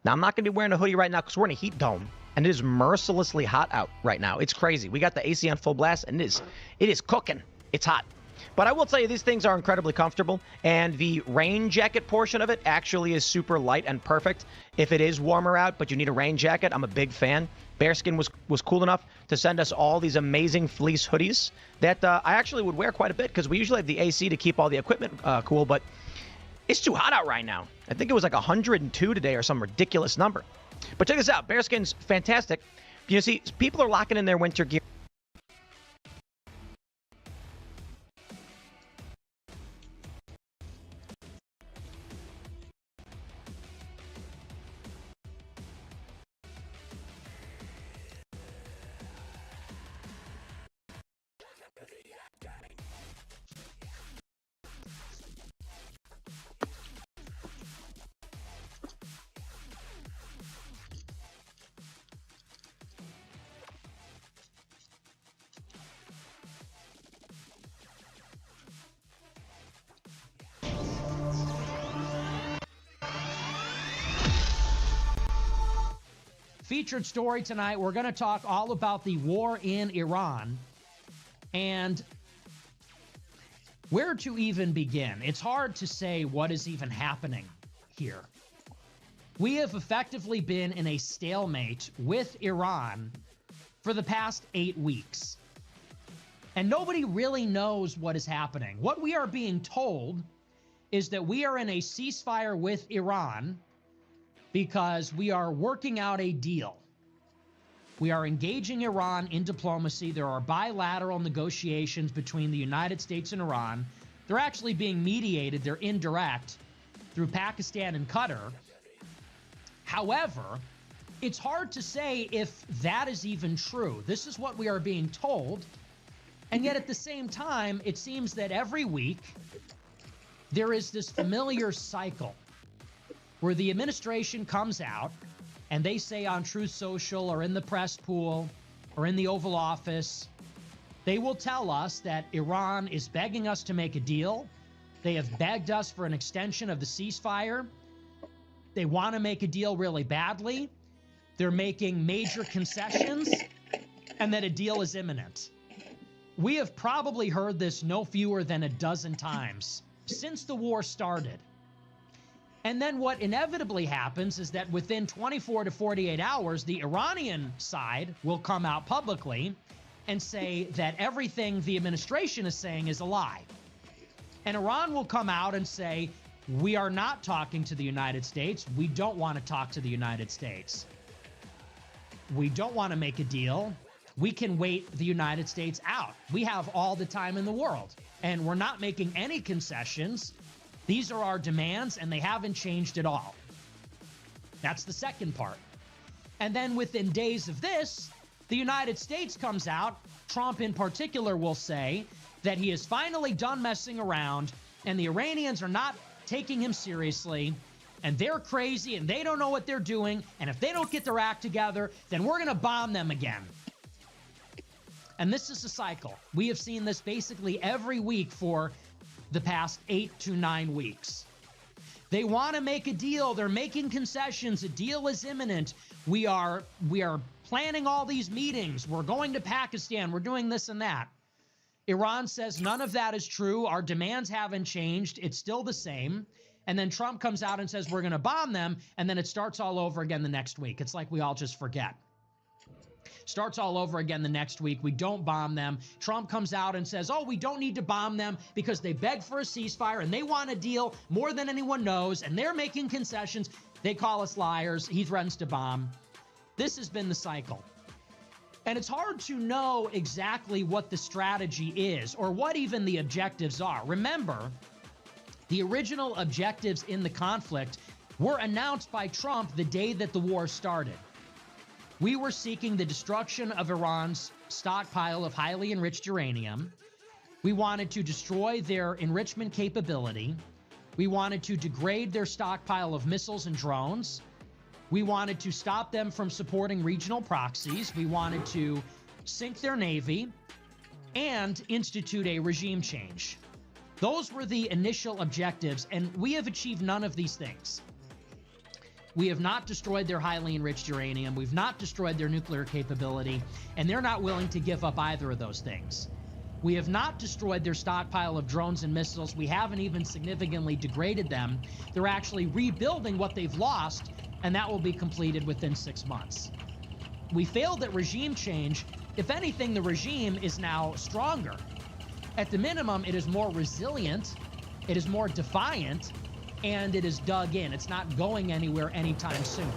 Now, I'm not going to be wearing a hoodie right now because we're in a heat dome, and it is mercilessly hot out right now. It's crazy. We got the AC on full blast, and it is cooking. It's hot. But I will tell you, these things are incredibly comfortable, and the rain jacket portion of it actually is super light and perfect if it is warmer out, but you need a rain jacket. I'm a big fan. Bearskin was cool enough to send us all these amazing fleece hoodies that I actually would wear quite a bit because we usually have the AC to keep all the equipment cool, but it's too hot out right now. I think it was like 102 today or some ridiculous number. But check this out. Bearskin's fantastic. You see, people are locking in their winter gear. Featured story tonight, we're going to talk all about the war in Iran and where to even begin. It's hard to say what is even happening here. We have effectively been in a stalemate with Iran for the past 8 weeks. And nobody really knows what is happening. What we are being told is that we are in a ceasefire with Iran because we are working out a deal. We are engaging Iran in diplomacy. There are bilateral negotiations between the United States and Iran. They're actually being mediated. They're indirect through Pakistan and Qatar. However, it's hard to say if that is even true. This is what we are being told. And yet at the same time, it seems that every week there is this familiar cycle where the administration comes out and they say on Truth Social or in the press pool or in the Oval Office, they will tell us that Iran is begging us to make a deal. They have begged us for an extension of the ceasefire. They want to make a deal really badly. They're making major concessions and that a deal is imminent. We have probably heard this no fewer than a dozen times since the war started. And then what inevitably happens is that within 24 to 48 hours, the Iranian side will come out publicly and say that everything the administration is saying is a lie. And Iran will come out and say, we are not talking to the United States. We don't want to talk to the United States. We don't want to make a deal. We can wait the United States out. We have all the time in the world. And we're not making any concessions. These are our demands, and they haven't changed at all. That's the second part. And then within days of this, the United States comes out, Trump in particular will say that he is finally done messing around, and the Iranians are not taking him seriously, and they're crazy, and they don't know what they're doing, and if they don't get their act together, then we're going to bomb them again. And this is a cycle. We have seen this basically every week for the past 8 to 9 weeks. They want to make a deal. They're making concessions. A deal is imminent. We are planning all these meetings. We're going to Pakistan. We're doing this and that. Iran says none of that is true. Our demands haven't changed. It's still the same. And then Trump comes out and says we're going to bomb them, and then it starts all over again the next week. It's like we all just forget. Starts all over again the next week. We don't bomb them. Trump comes out and says, oh, we don't need to bomb them because they begged for a ceasefire and they want a deal more than anyone knows, and they're making concessions. They call us liars. He threatens to bomb. This has been the cycle. And it's hard to know exactly what the strategy is or what even the objectives are. Remember, the original objectives in the conflict were announced by Trump the day that the war started. We were seeking the destruction of Iran's stockpile of highly enriched uranium. We wanted to destroy their enrichment capability. We wanted to degrade their stockpile of missiles and drones. We wanted to stop them from supporting regional proxies. We wanted to sink their navy and institute a regime change. Those were the initial objectives, and we have achieved none of these things. We have not destroyed their highly enriched uranium. We've not destroyed their nuclear capability, and they're not willing to give up either of those things. We have not destroyed their stockpile of drones and missiles. We haven't even significantly degraded them. They're actually rebuilding what they've lost, and that will be completed within 6 months. We failed at regime change. If anything, the regime is now stronger. At the minimum, it is more resilient, it is more defiant, and it is dug in. It's not going anywhere anytime soon.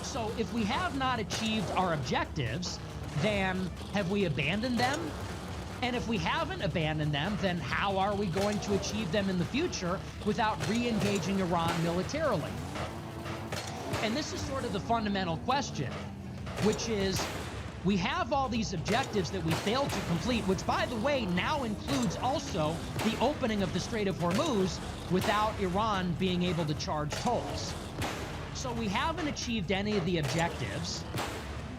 So if we have not achieved our objectives, then have we abandoned them? And if we haven't abandoned them, then how are we going to achieve them in the future without re-engaging Iran militarily? And this is sort of the fundamental question, which is, we have all these objectives that we failed to complete, which, by the way, now includes also the opening of the Strait of Hormuz without Iran being able to charge tolls. So we haven't achieved any of the objectives.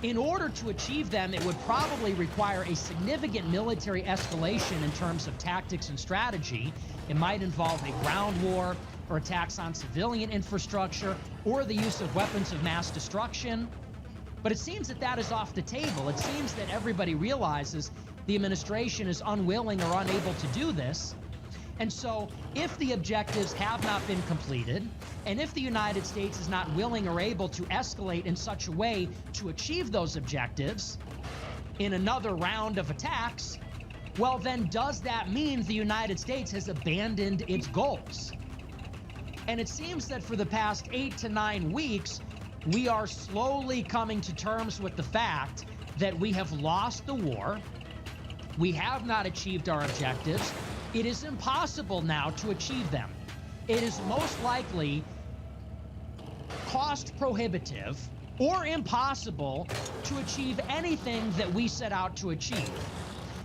In order to achieve them, it would probably require a significant military escalation in terms of tactics and strategy. It might involve a ground war or attacks on civilian infrastructure or the use of weapons of mass destruction. But it seems that that is off the table. It seems that everybody realizes the administration is unwilling or unable to do this. And so if the objectives have not been completed, and if the United States is not willing or able to escalate in such a way to achieve those objectives in another round of attacks, well, then does that mean the United States has abandoned its goals? And it seems that for the past 8 to 9 weeks, we are slowly coming to terms with the fact that we have lost the war. We have not achieved our objectives. It is impossible now to achieve them. It is most likely cost prohibitive or impossible to achieve anything that we set out to achieve.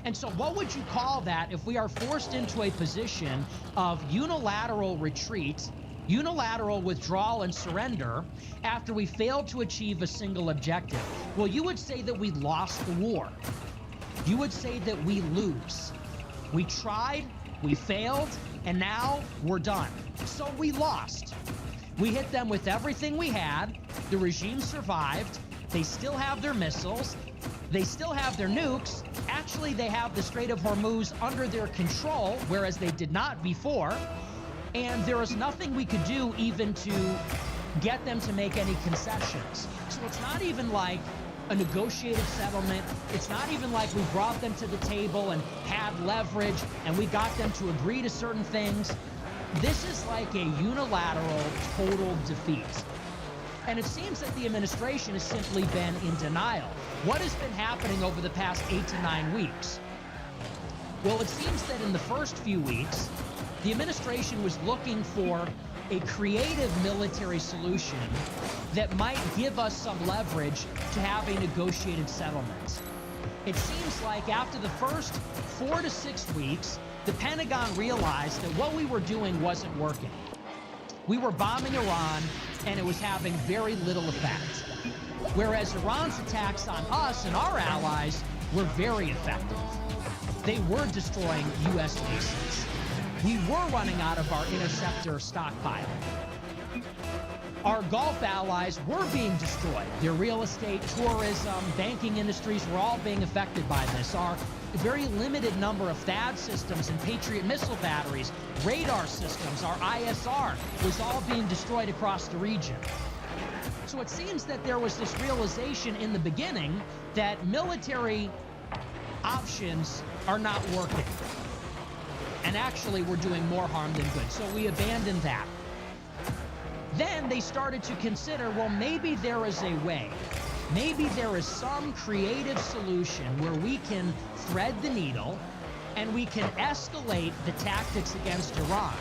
And so what would you call that if we are forced into a position of unilateral retreat, unilateral withdrawal and surrender after we failed to achieve a single objective? Well, you would say that we lost the war. You would say that we lose. We tried, we failed, and now we're done. So we lost. We hit them with everything we had. The regime survived. They still have their missiles. They still have their nukes. Actually, they have the Strait of Hormuz under their control, whereas they did not before. And there is nothing we could do even to get them to make any concessions. So it's not even like a negotiated settlement. It's not even like we brought them to the table and had leverage and we got them to agree to certain things. This is like a unilateral, total defeat. And it seems that the administration has simply been in denial. What has been happening over the past 8 to 9 weeks? Well, it seems that in the first few weeks, the administration was looking for a creative military solution that might give us some leverage to have a negotiated settlement. It seems like after the first 4 to 6 weeks, the Pentagon realized that what we were doing wasn't working. We were bombing Iran, and it was having very little effect. Whereas Iran's attacks on us and our allies were very effective. They were destroying U.S. bases. We were running out of our interceptor stockpile. Our Gulf allies were being destroyed. Their real estate, tourism, banking industries were all being affected by this. Our very limited number of THAAD systems and Patriot missile batteries, radar systems, our ISR was all being destroyed across the region. So it seems that there was this realization in the beginning that military options are not working. And actually, we're doing more harm than good. So we abandoned that. Then they started to consider, well, maybe there is a way. Maybe there is some creative solution where we can thread the needle and we can escalate the tactics against Iran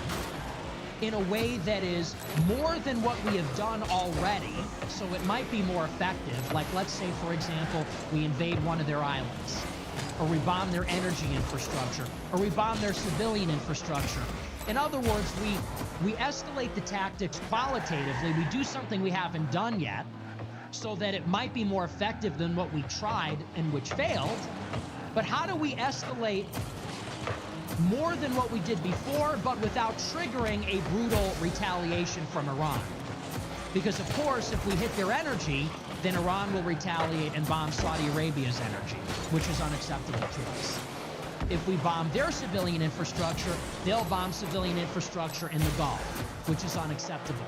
in a way that is more than what we have done already, so it might be more effective. Like, let's say, for example, we invade one of their islands, or we bomb their energy infrastructure, or we bomb their civilian infrastructure. In other words, we escalate the tactics qualitatively. We do something we haven't done yet, so that it might be more effective than what we tried and which failed. But how do we escalate more than what we did before, but without triggering a brutal retaliation from Iran? Because, of course, if we hit their energy, then Iran will retaliate and bomb Saudi Arabia's energy, which is unacceptable to us. if we bomb their civilian infrastructure, they'll bomb civilian infrastructure in the Gulf, which is unacceptable.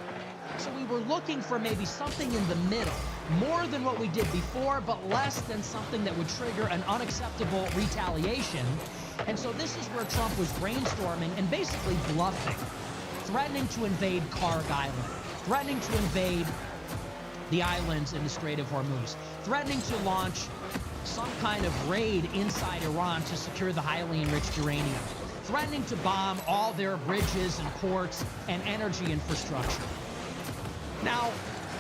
So we were looking for maybe something in the middle, more than what we did before, but less than something that would trigger an unacceptable retaliation. And so this is where Trump was brainstorming and basically bluffing, threatening to invade Karg Island, threatening to invade the islands in the Strait of Hormuz, threatening to launch some kind of raid inside Iran to secure the highly enriched uranium, threatening to bomb all their bridges and ports and energy infrastructure. Now,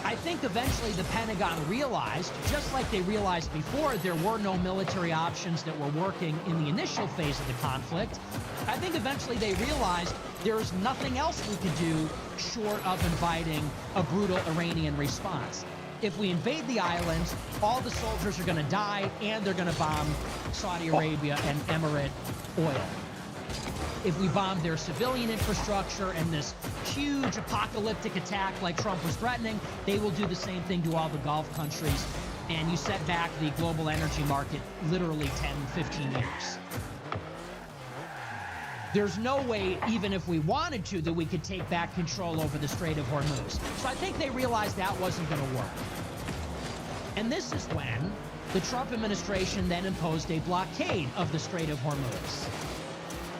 I think eventually the Pentagon realized, just like they realized before there were no military options that were working in the initial phase of the conflict, I think eventually they realized there's nothing else we could do short of inviting a brutal Iranian response. If we invade the islands, all the soldiers are going to die, and they're going to bomb Saudi Arabia and Emirate oil. If we bomb their civilian infrastructure and this huge apocalyptic attack like Trump was threatening, they will do the same thing to all the Gulf countries, and you set back the global energy market literally 10, 15 years. There's no way, even if we wanted to, that we could take back control over the Strait of Hormuz. So I think they realized that wasn't going to work. And this is when the Trump administration then imposed a blockade of the Strait of Hormuz.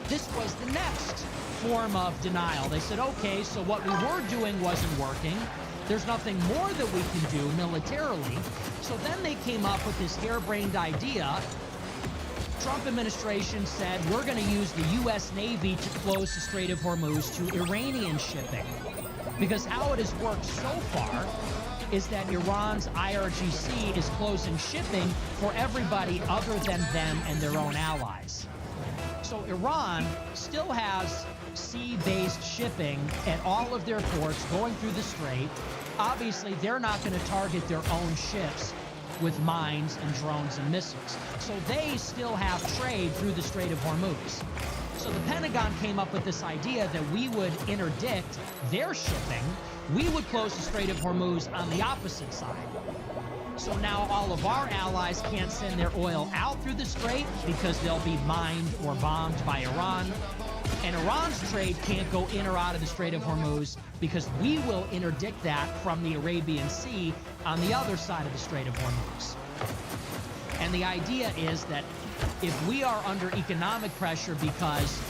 This was the next form of denial. They said, okay, so what we were doing wasn't working. There's nothing more that we can do militarily. So then they came up with this harebrained idea. Trump administration said, we're going to use the U.S. Navy to close the Strait of Hormuz to Iranian shipping. Because how it has worked so far is that Iran's IRGC is closing shipping for everybody other than them and their own allies. So Iran still has sea-based shipping at all of their ports going through the strait. Obviously, they're not going to target their own ships with mines and drones and missiles. So they still have trade through the Strait of Hormuz. So the Pentagon came up with this idea that we would interdict their shipping. We would close the Strait of Hormuz on the opposite side. So now all of our allies can't send their oil out through the strait because they'll be mined or bombed by Iran. And Iran's trade can't go in or out of the Strait of Hormuz because we will interdict that from the Arabian Sea on the other side of the Strait of Hormuz. And the idea is that if we are under economic pressure because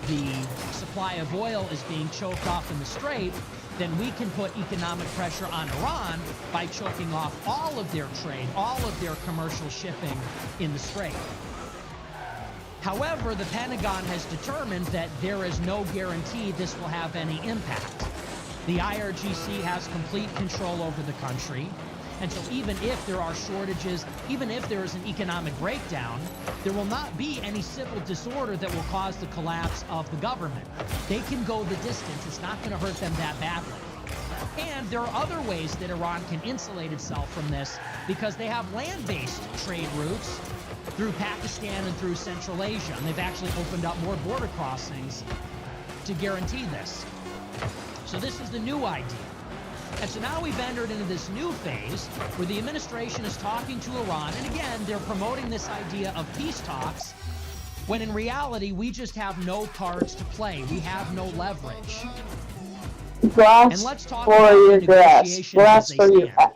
the supply of oil is being choked off in the strait, then we can put economic pressure on Iran by choking off all of their trade, all of their commercial shipping in the strait. However, the Pentagon has determined that there is no guarantee this will have any impact. The IRGC has complete control over the country, and so even if there are shortages, even if there is an economic breakdown, there will not be any civil disorder that will cause the collapse of the government. They can go the distance. It's not going to hurt them that badly. And there are other ways that Iran can insulate itself from this because they have land-based trade routes through Pakistan and through Central Asia. And they've actually opened up more border crossings to guarantee this. So this is the new idea. And so now we've entered into this new phase where the administration is talking to Iran. And again, they're promoting this idea of peace talks, when in reality, we just have no cards to play. We have no leverage. Glass and let's talk for about your the grass. negotiations Glass as they for your stand. grass.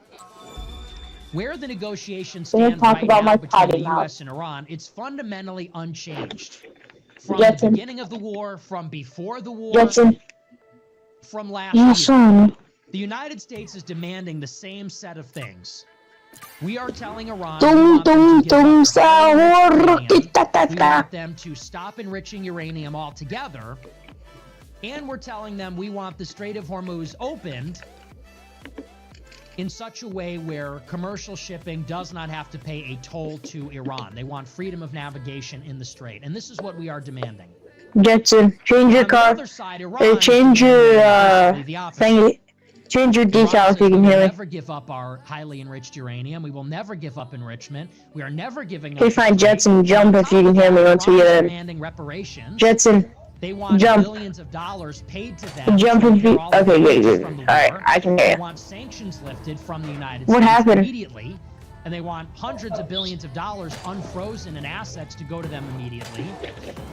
Where the negotiations We're gonna stand talk right about now my between potty the mouth. U.S. and Iran, it's fundamentally unchanged. From Jetson. the beginning of the war, from before the war, Jetson. from last Yeah, year. son. The United States is demanding the same set of things. We are telling Iran Tum, we want them tum, to give up tum, their highly enriched sahur, uranium. tita-tata. We want them to stop enriching uranium altogether. And we're telling them we want the Strait of Hormuz opened in such a way where commercial shipping does not have to pay a toll to Iran. They want freedom of navigation in the strait. And this is what we are demanding. Jetson, change your On the car. other side, Iran Change is your demanding basically the opposite. thing. Change your Iran decal if says you we can will hear me. never give up our highly enriched uranium. We will never give up enrichment. We are never giving up. Okay, the fine, strait. Jetson, jump if you can hear me once we Iran is get in. demanding reparations. Jetson, They want jump. billions of dollars paid to them. Jump to if repair you. all of the Okay, damages good, from good. the Alright, war. I can hear They you. want sanctions lifted from the United What States happened? immediately. And they want hundreds of billions of dollars unfrozen in assets to go to them immediately.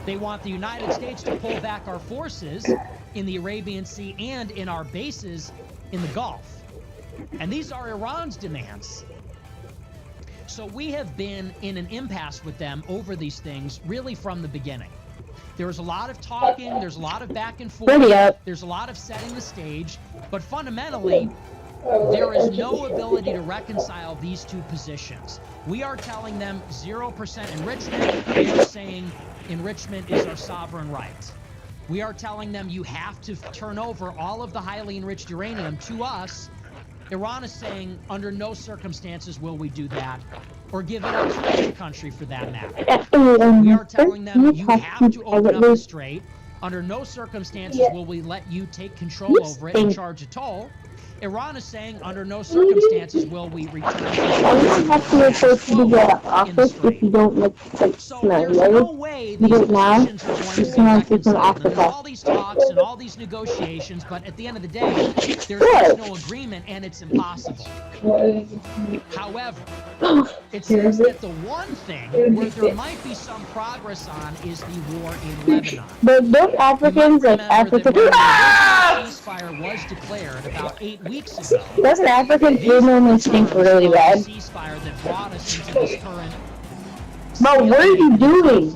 They want the United States to pull back our forces in the Arabian Sea and in our bases in the Gulf. And these are Iran's demands. So we have been in an impasse with them over these things really from the beginning. There was a lot of talking, there's a lot of back and forth, there's a lot of setting the stage, but fundamentally, there is no ability to reconcile these two positions. We are telling them 0% enrichment. They are saying enrichment is our sovereign right. We are telling them you have to turn over all of the highly enriched uranium to us. Iran is saying under no circumstances will we do that, or give it up to any country for that matter. We are telling them you have to open up the strait. Under no circumstances will we let you take control over it and charge a toll. Iran is saying under no circumstances will we return to if you don't like so there's no way these positions are going to be reconciled. There's all these talks and all these negotiations, but at the end of the day, there's just no agreement and it's impossible. However, it seems that the one thing where there might be some progress on is the war in Lebanon. But those Africans, like African, ceasefire was declared about 8 weeks ago. doesn't African food normally stink really bad? Ceasefire that brought us into this current. But what are you doing?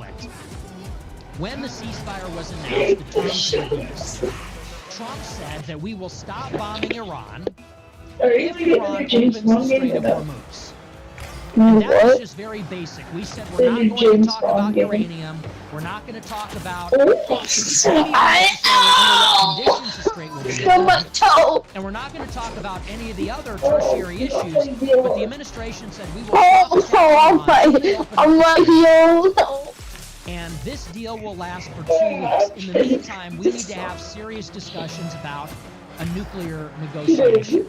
When the ceasefire was announced, the terms were these. Trump said that we will stop bombing Iran if Iran opens the Strait of Hormuz. And that was just very basic. We said we're not going to talk about uranium. We're not going to talk about and we're not going to talk about any of the other tertiary issues. But the administration said we will stop and this deal will last for 2 weeks. In the meantime, we need to have serious discussions about a nuclear negotiation.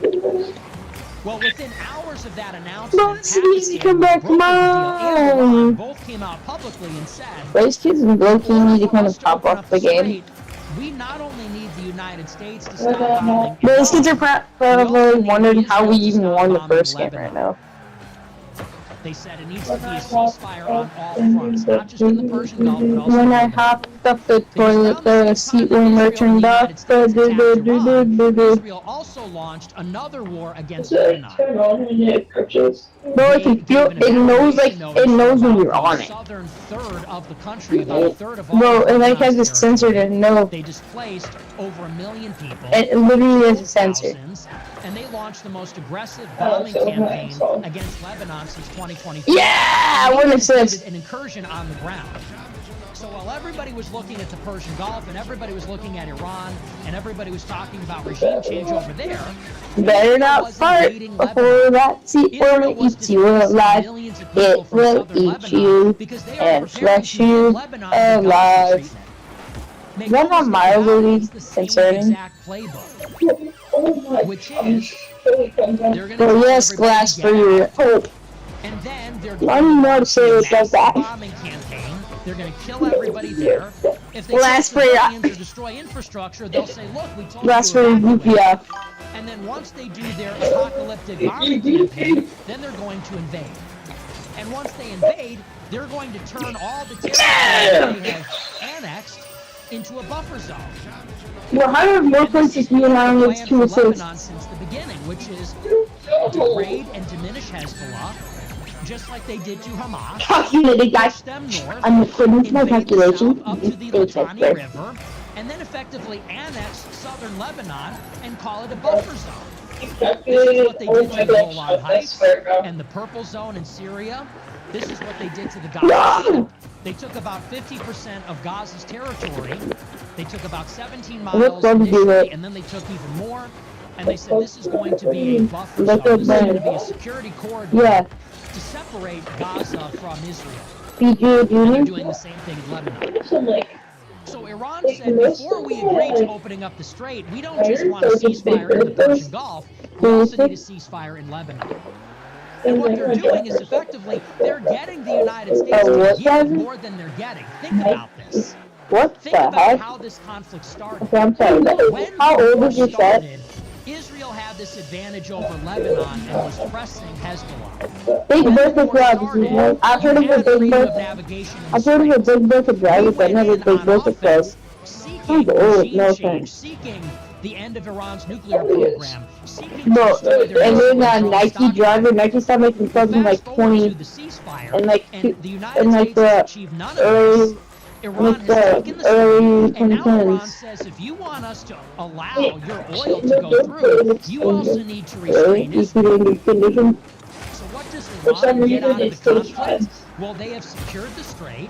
Well, within hours of that announcement, come back, come on! Both came out publicly and said, those kids in low-key need to kind of pop off the game. We not only need the United States to stop bombing, those kids are probably wondering how we even won the first game right now. They said it needs to be a ceasefire on all fronts, not just in the Persian Gulf, but also when I hopped up the toilet, the seat room returned off. Israel also launched another war against Lebanon. Bro, it can feel, it knows when you're on it. Southern third of the country, about a third of all. Bro, it like has a sensor to know. They displaced over 1 million people. It literally has a sensor. And they launched the most aggressive bombing campaign against Lebanon since 2024. Yeah, what it says. An incursion on the ground. So while everybody was looking at the Persian Gulf and everybody was looking at Iran and everybody was talking about regime change over there, better not fart before that seat will eat you alive. It will eat you and flesh you alive. Is that not mildly concerning? Which is, well, yes, glass for your hope. And then they're I don't know how to say it like that. Bombing campaign. They're going to kill everybody there. If they destroy infrastructure, they'll say, "Look, we told you to evacuate." And then once they do their apocalyptic bombing campaign, then they're going to invade. And once they invade, they're going to turn all the territory they have annexed into a buffer zone. Well, how do more places be allowing us to assist? Since the beginning, which is degrade and diminish Hezbollah, just like they did to Hamas. Calculated, guys. I'm according to my calculation. Up to the Litani River, and then effectively annex southern Lebanon and call it a buffer zone. This is what they did to the Golan Heights and the Purple Zone in Syria. This is what they did to the Gaza Strip. They took about 50% of Gaza's territory. They took about 17 miles initially, and then they took even more. And they said this is going to be a buffer zone. This is going to be a security corridor to separate Gaza from Israel. And they're doing the same thing in Lebanon. So Iran said before we agree to opening up the strait, we don't just want a ceasefire in the Persian Gulf, we also need a ceasefire in Lebanon. And what they're doing is effectively, they're getting the United States to give more than they're getting. Think about this. Think about how this conflict started. Okay, I'm sorry. When how old is your set? Israel had this advantage over Lebanon and was pressing Hezbollah. Big Bertha clubs. I've heard of a Big Bertha. I've heard of a Big Bertha driver, but never Big Bertha club. Seeking regime change, seeking the end of Iran's nuclear program, seeking to destroy their and then Nike stock driver, Nike stopped making clubs in like 20, and like the early. Iran has taken the strait, and now Iran says if you want us to allow your oil to go through, you also need to restrain Israel. So what does Iran get out of the conflict? Well, they have secured the strait,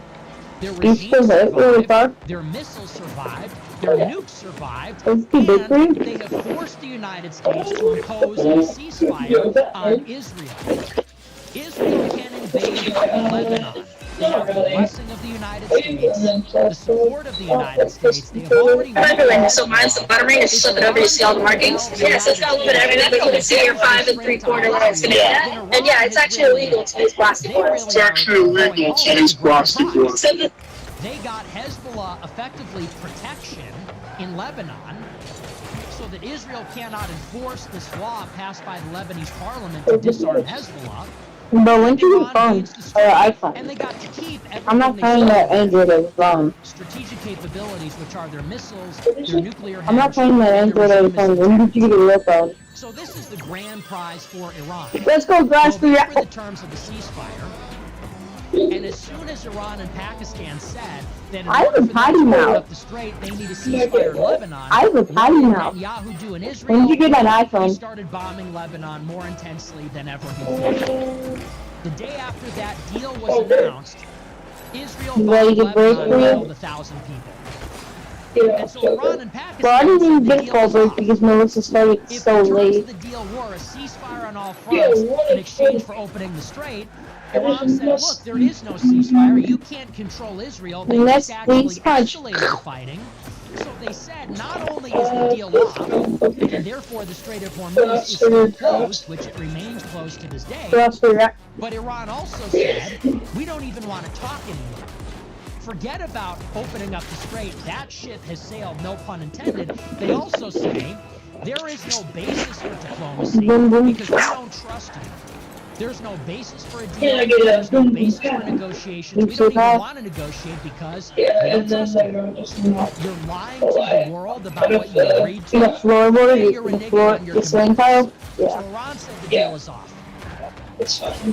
their regime survived, their missiles survived, their nukes survived, and they have forced the United States to impose a ceasefire on Israel. Israel can invade Lebanon. They have the blessing of the United States, the support of the United States. They have already so mine's the buttering, just flip it over, you see all the markings? Yeah, so it's got a little bit of everything, but you can see your 5 3/4 where it's gonna be at. And yeah, it's actually illegal to use plastic oils. It's actually illegal to use plastic oils. They got Hezbollah effectively protection in Lebanon so that Israel cannot enforce this law passed by the Lebanese parliament to disarm Hezbollah. But when you get phone or iPhone, I'm not playing that Android over phone. Strategic capabilities, which are their missiles, their nuclear. I'm not playing that Android over phone. When did you get a real phone? So this is the grand prize for Iran. Let's go, guys, for the terms of the ceasefire. And as soon as Iran and Pakistan said that in order for them to open up the strait, they need a ceasefire in Lebanon. I have a potty mouth. Netanyahu in Israel, when did you get an iPhone? He started bombing Lebanon more intensely than ever before. The day after that deal was announced, Israel bombed Lebanon and killed 1,000 people. And so Iran and Pakistan. Well, I didn't even get called break because Melissa started so late. The deal were a ceasefire on all fronts in exchange for opening the strait. Iran said, look, there is no ceasefire. You can't control Israel. They just actually escalated the fighting. So they said, not only is the deal off, and therefore the Strait of Hormuz is still closed, which it remains closed to this day, but Iran also said, we don't even want to talk anymore. Forget about opening up the strait. That ship has sailed, no pun intended. They also say, there is no basis for diplomacy because we don't trust you. There's no basis for a deal. There's no basis for negotiations. We don't even want to negotiate because we don't trust you. You're lying to the world about what you agreed to. The floorboard, the floor, the ceiling tile. So Iran said the deal is off.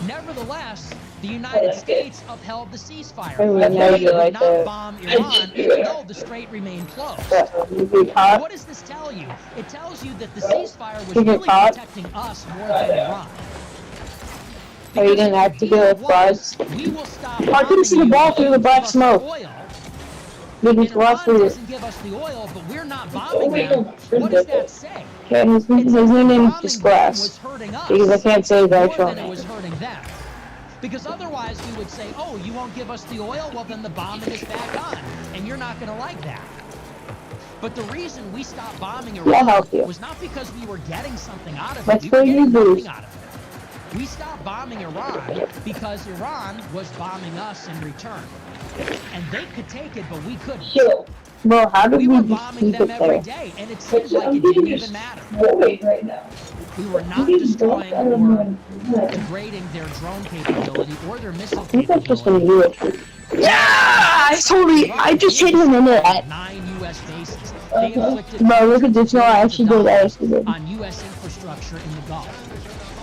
Nevertheless, the United States upheld the ceasefire. They did not bomb Iran, even though the strait remained closed. What does this tell you? It tells you that the ceasefire was really protecting us more than Iran. Are you gonna have to go with flies? I couldn't see the ball through the black smoke. Because Iran doesn't give us the oil, but we're not bombing them. What does that say? Okay, his new name is just Glass. Because I can't say the actual name. It was hurting them. Because otherwise we would say, oh, you won't give us the oil? Well, then the bombing is back on. And you're not going to like that. But the reason we stopped bombing Iran was not because we were getting something out of it. We were getting nothing out of it. We stopped bombing Iran because Iran was bombing us in return. And they could take it, but we couldn't. Well, how did we were bombing them every day, and it seemed like it didn't even matter. We were not destroying or degrading their drone capability or their missile capability. Yeah! I just hit him in the head. 9 U.S. bases. They inflicted look at this. No, I actually did. On U.S. infrastructure in the Gulf.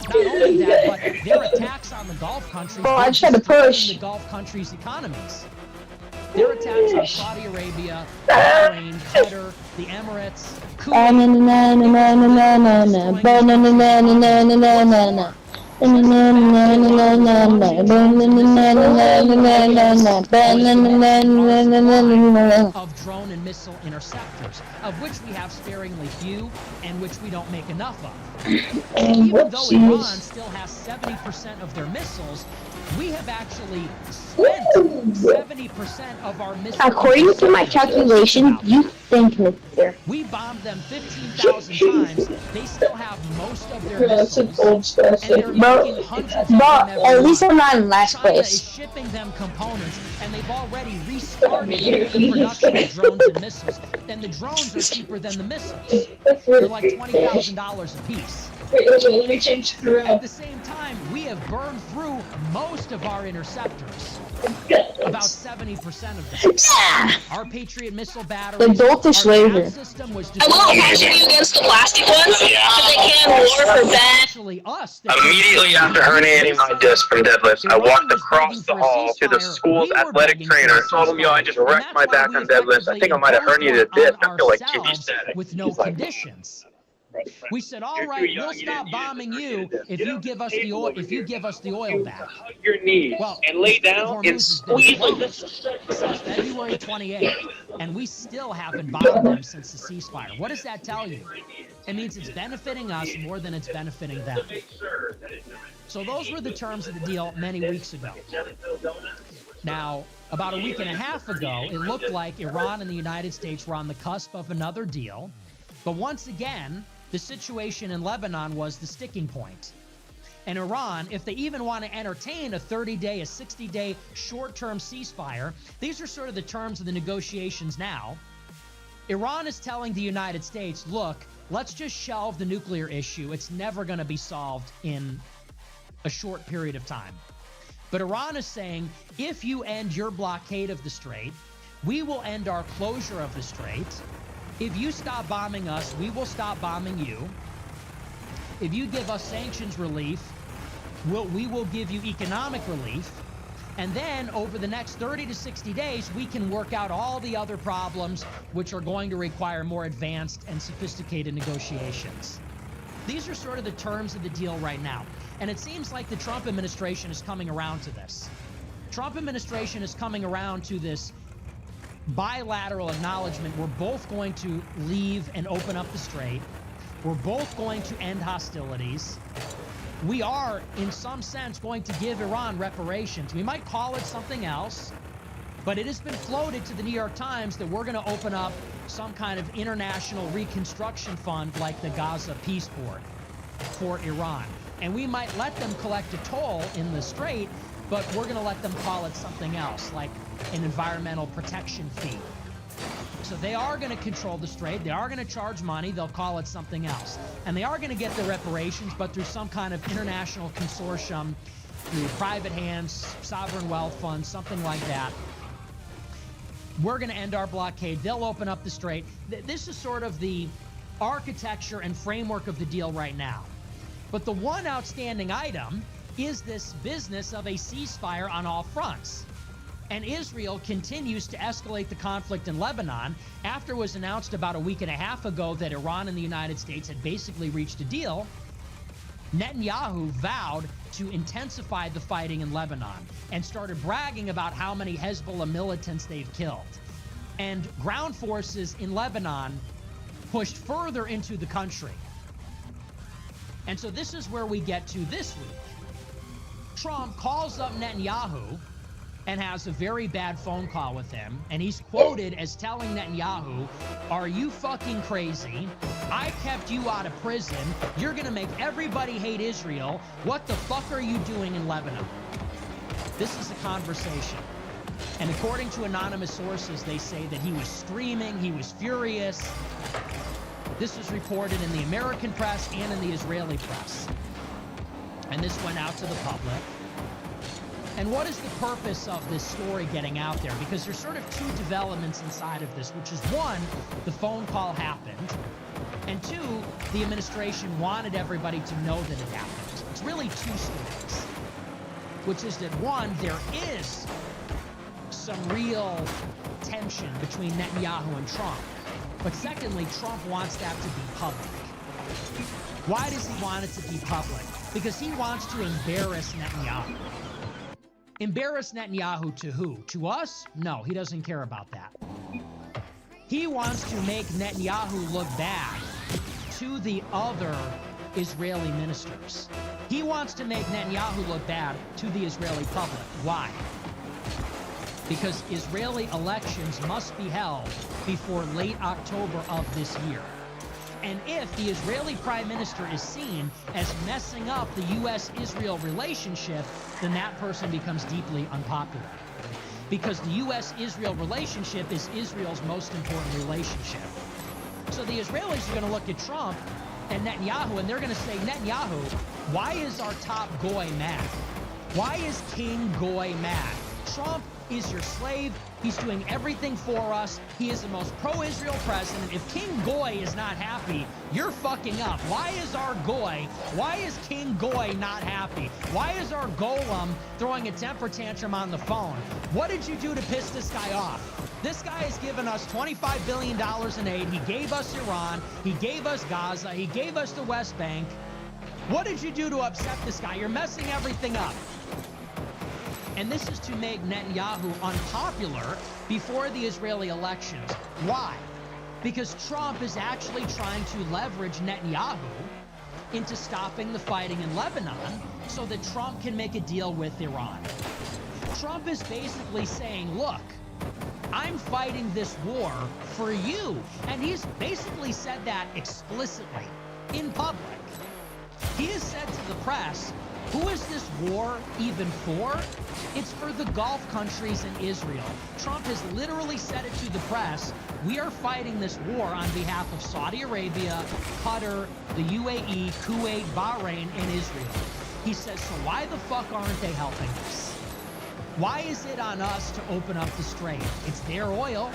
Not only that, but their attacks on the Gulf countries I just had to push the Gulf countries' economies. Their attacks on Saudi Arabia, Bahrain, Qatar, the Emirates, of drone and missile interceptors, of which we have sparingly few and which we don't make enough of. Even though Iran still has 70% of their missiles, we have actually spent 70% of our missiles. According to my calculation, you think nuclear. We bombed them 15,000 times. They still have most of their missiles, and they're making hundreds of them every at least I'm not in last China place. is shipping them components, and they've already restarted the production of drones and missiles. And the drones are cheaper than the missiles. They're like $20,000 a piece. Let me change the room. At the same time, we have burned through most of our interceptors. About 70% of them. Yeah! Our Patriot missile batteries, The voltage laser. system was I love catching you against the plastic ones, because they can war for bad. Immediately after herniating my disc from deadlifts, I walked across the hall to the school's athletic trainer and told him, yo, I just wrecked my back on deadlifts. I think I might have herniated a disc. I feel like kidney static. With no conditions. We said, all right, we'll stop bombing you if you give us the oil. If you give us the oil back. Hug your knees and lay down and squeeze like this. Since February 28th, and we still haven't bombed them since the ceasefire. What does that tell you? It means it's benefiting us more than it's benefiting them. So those were the terms of the deal many weeks ago. Now, about a week and a half ago, it looked like Iran and the United States were on the cusp of another deal. But once again, the situation in Lebanon was the sticking point. And Iran, if they even want to entertain a 30-day, a 60-day short-term ceasefire, these are sort of the terms of the negotiations now. Iran is telling the United States, look, let's just shelve the nuclear issue. It's never going to be solved in a short period of time. But Iran is saying, if you end your blockade of the Strait, we will end our closure of the Strait. If you stop bombing us, we will stop bombing you. If you give us sanctions relief, we will give you economic relief. And then over the next 30 to 60 days, we can work out all the other problems which are going to require more advanced and sophisticated negotiations. These are sort of the terms of the deal right now. And it seems like the Trump administration is coming around to this. Trump administration is coming around to this bilateral acknowledgement. We're both going to leave and open up the Strait. We're both going to end hostilities. We are, in some sense, going to give Iran reparations. We might call it something else, but it has been floated to the New York Times that we're going to open up some kind of international reconstruction fund like the Gaza Peace Board for Iran. And we might let them collect a toll in the Strait, but we're going to let them call it something else, like an environmental protection fee. So they are going to control the Strait. They are going to charge money. They'll call it something else. And they are going to get the reparations, but through some kind of international consortium, through private hands, sovereign wealth funds, something like that. We're going to end our blockade. They'll open up the Strait. This is sort of the architecture and framework of the deal right now. But the one outstanding item is this business of a ceasefire on all fronts. And Israel continues to escalate the conflict in Lebanon. After it was announced about a week and a half ago that Iran and the United States had basically reached a deal, Netanyahu vowed to intensify the fighting in Lebanon and started bragging about how many Hezbollah militants they've killed. And ground forces in Lebanon pushed further into the country. And so this is where we get to this week. Trump calls up Netanyahu and has a very bad phone call with him. And he's quoted as telling Netanyahu, "Are you fucking crazy? I kept you out of prison. You're going to make everybody hate Israel. What the fuck are you doing in Lebanon?" This is a conversation. And according to anonymous sources, they say that he was screaming, he was furious. This was reported in the American press and in the Israeli press. And this went out to the public. And what is the purpose of this story getting out there? Because there's sort of two developments inside of this, which is one, the phone call happened, and two, the administration wanted everybody to know that it happened. It's really two stories, which is that one, there is some real tension between Netanyahu and Trump. But secondly, Trump wants that to be public. Why does he want it to be public? Because he wants to embarrass Netanyahu. Embarrass Netanyahu to who? To us? No, he doesn't care about that. He wants to make Netanyahu look bad to the other Israeli ministers. He wants to make Netanyahu look bad to the Israeli public. Why? Because Israeli elections must be held before late October of this year. And if the Israeli prime minister is seen as messing up the U.S.-Israel relationship, then that person becomes deeply unpopular. Because the U.S.-Israel relationship is Israel's most important relationship. So the Israelis are going to look at Trump and Netanyahu, and they're going to say, Netanyahu, why is our top goy mad? Why is King Goy mad? Trump is your slave. He's doing everything for us. He is the most pro-Israel president. If King Goy is not happy, you're fucking up. Why is our Goy, why is King Goy not happy? Why is our golem throwing a temper tantrum on the phone? What did you do to piss this guy off? This guy has given us $25 billion in aid. He gave us Iran. He gave us Gaza. He gave us the West Bank. What did you do to upset this guy? You're messing everything up. And this is to make Netanyahu unpopular before the Israeli elections. Why? Because Trump is actually trying to leverage Netanyahu into stopping the fighting in Lebanon so that Trump can make a deal with Iran. Trump is basically saying, look, I'm fighting this war for you. And he's basically said that explicitly in public. He has said to the press, who is this war even for? It's for the Gulf countries and Israel. Trump has literally said it to the press. We are fighting this war on behalf of Saudi Arabia, Qatar, the UAE, Kuwait, Bahrain, and Israel. He says, so why the fuck aren't they helping us? Why is it on us to open up the strait? It's their oil.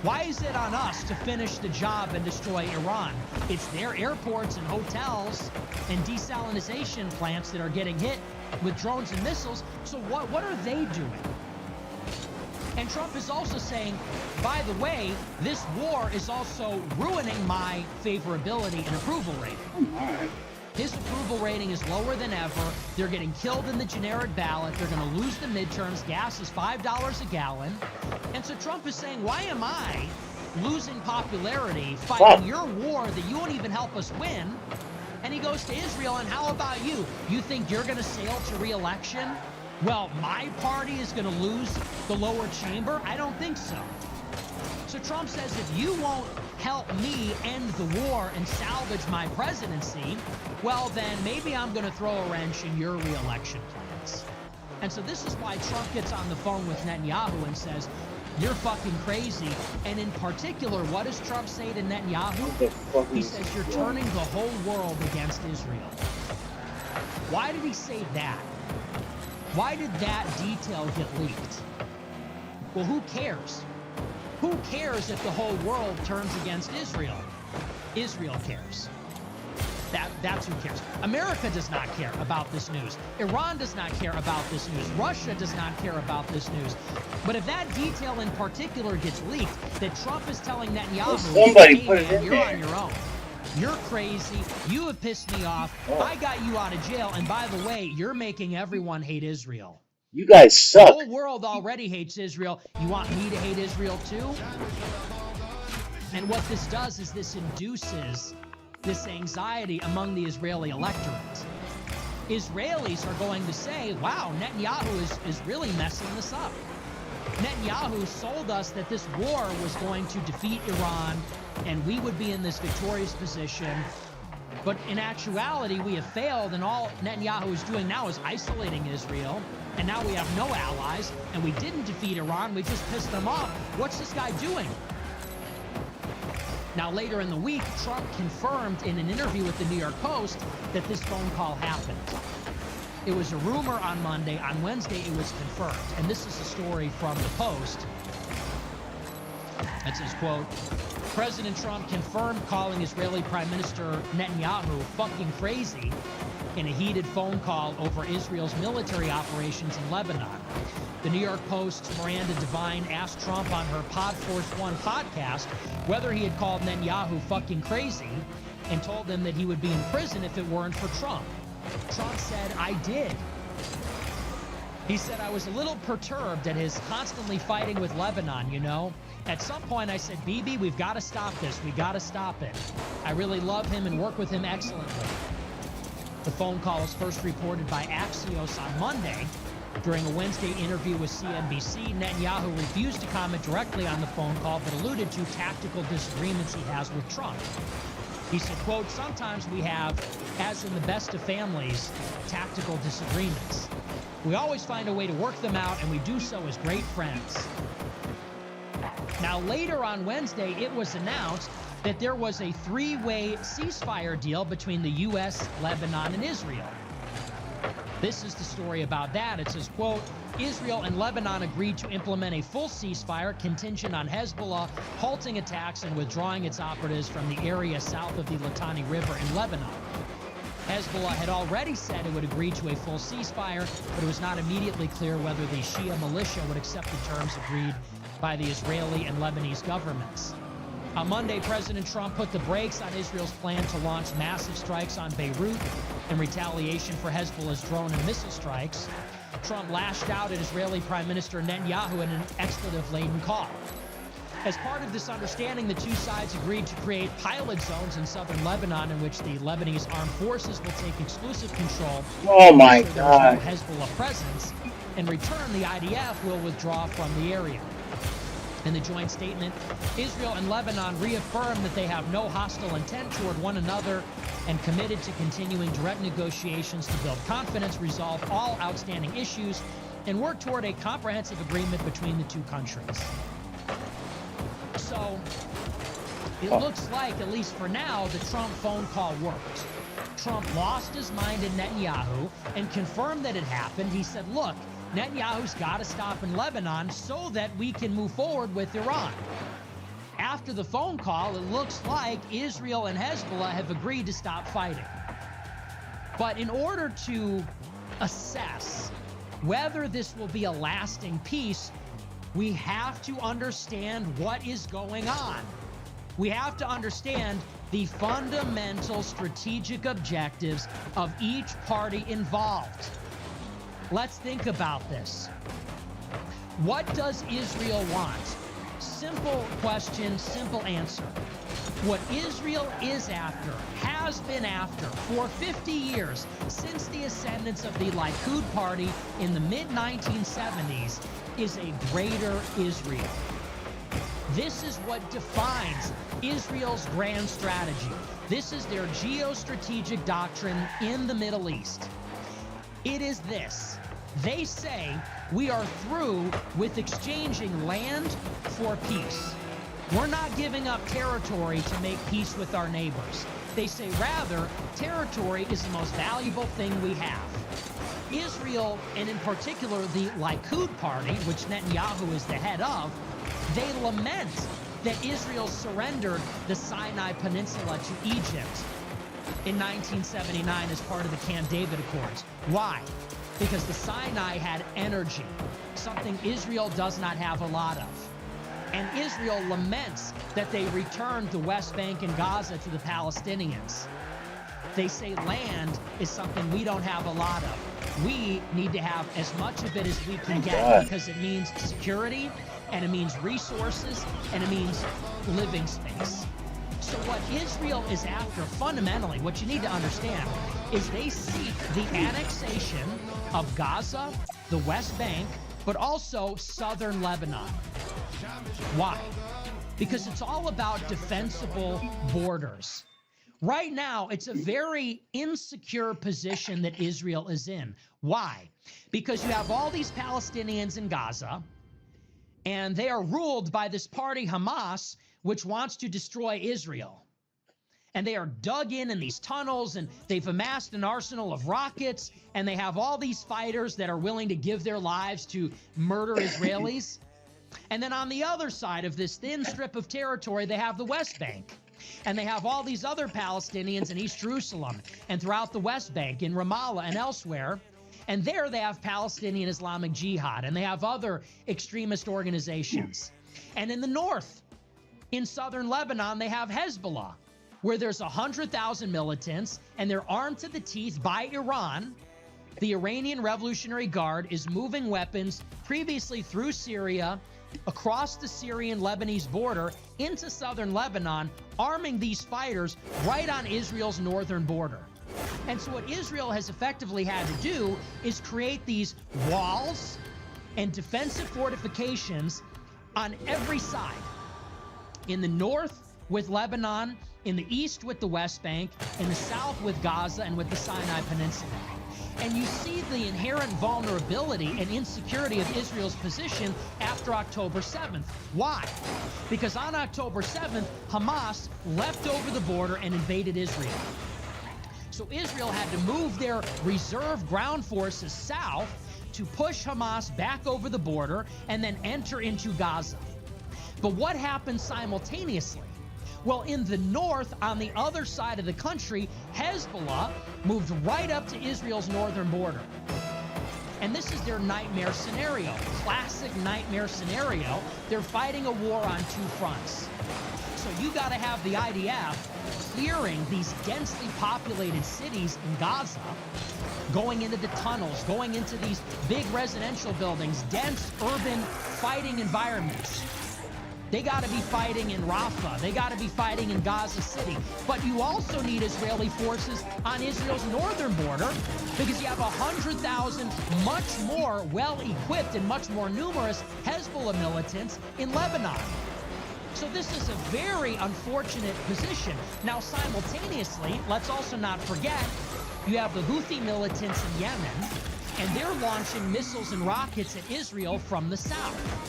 Why is it on us to finish the job and destroy Iran? It's their airports and hotels and desalinization plants that are getting hit with drones and missiles. So what are they doing? And Trump is also saying, by the way, this war is also ruining my favorability and approval rating. His approval rating is lower than ever. They're getting killed in the generic ballot. They're going to lose the midterms. Gas is $5 a gallon. And so Trump is saying, why am I losing popularity fighting your war that you won't even help us win? And he goes to Israel, and how about you? You think you're going to sail to re-election? Well, my party is going to lose the lower chamber? I don't think so. So Trump says, if you won't help me end the war and salvage my presidency, well, then maybe I'm going to throw a wrench in your re-election plans. And so this is why Trump gets on the phone with Netanyahu and says, you're fucking crazy. And in particular, what does Trump say to Netanyahu? He says, you're turning the whole world against Israel. Why did he say that? Why did that detail get leaked? Well, who cares? Who cares if the whole world turns against Israel? Israel cares. That's who cares. America does not care about this news. Iran does not care about this news. Russia does not care about this news. But if that detail in particular gets leaked, that Trump is telling Netanyahu, Somebody hey, put it man, in you're there. on your own. You're crazy. You have pissed me off. I got you out of jail. And by the way, you're making everyone hate Israel. You guys suck. The whole world already hates Israel. You want me to hate Israel too? And what this does is this induces this anxiety among the Israeli electorate. Israelis are going to say, wow, Netanyahu is really messing this up. Netanyahu sold us that this war was going to defeat Iran and we would be in this victorious position. But in actuality, we have failed, and all Netanyahu is doing now is isolating Israel. And now we have no allies, and we didn't defeat Iran, we just pissed them off. What's this guy doing? Now, later in the week, Trump confirmed in an interview with the New York Post that this phone call happened. It was a rumor on Monday. On Wednesday, it was confirmed. And this is a story from the Post. That says, quote, President Trump confirmed calling Israeli Prime Minister Netanyahu fucking crazy in a heated phone call over Israel's military operations in Lebanon. The New York Post's Miranda Devine asked Trump on her Pod Force One podcast whether he had called Netanyahu fucking crazy and told him that he would be in prison if it weren't for Trump. Trump said, I did. He said, I was a little perturbed at his constantly fighting with Lebanon, you know. At some point I said, Bibi, we've got to stop this. We got to stop it. I really love him and work with him excellently. The phone call was first reported by Axios on Monday. During a Wednesday interview with CNBC, Netanyahu refused to comment directly on the phone call, but alluded to tactical disagreements he has with Trump. He said, quote, sometimes we have, as in the best of families, tactical disagreements. We always find a way to work them out, and we do so as great friends. Now, later on Wednesday, it was announced that there was a three-way ceasefire deal between the U.S., Lebanon, and Israel. This is the story about that. It says, quote, Israel and Lebanon agreed to implement a full ceasefire contingent on Hezbollah halting attacks and withdrawing its operatives from the area south of the Litani River in Lebanon. Hezbollah had already said it would agree to a full ceasefire, but it was not immediately clear whether the Shia militia would accept the terms agreed by the Israeli and Lebanese governments. On Monday, President Trump put the brakes on Israel's plan to launch massive strikes on Beirut in retaliation for Hezbollah's drone and missile strikes. Trump lashed out at Israeli Prime Minister Netanyahu in an expletive-laden call. As part of this understanding, the two sides agreed to create pilot zones in southern Lebanon in which the Lebanese armed forces will take exclusive control. Oh my There God. is no Hezbollah presence. In return, the IDF will withdraw from the area. In the joint statement, Israel and Lebanon reaffirmed that they have no hostile intent toward one another and committed to continuing direct negotiations to build confidence, resolve all outstanding issues, and work toward a comprehensive agreement between the two countries. So, it looks like, at least for now, the Trump phone call worked. Trump lost his mind in Netanyahu and confirmed that it happened. He said, look, Netanyahu's got to stop in Lebanon so that we can move forward with Iran. After the phone call, it looks like Israel and Hezbollah have agreed to stop fighting. But in order to assess whether this will be a lasting peace, we have to understand what is going on. We have to understand the fundamental strategic objectives of each party involved. Let's think about this. What does Israel want? Simple question, simple answer. What Israel is after, has been after for 50 years, since the ascendance of the Likud party in the mid-1970s, is a greater Israel. This is what defines Israel's grand strategy. This is their geostrategic doctrine in the Middle East. It is this. They say we are through with exchanging land for peace. We're not giving up territory to make peace with our neighbors. They say rather, territory is the most valuable thing we have. Israel, and in particular the Likud party, which Netanyahu is the head of, they lament that Israel surrendered the Sinai Peninsula to Egypt in 1979 as part of the Camp David Accords. Why? Because the Sinai had energy, something Israel does not have a lot of. And Israel laments that they returned the West Bank and Gaza to the Palestinians. They say land is something we don't have a lot of. We need to have as much of it as we can get because it means security, and it means resources, and it means living space. So what Israel is after, fundamentally, what you need to understand, is they seek the annexation of Gaza, the West Bank, but also southern Lebanon. Why? Because it's all about defensible borders. Right now, it's a very insecure position that Israel is in. Why? Because you have all these Palestinians in Gaza, and they are ruled by this party, Hamas, which wants to destroy Israel. And they are dug in these tunnels, and they've amassed an arsenal of rockets, and they have all these fighters that are willing to give their lives to murder Israelis. And then on the other side of this thin strip of territory, they have the West Bank. And they have all these other Palestinians in East Jerusalem and throughout the West Bank, in Ramallah and elsewhere. And there they have Palestinian Islamic Jihad, and they have other extremist organizations. And in the north, in southern Lebanon, they have Hezbollah, where there's 100,000 militants, and they're armed to the teeth by Iran. The Iranian Revolutionary Guard is moving weapons previously through Syria, across the Syrian-Lebanese border, into southern Lebanon, arming these fighters right on Israel's northern border. And so what Israel has effectively had to do is create these walls and defensive fortifications on every side. In the north with Lebanon, in the east with the West Bank, in the south with Gaza and with the Sinai Peninsula. And you see the inherent vulnerability and insecurity of Israel's position after October 7th. Why? Because on October 7th, Hamas leapt over the border and invaded Israel. So Israel had to move their reserve ground forces south to push Hamas back over the border and then enter into Gaza. But what happened simultaneously? Well, in the north, on the other side of the country, Hezbollah moved right up to Israel's northern border. And this is their nightmare scenario, classic nightmare scenario. They're fighting a war on two fronts. So you got to have the IDF clearing these densely populated cities in Gaza, going into the tunnels, going into these big residential buildings, dense urban fighting environments. They got to be fighting in Rafah. They got to be fighting in Gaza City. But you also need Israeli forces on Israel's northern border because you have 100,000 much more well-equipped and much more numerous Hezbollah militants in Lebanon. So this is a very unfortunate position. Now, simultaneously, let's also not forget, you have the Houthi militants in Yemen, and they're launching missiles and rockets at Israel from the south.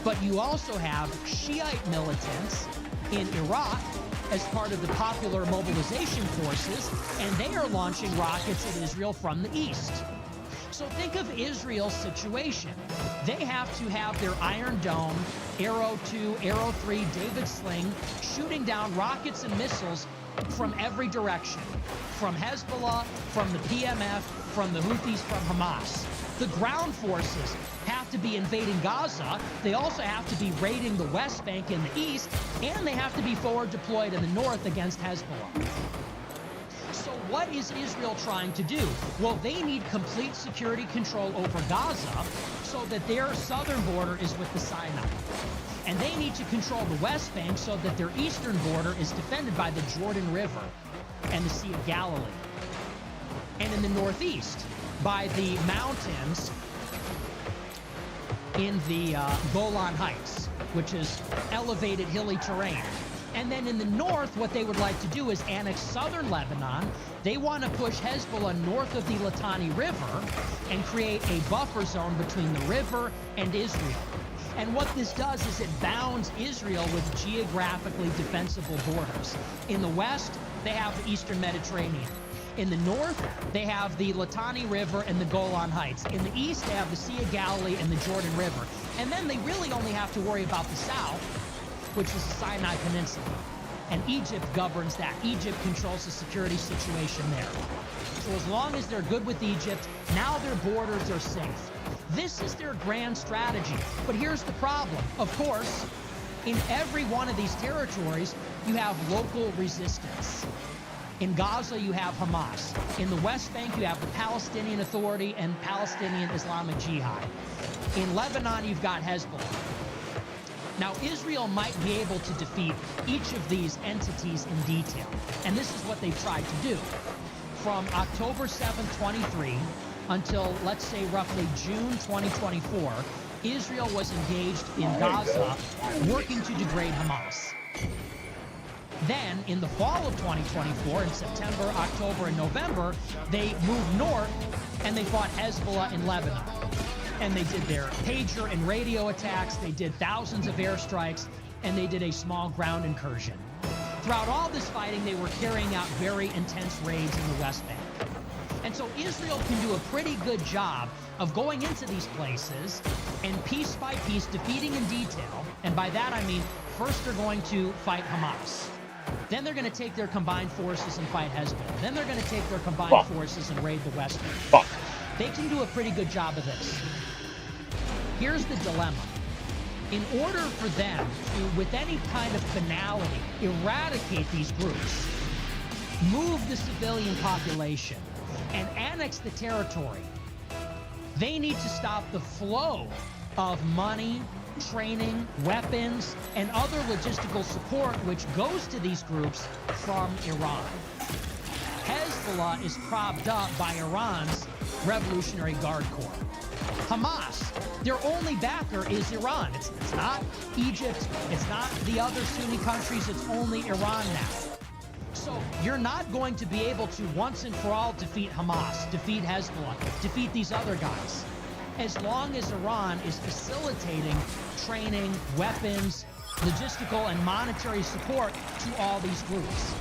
But you also have Shiite militants in Iraq as part of the Popular Mobilization Forces, and they are launching rockets at Israel from the east. So think of Israel's situation. They have to have their Iron Dome, Arrow 2, Arrow 3, David Sling, shooting down rockets and missiles from every direction. From Hezbollah, from the PMF, from the Houthis, from Hamas. The ground forces have to be invading Gaza. They also have to be raiding the West Bank in the east, and they have to be forward deployed in the north against Hezbollah. So what is Israel trying to do? Well, they need complete security control over Gaza so that their southern border is with the Sinai. And they need to control the West Bank so that their eastern border is defended by the Jordan River and the Sea of Galilee. And in the northeast, by the mountains in the Golan Heights, which is elevated hilly terrain. And then in the north, what they would like to do is annex southern Lebanon. They want to push Hezbollah north of the Litani River and create a buffer zone between the river and Israel. And what this does is it bounds Israel with geographically defensible borders. In the west, they have the eastern Mediterranean. In the north, they have the Litani River and the Golan Heights. In the east, they have the Sea of Galilee and the Jordan River. And then they really only have to worry about the south, which is the Sinai Peninsula. And Egypt governs that. Egypt controls the security situation there. So as long as they're good with Egypt, now their borders are safe. This is their grand strategy. But here's the problem. Of course, in every one of these territories, you have local resistance. In Gaza, you have Hamas. In the West Bank, you have the Palestinian Authority and Palestinian Islamic Jihad. In Lebanon, you've got Hezbollah. Now, Israel might be able to defeat each of these entities in detail, and this is what they've tried to do. From October 7, 23, until, let's say, roughly June 2024, Israel was engaged in Gaza, working to degrade Hamas. Then, in the fall of 2024, in September, October, and November, they moved north, and they fought Hezbollah in Lebanon. And they did their pager and radio attacks, they did thousands of airstrikes, and they did a small ground incursion. Throughout all this fighting, they were carrying out very intense raids in the West Bank. And so Israel can do a pretty good job of going into these places and piece by piece defeating in detail. And by that, I mean, first they're going to fight Hamas. Then they're going to take their combined forces and fight Hezbollah. Then they're going to take their combined forces and raid the West Bank. They can do a pretty good job of this. Here's the dilemma. In order for them to, with any kind of finality, eradicate these groups, move the civilian population, and annex the territory, they need to stop the flow of money, training, weapons, and other logistical support which goes to these groups from Iran. Hezbollah is propped up by Iran's Revolutionary Guard Corps. Hamas, their only backer is Iran. It's not Egypt, it's not the other Sunni countries, it's only Iran now. So So you're not going to be able to once and for all defeat Hamas, defeat Hezbollah, defeat these other guys, as long as Iran is facilitating training, weapons, logistical and monetary support to all these groups.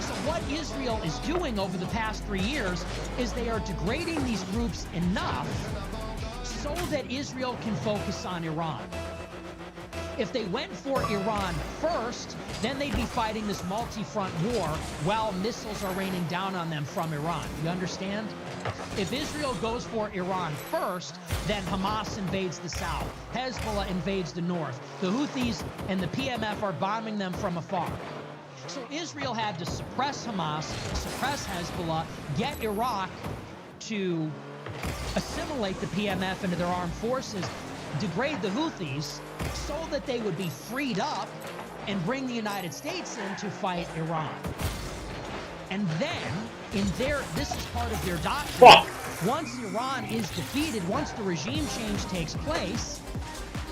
So what Israel is doing over the past 3 years is they are degrading these groups enough so that Israel can focus on Iran. If they went for Iran first, then they'd be fighting this multi-front war while missiles are raining down on them from Iran. You understand? If Israel goes for Iran first, then Hamas invades the south, Hezbollah invades the north, the Houthis and the PMF are bombing them from afar. So Israel had to suppress Hamas, suppress Hezbollah, get Iraq to assimilate the PMF into their armed forces, degrade the Houthis, so that they would be freed up and bring the United States in to fight Iran. And then, this is part of their doctrine. Once Iran is defeated, once the regime change takes place,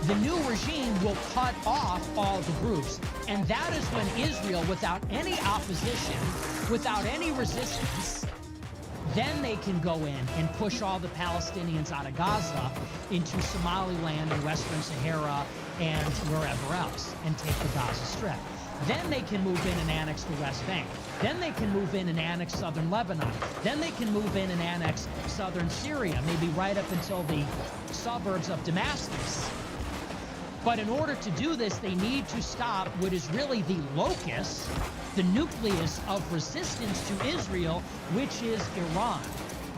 the new regime will cut off all the groups. And that is when Israel, without any opposition, without any resistance, then they can go in and push all the Palestinians out of Gaza into Somaliland and Western Sahara and wherever else and take the Gaza Strip. Then they can move in and annex the West Bank. Then they can move in and annex southern Lebanon. Then they can move in and annex southern Syria, maybe right up until the suburbs of Damascus. But in order to do this, they need to stop what is really the locus, the nucleus of resistance to Israel, which is Iran.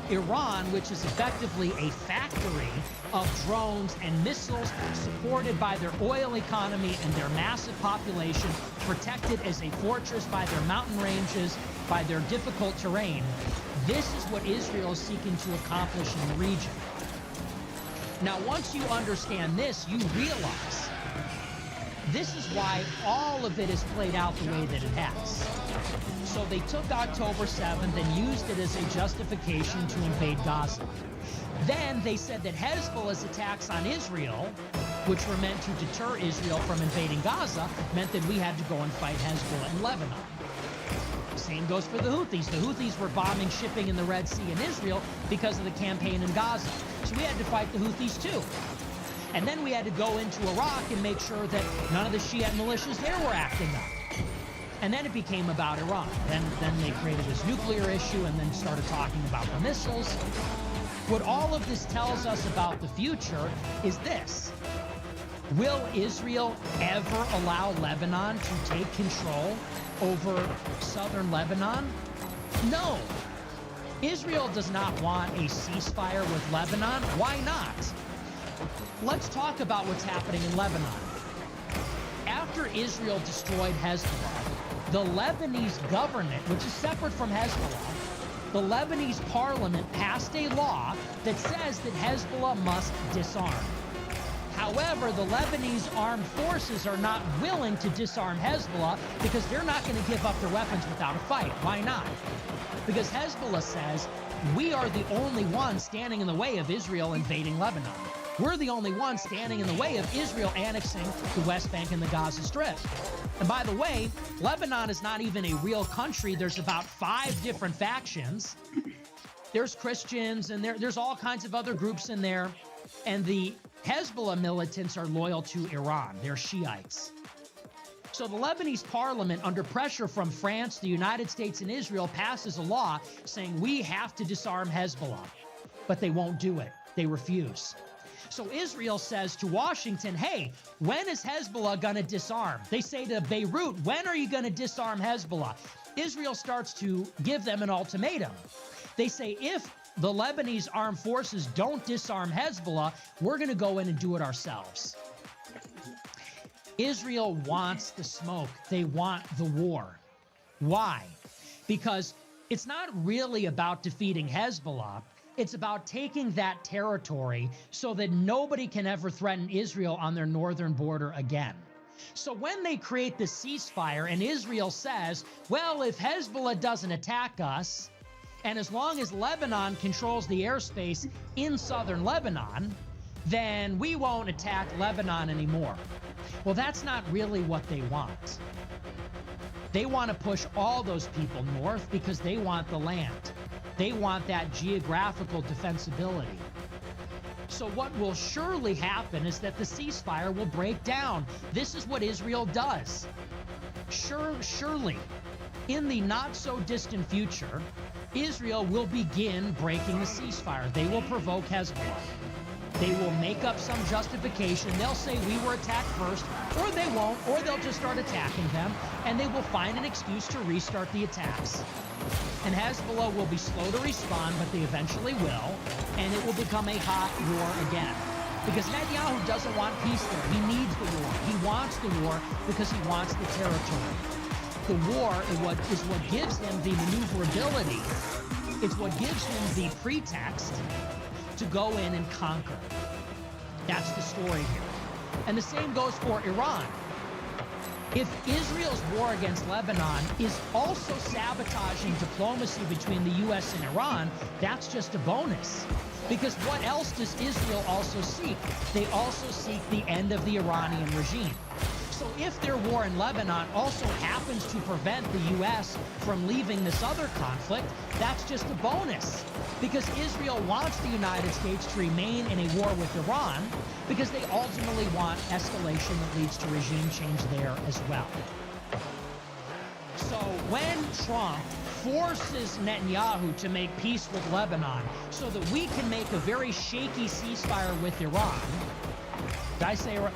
Iran, which is effectively a factory of drones and missiles supported by their oil economy and their massive population, protected as a fortress by their mountain ranges, by their difficult terrain. This is what Israel is seeking to accomplish in the region. Now, once you understand this, you realize this is why all of it has played out the way that it has. So they took October 7th and used it as a justification to invade Gaza. Then they said that Hezbollah's attacks on Israel, which were meant to deter Israel from invading Gaza, meant that we had to go and fight Hezbollah in Lebanon. Same goes for the Houthis. The Houthis were bombing shipping in the Red Sea in Israel because of the campaign in Gaza. So we had to fight the Houthis too. And then we had to go into Iraq and make sure that none of the Shiite militias there were acting up. And then it became about Iran. Then they created this nuclear issue and then started talking about the missiles. What all of this tells us about the future is this. Will Israel ever allow Lebanon to take control over southern Lebanon? No. Israel does not want a ceasefire with Lebanon. Why not? Let's talk about what's happening in Lebanon. After Israel destroyed Hezbollah, the Lebanese government, which is separate from Hezbollah, the Lebanese parliament passed a law that says that Hezbollah must disarm. However, the Lebanese armed forces are not willing to disarm Hezbollah because they're not going to give up their weapons without a fight. Why not? Because Hezbollah says, we are the only ones standing in the way of Israel invading Lebanon. We're the only ones standing in the way of Israel annexing the West Bank and the Gaza Strip. And by the way, Lebanon is not even a real country. There's about 5 different factions. There's Christians and there's all kinds of other groups in there. And the Hezbollah militants are loyal to Iran. They're Shiites. So the Lebanese parliament, under pressure from France, the United States, and Israel, passes a law saying we have to disarm Hezbollah. But they won't do it. They refuse. So Israel says to Washington, hey, when is Hezbollah going to disarm? They say to Beirut, when are you going to disarm Hezbollah? Israel starts to give them an ultimatum. They say, if the Lebanese armed forces don't disarm Hezbollah, we're going to go in and do it ourselves. Israel wants the smoke. They want the war. Why? Because it's not really about defeating Hezbollah. It's about taking that territory so that nobody can ever threaten Israel on their northern border again. So when they create the ceasefire and Israel says, well, if Hezbollah doesn't attack us, and as long as Lebanon controls the airspace in southern Lebanon, then we won't attack Lebanon anymore. Well, that's not really what they want. They want to push all those people north because they want the land. They want that geographical defensibility. So what will surely happen is that the ceasefire will break down. This is what Israel does. Surely, in the not-so-distant future, Israel will begin breaking the ceasefire. They will provoke Hezbollah. They will make up some justification. They'll say we were attacked first, or they won't, or they'll just start attacking them, and they will find an excuse to restart the attacks. And Hezbollah will be slow to respond, but they eventually will, and it will become a hot war again. Because Netanyahu doesn't want peace there. He needs the war. He wants the war because he wants the territory. The war is what gives him the maneuverability. It's what gives him the pretext to go in and conquer. That's the story here. And the same goes for Iran. If Israel's war against Lebanon is also sabotaging diplomacy between the U.S. and Iran, that's just a bonus. Because what else does Israel also seek? They also seek the end of the Iranian regime. So if their war in Lebanon also happens to prevent the U.S. from leaving this other conflict, that's just a bonus. Because Israel wants the United States to remain in a war with Iran because they ultimately want escalation that leads to regime change there as well. So when Trump forces Netanyahu to make peace with Lebanon so that we can make a very shaky ceasefire with Iran, did I say right?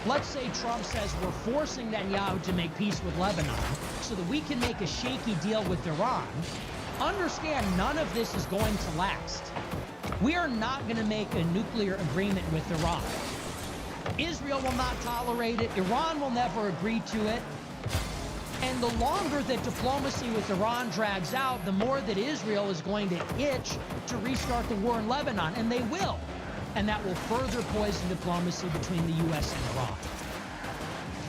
Let's say Trump says we're forcing Netanyahu to make peace with Lebanon so that we can make a shaky deal with Iran. Understand, none of this is going to last. We are not going to make a nuclear agreement with Iran. Israel will not tolerate it. Iran will never agree to it. And the longer that diplomacy with Iran drags out, the more that Israel is going to itch to restart the war in Lebanon, and they will. And that will further poison diplomacy between the U.S. and Iran.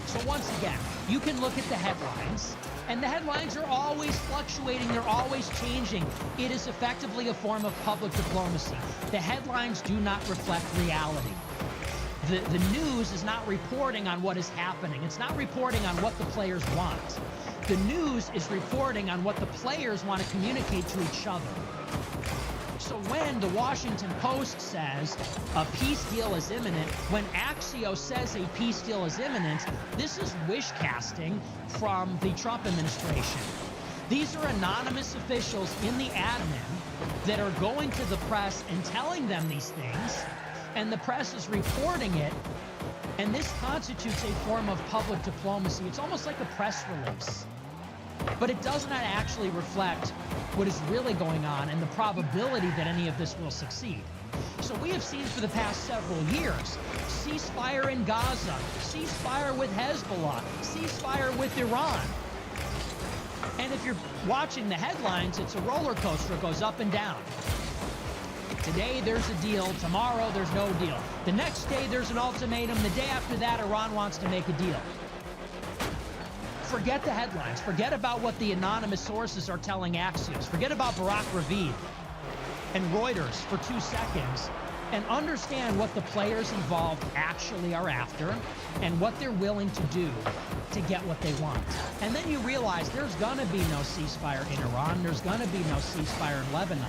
So once again, you can look at the headlines, and the headlines are always fluctuating, they're always changing. It is effectively a form of public diplomacy. The headlines do not reflect reality. The news is not reporting on what is happening. It's not reporting on what the players want. The news is reporting on what the players want to communicate to each other. So when the Washington Post says a peace deal is imminent, when Axios says a peace deal is imminent, this is wish casting from the Trump administration. These are anonymous officials in the admin that are going to the press and telling them these things, and the press is reporting it, and this constitutes a form of public diplomacy. It's almost like a press release. But it does not actually reflect what is really going on and the probability that any of this will succeed. So we have seen for the past several years, ceasefire in Gaza, ceasefire with Hezbollah, ceasefire with Iran. And if you're watching the headlines, it's a roller coaster. It goes up and down. Today there's a deal, tomorrow there's no deal. The next day there's an ultimatum, the day after that Iran wants to make a deal. Forget the headlines. Forget about what the anonymous sources are telling Axios. Forget about Barack Ravid and Reuters for 2 seconds and understand what the players involved actually are after and what they're willing to do to get what they want. And then you realize there's gonna be no ceasefire in Iran. There's gonna be no ceasefire in Lebanon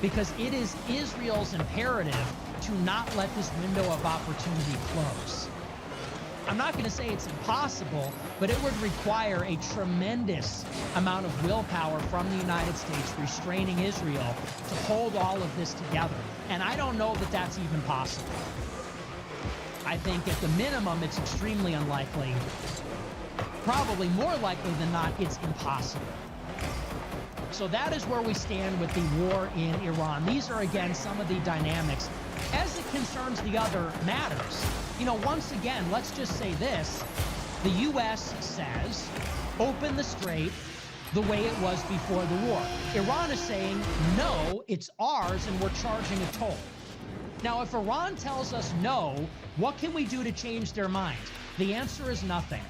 because it is Israel's imperative to not let this window of opportunity close. I'm not going to say it's impossible, but it would require a tremendous amount of willpower from the United States restraining Israel to hold all of this together. And I don't know that that's even possible. I think at the minimum, it's extremely unlikely. Probably more likely than not, it's impossible. So that is where we stand with the war in Iran. These are, again, some of the dynamics. As it concerns the other matters, you know, once again, let's just say this. The U.S. says, open the strait the way it was before the war. Iran is saying, no, it's ours and we're charging a toll. Now, if Iran tells us no, what can we do to change their mind? The answer is nothing.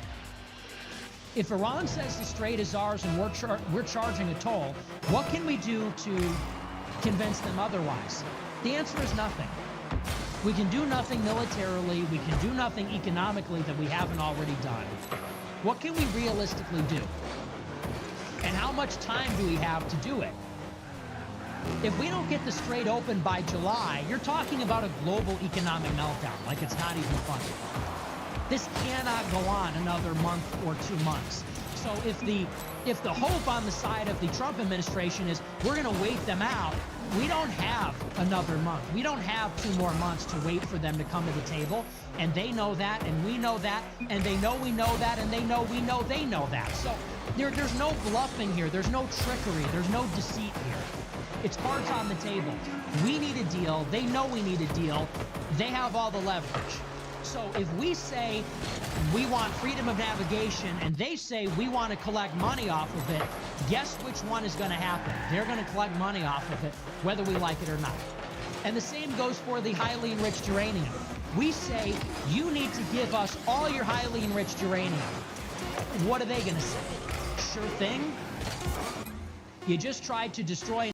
If Iran says the strait is ours and we're charging a toll, what can we do to convince them otherwise? The answer is nothing. We can do nothing militarily. We can do nothing economically that we haven't already done. What can we realistically do? And how much time do we have to do it? If we don't get the Strait open by July, you're talking about a global economic meltdown. Like, it's not even funny. This cannot go on another month or 2 months. So if the hope on the side of the Trump administration is we're going to wait them out, we don't have another month. We don't have 2 more months to wait for them to come to the table. And they know that, and we know that, and they know we know that, and they know we know they know that. So there's no bluffing here. There's no trickery. There's no deceit here. It's cards on the table. We need a deal. They know we need a deal. They have all the leverage. So if we say we want freedom of navigation and they say we want to collect money off of it, guess which one is going to happen? They're going to collect money off of it, whether we like it or not. And the same goes for the highly enriched uranium. We say you need to give us all your highly enriched uranium. What are they going to say? Sure thing? You just tried to destroy